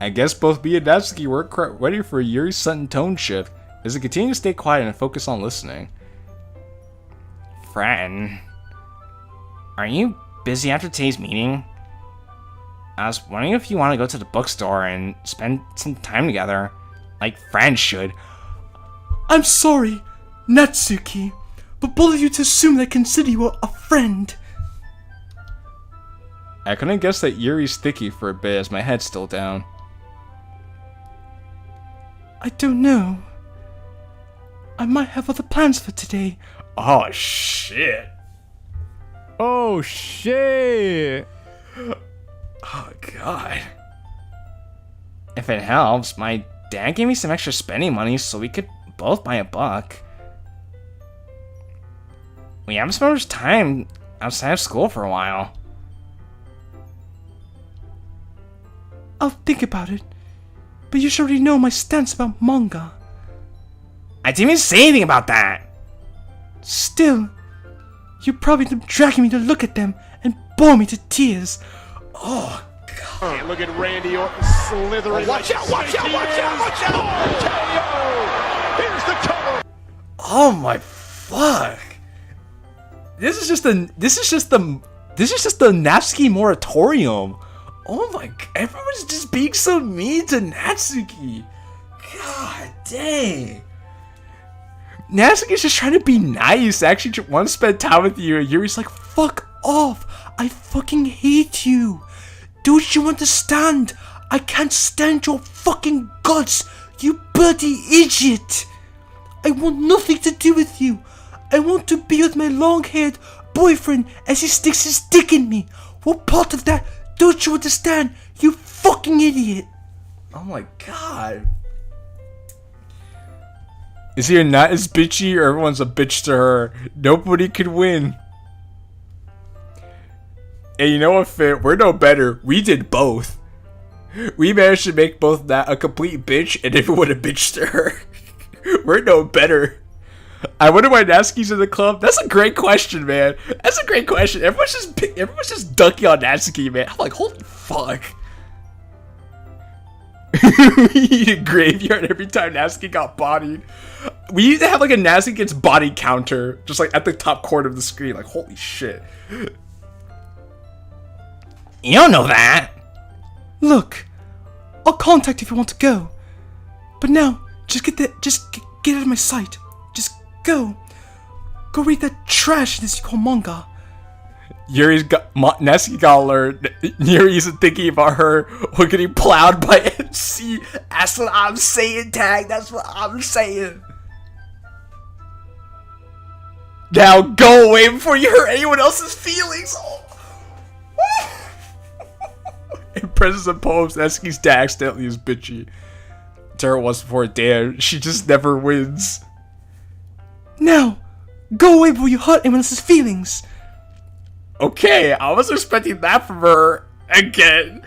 I guess both me and Natsuki were ready for Yuri's sudden tone shift as I continue to stay quiet and focus on listening. Friend, are you busy after today's meeting? I was wondering if you want to go to the bookstore and spend some time together, like friends should. I'm sorry, Natsuki, but both of you to assume that I consider you a friend. I couldn't guess that Yuri's sticky for a bit as my head's still down. I don't know. I might have other plans for today. Oh shit. Oh shit. Oh god. If it helps, my dad gave me some extra spending money so we could both buy a book. We haven't spent much time outside of school for a while. I'll think about it, but you should already know my stance about manga. I didn't even say anything about that! Still, you probably end up dragging me to look at them and bore me to tears. Oh god. And look at Randy Orton slithering. Watch out, watch out! KO! Here's the cover! Oh my fuck. This is just the Natsuki moratorium. Oh my god, everyone's just being so mean to Natsuki. God dang. Natsuki's just trying to be nice, actually want to spend time with you, and Yuri's like, fuck off. I fucking hate you. Don't you understand? I can't stand your fucking guts, you bloody idiot. I want nothing to do with you. I want to be with my long-haired boyfriend as he sticks his dick in me. What part of that don't you understand, you fucking idiot? Oh my god. Is he not as bitchy or everyone's a bitch to her? Nobody could win. And you know what, Fit? We're no better. We did both. We managed to make both that a complete bitch and everyone a bitch to her. We're no better. I wonder why Natsuki's in the club. That's a great question, man. That's a great question. Everyone's just dunking on Natsuki, man. I'm like, holy fuck. We need a graveyard every time Natsuki got bodied. We used to have like a Natsuki gets body counter, just like at the top corner of the screen. Like, holy shit. You don't know that. Look, I'll contact you if you want to go. But now, just get out of my sight. Just go. Go read that trash this you call manga. Natsuki got alert. Yuri isn't thinking about her or getting plowed by MC. That's what I'm saying, Tag. That's what I'm saying. Now go away before you hurt anyone else's feelings. Oh. In presence of poems, Natsuki's dad accidentally is bitchy. Tara was before damn. She just never wins. Now, go away before you hurt anyone else's feelings. Okay, I was expecting that from her again.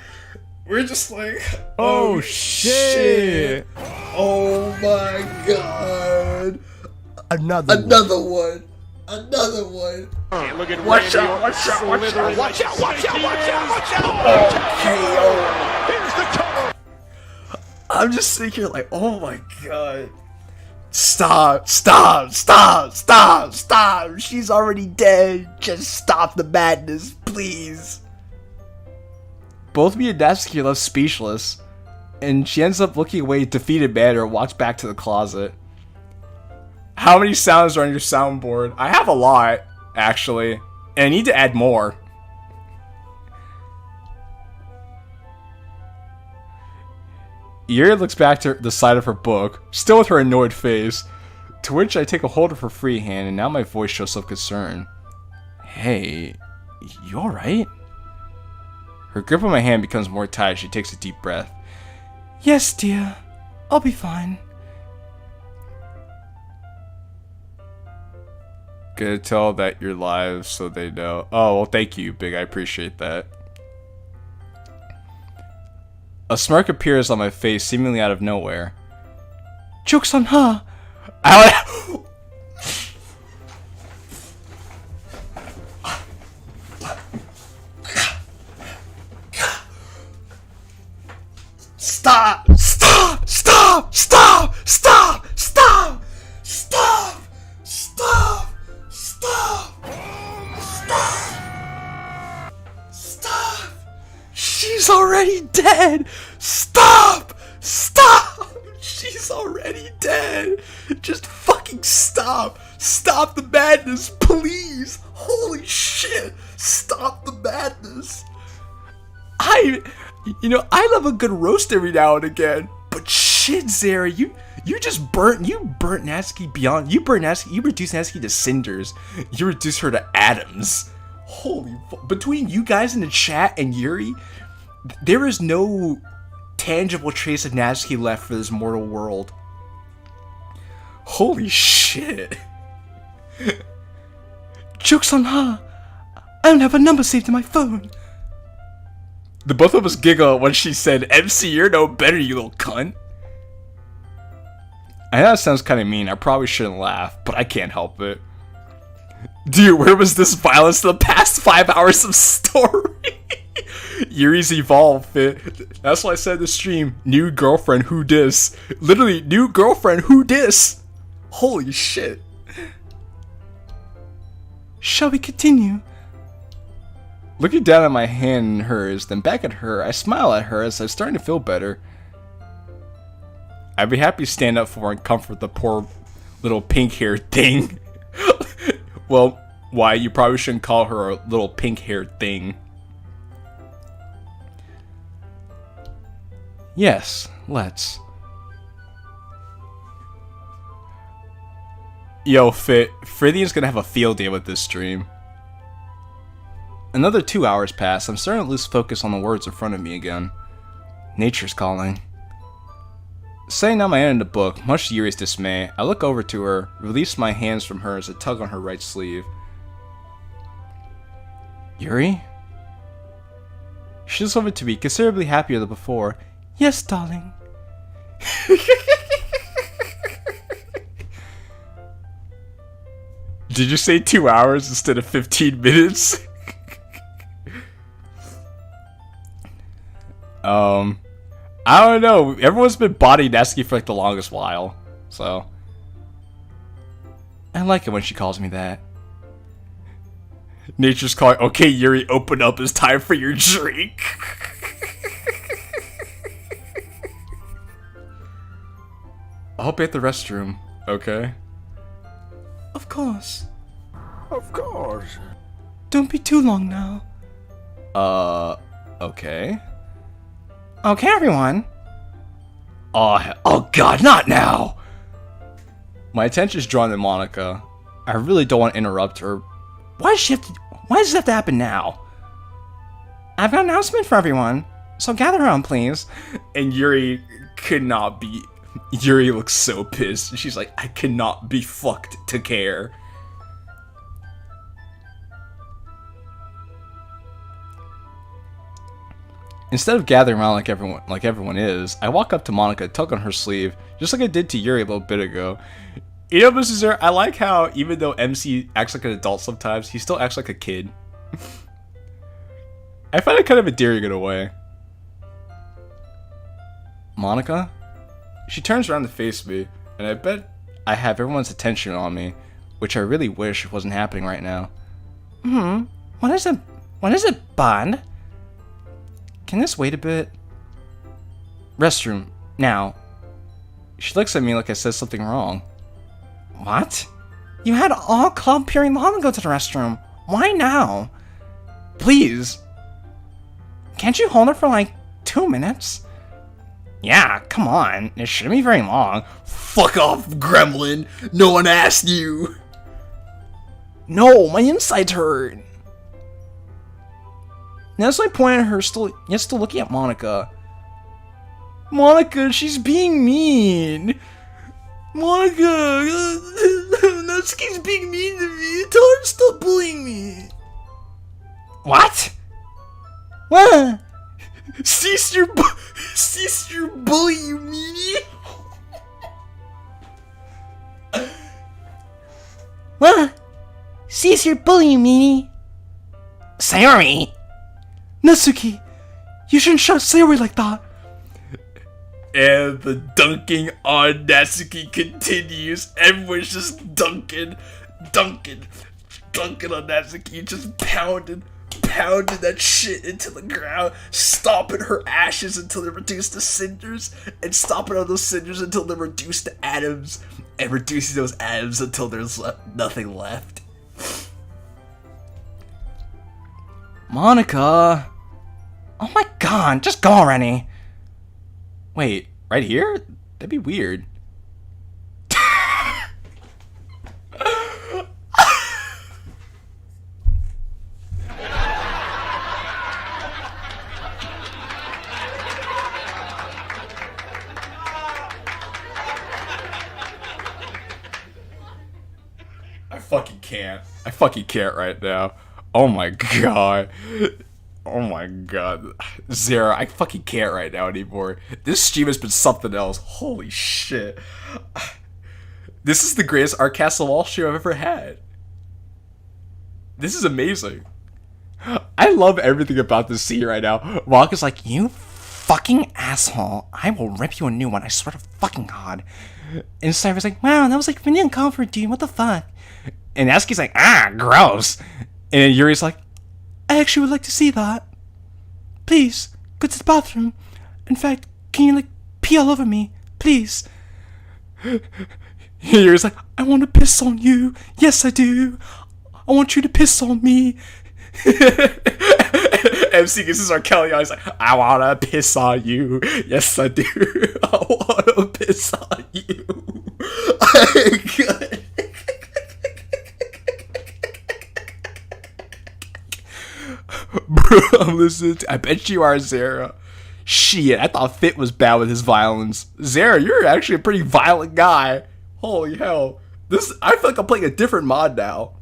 We're just like, Oh shit! Oh my god! Another one. Look at Watch Randy out, Orton watch out, watch slithering out, like watch out, a watch snake out, he watch is. out. Here's the cover. I'm just sitting here like, oh my god. Stop. She's already dead. Just stop the madness, please. Both me and Natsuki are left speechless, and she ends up looking away defeated manner and walks back to the closet. How many sounds are on your soundboard? I have a lot, actually, and I need to add more. Yuri looks back to the side of her book, still with her annoyed face, to which I take a hold of her free hand, and now my voice shows some concern. Hey, you alright? Her grip on my hand becomes more tight as she takes a deep breath. Yes, dear. I'll be fine. Gonna tell that you're live so they know. Oh, well, thank you, Big. I appreciate that. A smirk appears on my face, seemingly out of nowhere. Joke's on her. Stop! She's already dead! Stop! She's already dead! Just fucking stop! Stop the madness, please! Holy shit! Stop the madness! I love a good roast every now and again, but shit, Zara, you burnt Natsuki beyond. You reduced Natsuki to cinders. You reduced her to atoms. Holy between you guys in the chat and Yuri, there is no tangible trace of Natsuki left for this mortal world. Holy shit. Joke's on her. I don't have a number saved in my phone. The both of us giggle when she said, MC, you're no better, you little cunt. I know that sounds kind of mean. I probably shouldn't laugh, but I can't help it. Dude, where was this violence in the past 5 hours of story? Yuri's evolved, Fit. That's why I said in the stream, new girlfriend, who dis? Literally, new girlfriend, who dis? Holy shit. Shall we continue? Looking down at my hand in hers, then back at her, I smile at her as I'm starting to feel better. I'd be happy to stand up for her and comfort the poor little pink-haired thing. Well, why, you probably shouldn't call her a little pink-haired thing. Yes, let's. Yo, Frithian's gonna have a field day with this stream. Another 2 hours pass. I'm starting to lose focus on the words in front of me again. Nature's calling. Setting down my end of the book, much to Yuri's dismay, I look over to her, release my hands from her as I tug on her right sleeve. Yuri? She looks over to me, considerably happier than before. Yes, darling. Did you say 2 hours instead of 15 minutes? I don't know. Everyone's been bodying Natsuki for like the longest while, so I like it when she calls me that. Nature's calling. Okay, Yuri, open up. It's time for your drink. I'll be at the restroom. Okay. Of course. Of course. Don't be too long now. Okay. Okay, everyone. Oh god, not now! My attention's drawn to Monica. I really don't want to interrupt her. Why does this have to happen now? I've got an announcement for everyone, so gather around, please. And Yuri could not be... Yuri looks so pissed. She's like, I cannot be fucked to care. Instead of gathering around like everyone is, I walk up to Monica, tug on her sleeve, just like I did to Yuri a little bit ago. You know, Mrs. Zero, I like how even though MC acts like an adult sometimes, he still acts like a kid. I find it kind of endearing in a way. Monica? She turns around to face me, and I bet I have everyone's attention on me, which I really wish wasn't happening right now. What is it, Bond? Can this wait a bit? Restroom, now. She looks at me like I said something wrong. What? You had all club period long to go to the restroom. Why now? Please! Can't you hold her for like 2 minutes? Yeah, come on. It shouldn't be very long. Fuck off, gremlin! No one asked you! No, my insides hurt. Now as I point at her, still looking at Monica. Monica, she's being mean! Monica! Natsuki's being mean to me! Tell her to stop bullying me! What? What? Cease your bully, you meanie! What? Cease your bullying, meanie. Sayori! Natsuki, you shouldn't shout Sayori like that. And the dunking on Natsuki continues. Everyone's just dunking on Natsuki, just pounding that shit into the ground, stomping her ashes until they're reduced to cinders, and stomping on those cinders until they're reduced to atoms, and reducing those atoms until there's nothing left. Monica! Oh my god, just go already. Wait, right here? That'd be weird. I fucking can't right now. Oh my god. Oh my god. Zara, I fucking can't right now anymore. This stream has been something else. Holy shit. This is the greatest Art Castle Wall stream I've ever had. This is amazing. I love everything about this scene right now. Walker's like, you fucking asshole. I will rip you a new one, I swear to fucking god. And Cyber's like, wow, that was like really uncomfortable, dude. What the fuck? And Natsuki's like, gross. And then Yuri's like, I actually would like to see that. Please, go to the bathroom. In fact, can you, pee all over me? Please. Yuri's like, I want to piss on you. Yes, I do. I want you to piss on me. MC gets his R. Kelly on. He's like, I want to piss on you. Yes, I do. I want to piss on you. Bro, I'm listening to, I bet you are, Zara. Shit, I thought Fit was bad with his violence. Zara, you're actually a pretty violent guy. Holy hell. I feel like I'm playing a different mod now.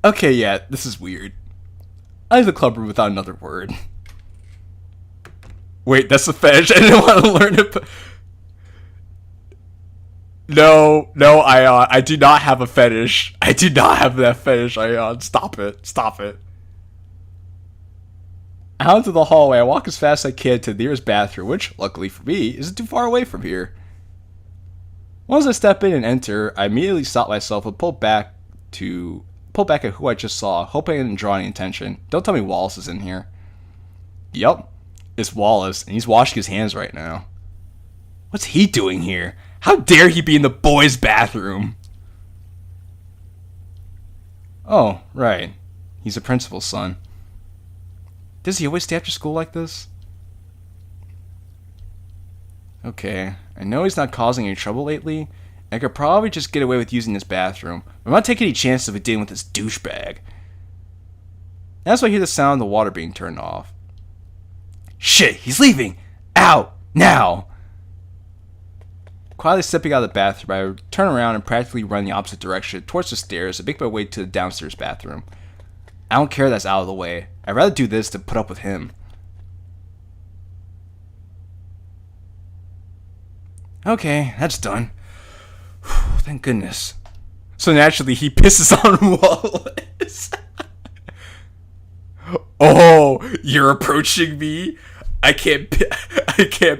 Okay, yeah, this is weird. I leave the club room without another word. Wait, that's the fetish. I didn't want to learn it. No, Ion. I do not have a fetish. I do not have that fetish, Ion. Stop it. Stop it. Out into the hallway, I walk as fast as I can to the nearest bathroom, which, luckily for me, isn't too far away from here. Once I step in and enter, I immediately stop myself and pull back at who I just saw, hoping I didn't draw any attention. Don't tell me Wallace is in here. Yup, it's Wallace, and he's washing his hands right now. What's he doing here? How dare he be in the boys' bathroom? Oh, right. He's a principal's son. Does he always stay after school like this? Okay, I know he's not causing any trouble lately. I could probably just get away with using this bathroom. I'm not taking any chances of dealing with this douchebag. That's why I hear the sound of the water being turned off. Shit, he's leaving! Out! Now! Quietly stepping out of the bathroom, I turn around and practically run the opposite direction towards the stairs and make my way to the downstairs bathroom. I don't care that's out of the way. I'd rather do this than put up with him. Okay, that's done. Thank goodness. So naturally, he pisses on Wallace. Oh, you're approaching me? I can't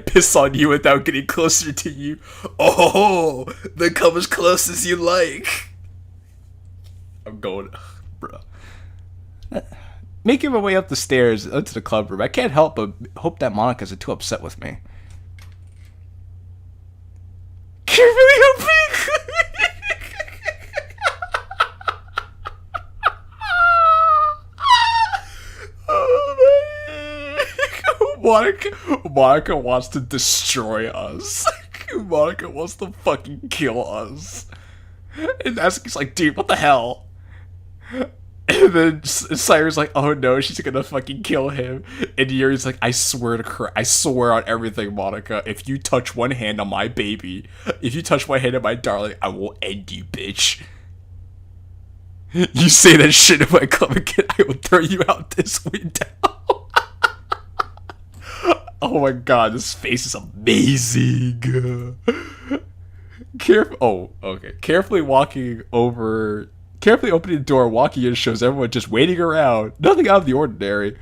piss on you without getting closer to you. Oh, then come as close as you like. I'm going, bro. Making my way up the stairs into the club room, I can't help but hope that Monica isn't too upset with me. You're really hoping. Monica wants to destroy us. Monica wants to fucking kill us. And Natsuki's like, dude, what the hell? And then Cyrus like, oh no, she's gonna fucking kill him. And Yuri's like, I swear on everything, Monica, if you touch one hand on my baby, if you touch my hand on my darling, I will end you, bitch. You say that shit in my club again, I will throw you out this window. Oh my god, this face is amazing. Carefully opening the door, walking in shows everyone just waiting around. Nothing out of the ordinary.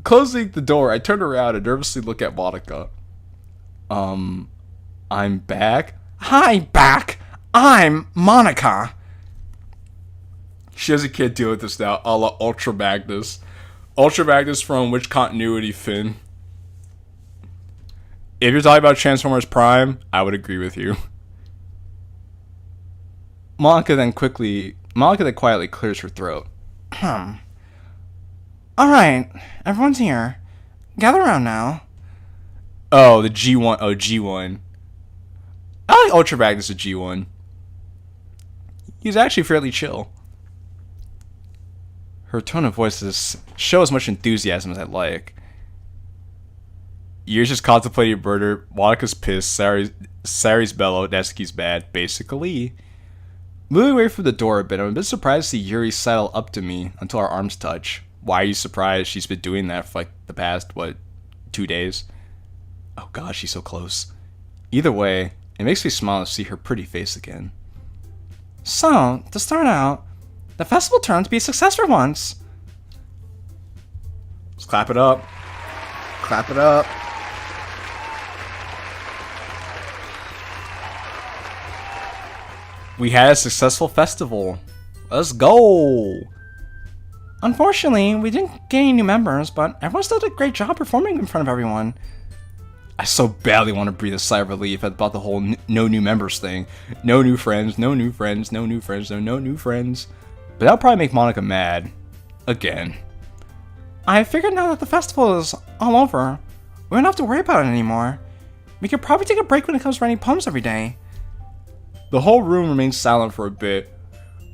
Closing the door, I turn around and nervously look at Monica. I'm back? Hi, back! I'm Monica! She doesn't can't deal with this now, a la Ultra Magnus. Ultra Magnus from which continuity, Finn? If you're talking about Transformers Prime, I would agree with you. Monica then quietly clears her throat. Alright, everyone's here. Gather around now. Oh, the G1. Oh, G1. I like Ultra Magnus as G1. He's actually fairly chill. Her tone of voice show as much enthusiasm as I like. Yuri's just contemplating murder. Monica's pissed. Sari's mellow. Natsuki's mad. Basically. Moving away from the door a bit, I'm a bit surprised to see Yuri sidle up to me until our arms touch. Why are you surprised? She's been doing that for the past, 2 days? Oh god, she's so close. Either way, it makes me smile to see her pretty face again. So, to start out, the festival turned out to be a success for once. Let's clap it up. Clap it up. We had a successful festival. Let's go! Unfortunately, we didn't get any new members, but everyone still did a great job performing in front of everyone. I so badly want to breathe a sigh of relief about the whole no new members thing. No new friends, no new friends, no new friends, no new friends. But that'll probably make Monica mad. Again. I figured now that the festival is all over, we don't have to worry about it anymore. We could probably take a break when it comes to writing poems every day. The whole room remains silent for a bit.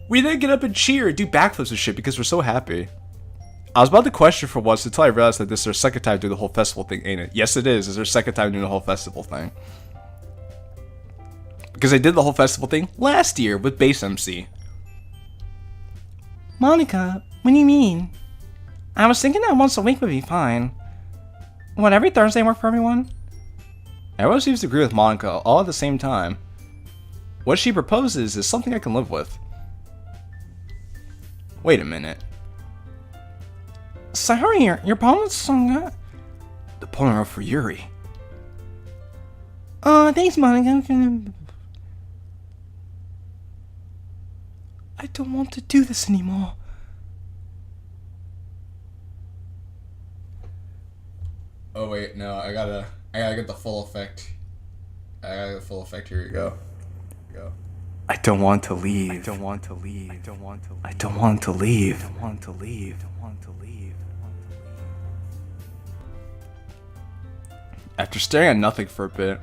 We then get up and cheer and do backflips and shit because we're so happy. I was about to question for once until I realized that this is their second time doing the whole festival thing, ain't it? Yes, it is. It's their second time doing the whole festival thing. Because they did the whole festival thing last year with Bass MC. Monica, what do you mean? I was thinking that once a week would be fine. Would every Thursday work for everyone? Everyone seems to agree with Monica all at the same time. What she proposes is something I can live with. Wait a minute. Sorry, your poem was so good. The poem I wrote for Yuri. Oh, thanks, Monica. I don't want to do this anymore. Oh wait, no, I gotta get the full effect. I gotta get the full effect. Here you go. I don't want to leave. I don't want to leave. I don't want to leave. I don't want to leave. I don't want to leave. I don't want to leave. After staring at nothing for a bit,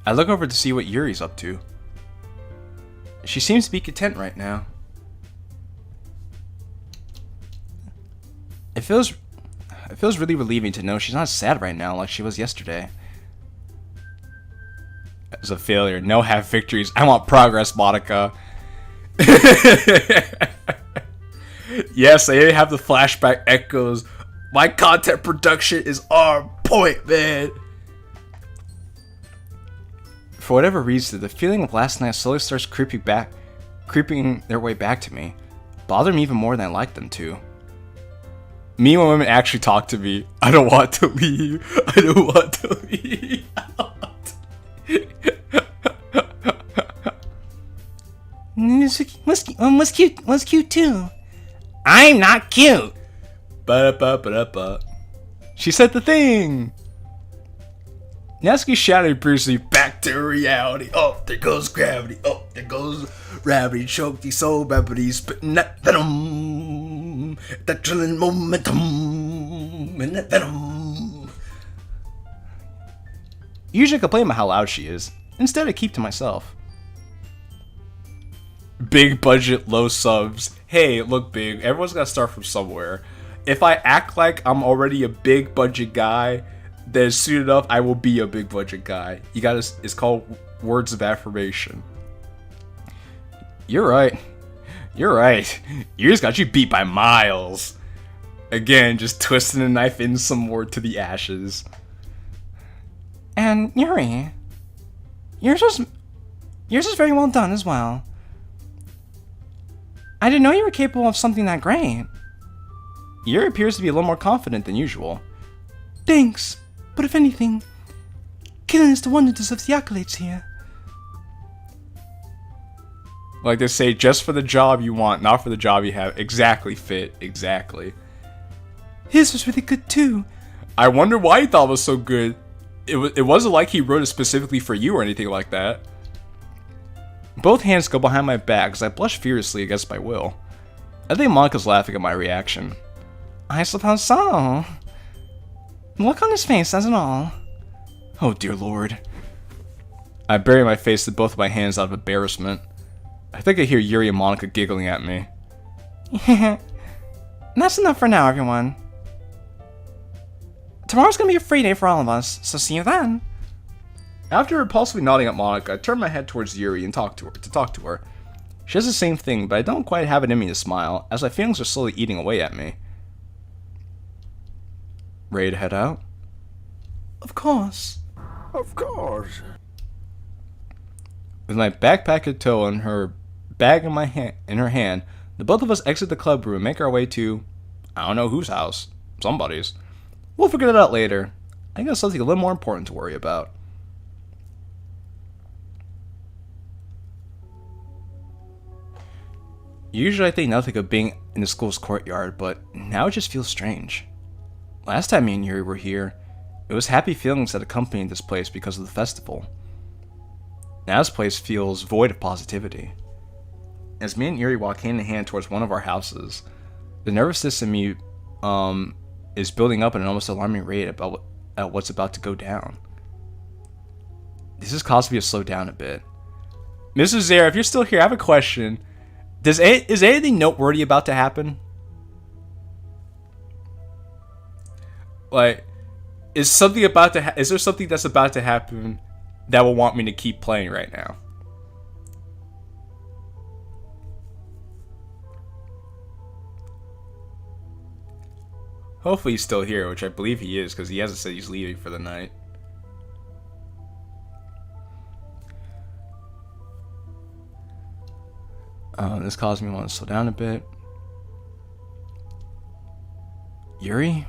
I look over to see what Yuri's up to. She seems to be content right now. It feels really relieving to know she's not sad right now like she was yesterday. As a failure, no half victories. I want progress, Monica. Yes, I have the flashback echoes. My content production is on point, man. For whatever reason, the feeling of last night slowly starts creeping their way back to me. Bother me even more than I like them to. Me when women actually talk to me. I don't want to leave. I don't want to leave. I don't want to leave. Was cute too. I'm not cute. Ba-da-ba-ba-da-ba. She said the thing. Natsuki shouted briefly back to reality. Oh, there goes gravity. Oh, there goes gravity. Choke the soul gravity, spitting that venom. That chilling momentum and that venom. Usually I complain about how loud she is. Instead, I keep to myself. Big budget, low subs. Hey, look, big. Everyone's gotta start from somewhere. If I act like I'm already a big budget guy, then soon enough I will be a big budget guy. You gotta. It's called words of affirmation. You're right. You're right. Yuri's got you beat by miles. Again, just twisting the knife in some more to the ashes. And Yuri, yours is very well done as well. I didn't know you were capable of something that great. Yuri appears to be a little more confident than usual. Thanks, but if anything, Killen is the one who deserves the accolades here. Like they say, just for the job you want, not for the job you have. Exactly, Fit. Exactly. His was really good too. I wonder why he thought it was so good. It wasn't like he wrote it specifically for you or anything like that. Both hands go behind my back as I blush furiously against my will. I think Monica's laughing at my reaction. I suppose so. The look on his face says it all. Oh dear lord. I bury my face with both of my hands out of embarrassment. I think I hear Yuri and Monica giggling at me. That's enough for now, everyone. Tomorrow's gonna be a free day for all of us, so see you then. After repulsively nodding at Monica, I turn my head towards Yuri and talk to her. She does the same thing, but I don't quite have it in me to smile, as my feelings are slowly eating away at me. Ready to head out? Of course. Of course. With my backpack in tow and her bag in her hand, the both of us exit the club room and make our way to, I don't know whose house. Somebody's. We'll figure that out later. I got something a little more important to worry about. Usually I think nothing of being in the school's courtyard, but now it just feels strange. Last time me and Yuri were here, it was happy feelings that accompanied this place because of the festival. Now this place feels void of positivity. As me and Yuri walk hand in hand towards one of our houses, the nervousness in me is building up at an almost alarming rate at what's about to go down. This has caused me to slow down a bit. Mrs. Zara, if you're still here, I have a question. Is anything noteworthy about to happen? Like, is there something that's about to happen that will want me to keep playing right now? Hopefully he's still here, which I believe he is, because he hasn't said he's leaving for the night. This caused me to want to slow down a bit. Yuri?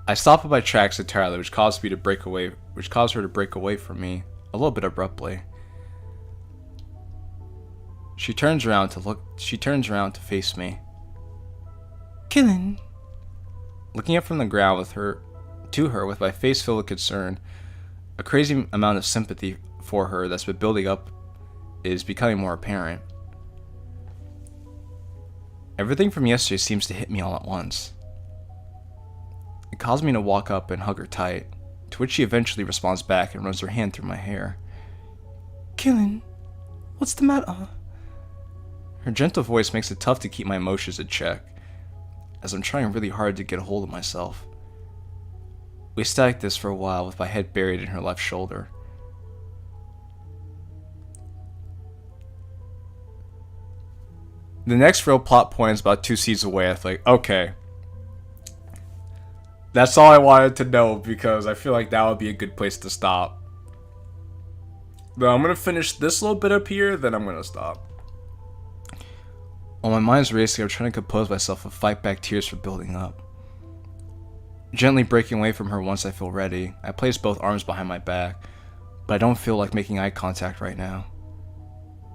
I stopped in my tracks entirely, which caused her to break away from me a little bit abruptly. She turns around to face me. Qilin. Looking up from the ground to her with my face filled with concern, a crazy amount of sympathy for her that's been building up is becoming more apparent. Everything from yesterday seems to hit me all at once. It caused me to walk up and hug her tight, to which she eventually responds back and runs her hand through my hair. Qilin, what's the matter? Her gentle voice makes it tough to keep my emotions in check, as I'm trying really hard to get a hold of myself. We stay like this for a while with my head buried in her left shoulder. The next real plot point is about 2 scenes away. I think, okay. That's all I wanted to know, because I feel like that would be a good place to stop. But I'm going to finish this little bit up here, then I'm going to stop. While my mind's racing, I'm trying to compose myself and fight back tears from building up. Gently breaking away from her once I feel ready, I place both arms behind my back, but I don't feel like making eye contact right now.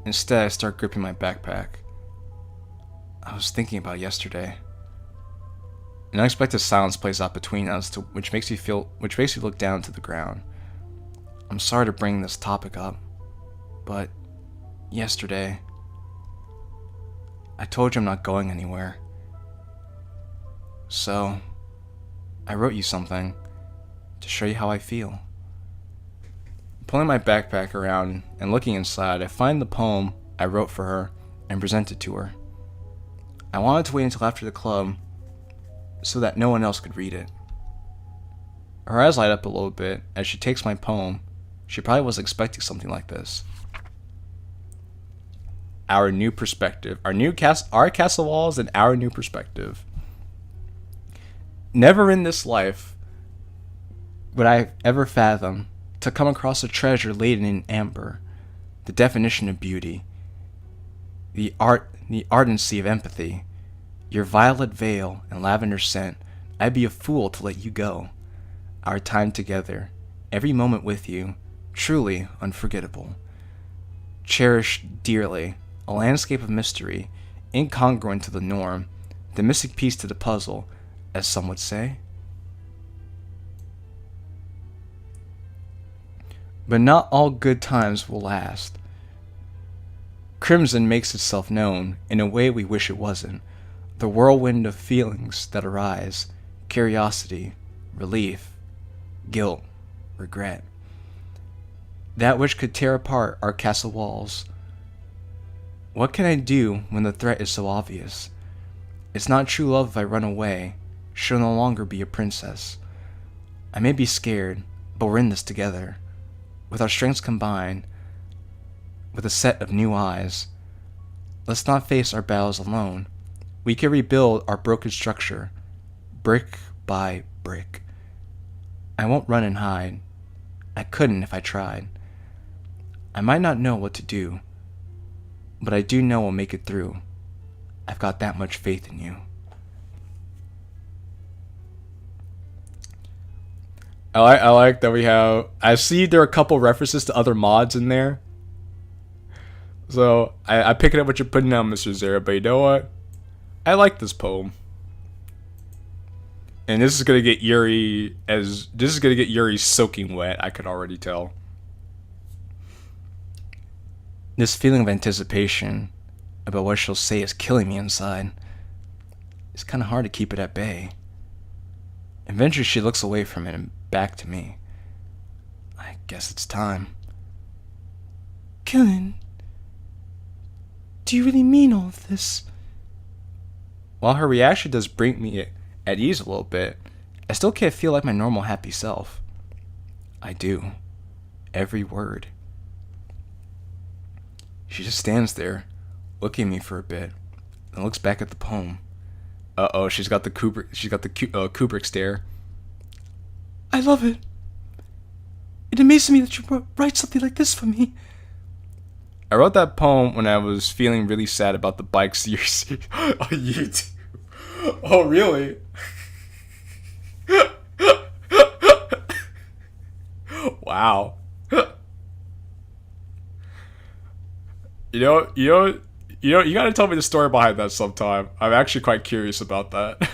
Instead, I start gripping my backpack. I was thinking about yesterday. An unexpected silence plays out between us, which makes me look down to the ground. I'm sorry to bring this topic up, but yesterday, I told you I'm not going anywhere. So, I wrote you something to show you how I feel. Pulling my backpack around and looking inside, I find the poem I wrote for her and present it to her. I wanted to wait until after the club so that no one else could read it. Her eyes light up a little bit as she takes my poem. She probably wasn't expecting something like this. Our new perspective. Our castle walls and our new perspective. Never in this life would I ever fathom to come across a treasure laden in amber, the definition of beauty, the ardency of empathy, your violet veil and lavender scent. I'd be a fool to let you go. Our time together, every moment with you, truly unforgettable. Cherished dearly, a landscape of mystery, incongruent to the norm, the missing piece to the puzzle, as some would say. But not all good times will last. Crimson makes itself known in a way we wish it wasn't. The whirlwind of feelings that arise, curiosity, relief, guilt, regret. That which could tear apart our castle walls. What can I do when the threat is so obvious? It's not true love if I run away. She'll no longer be a princess. I may be scared, but we're in this together. With our strengths combined, with a set of new eyes. Let's not face our battles alone. We can rebuild our broken structure, brick by brick. I won't run and hide. I couldn't if I tried. I might not know what to do, but I do know we'll make it through. I've got that much faith in you. I like that we have... I see there are a couple references to other mods in there. So I pick it up what you're putting down, Mr. Zera, but you know what? I like this poem. And this is gonna get Yuri soaking wet, I could already tell. This feeling of anticipation about what she'll say is killing me inside. It's kinda hard to keep it at bay. Eventually she looks away from it and back to me. I guess it's time. Qilin, do you really mean all of this? While her reaction does bring me at ease a little bit, I still can't feel like my normal happy self. I do. Every word. She just stands there, looking at me for a bit, and looks back at the poem. Uh-oh, she's got the Kubrick stare. I love it. It amazes me that you write something like this for me. I wrote that poem when I was feeling really sad about the bikes you're seeing on YouTube. Oh, really? Wow. You gotta tell me the story behind that sometime. I'm actually quite curious about that.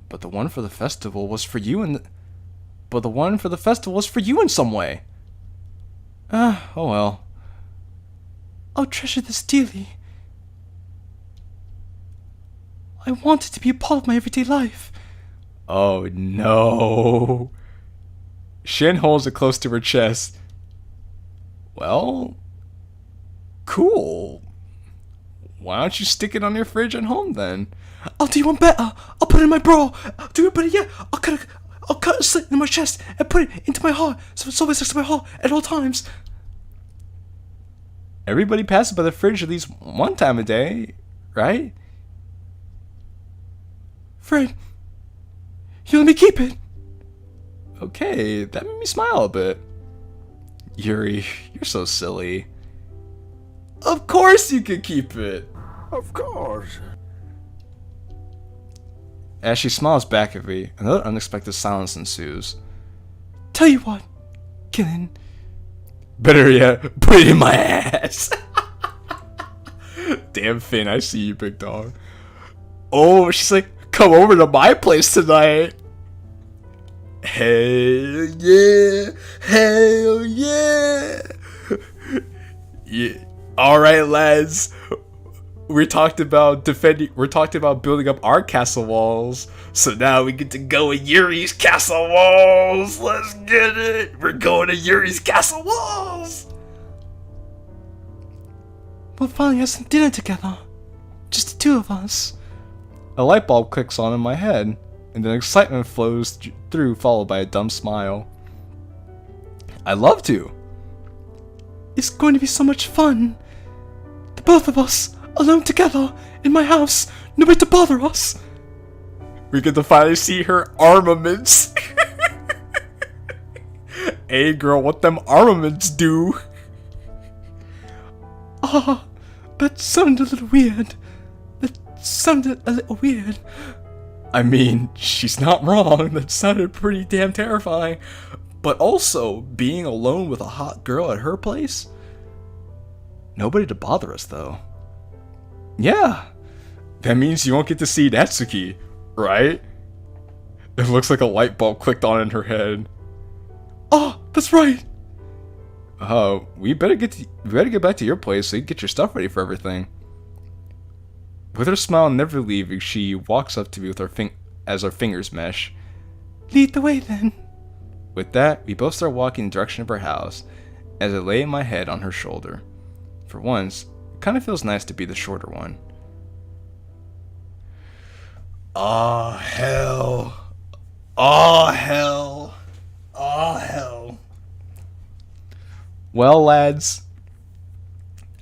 But the one for the festival was for you in some way. Oh well. I'll treasure this dearly. I want it to be a part of my everyday life. Oh no. Shin holds it close to her chest. Well, cool. Why don't you stick it on your fridge at home then? I'll do one better. I'll put it in my bra. I'll do it better yet. I'll cut a slit in my chest and put it into my heart so it's always next to my heart at all times. Everybody passes by the fridge at least one time a day, right? Fred, you let me keep it. Okay, that made me smile a bit. Yuri, you're so silly. Of course you can keep it. Of course. As she smiles back at me, another unexpected silence ensues. Tell you what, Qilin. Better yet, put it in my ass. Damn Finn, I see you, big dog. Oh, she's like, come over to my place tonight. Hell yeah, hell yeah. Yeah. All right, lads. We talked about building up our castle walls. So now we get to go in Yuri's castle walls. Let's get it. We're going to Yuri's castle walls. We'll finally have some dinner together. Just the two of us. A light bulb clicks on in my head, and then excitement flows through, followed by a dumb smile. I'd love to. It's going to be so much fun. The both of us, alone together, in my house, nobody to bother us. We get to finally see her armaments. Hey girl, what them armaments do? Ah, that sounded a little weird. I mean, she's not wrong. That sounded pretty damn terrifying. But also, being alone with a hot girl at her place? Nobody to bother us, though. Yeah. That means you won't get to see Natsuki, right? It looks like a light bulb clicked on in her head. Oh, that's right. We better get back to your place so you can get your stuff ready for everything. With her smile never leaving, she walks up to me with as our fingers mesh. Lead the way then. With that, we both start walking in the direction of her house, as I lay my head on her shoulder. For once, it kind of feels nice to be the shorter one. Oh hell. Oh hell. Oh hell. Well, lads,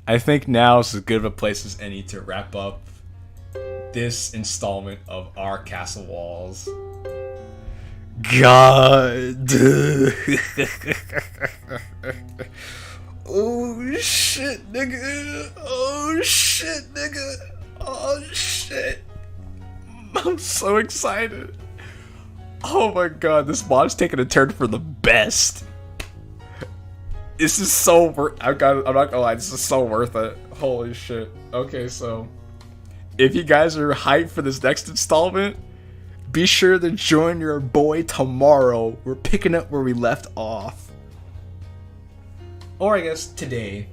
I think now is as good of a place as any to wrap up this installment of our Castle Walls. God. Oh shit, nigga. Oh shit, nigga. Oh shit. I'm so excited. Oh my god, this mod's taking a turn for the best. This is so worth. I'm not gonna lie. This is so worth it. Holy shit. Okay, so if you guys are hyped for this next installment, be sure to join your boy tomorrow. We're picking up where we left off. Or I guess today.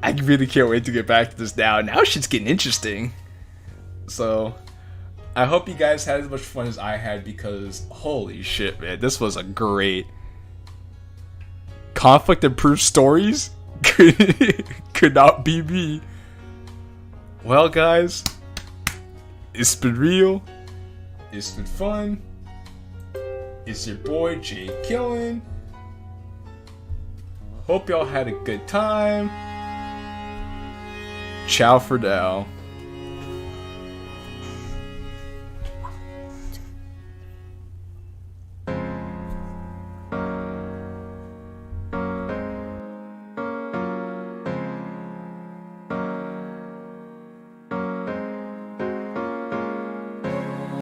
I really can't wait to get back to this now. Now shit's getting interesting. So, I hope you guys had as much fun as I had because holy shit, man. This was a great conflict and proof stories. Could not be me. Well, guys, it's been real. It's been fun. It's your boy JQilin. Hope y'all had a good time. Ciao for now.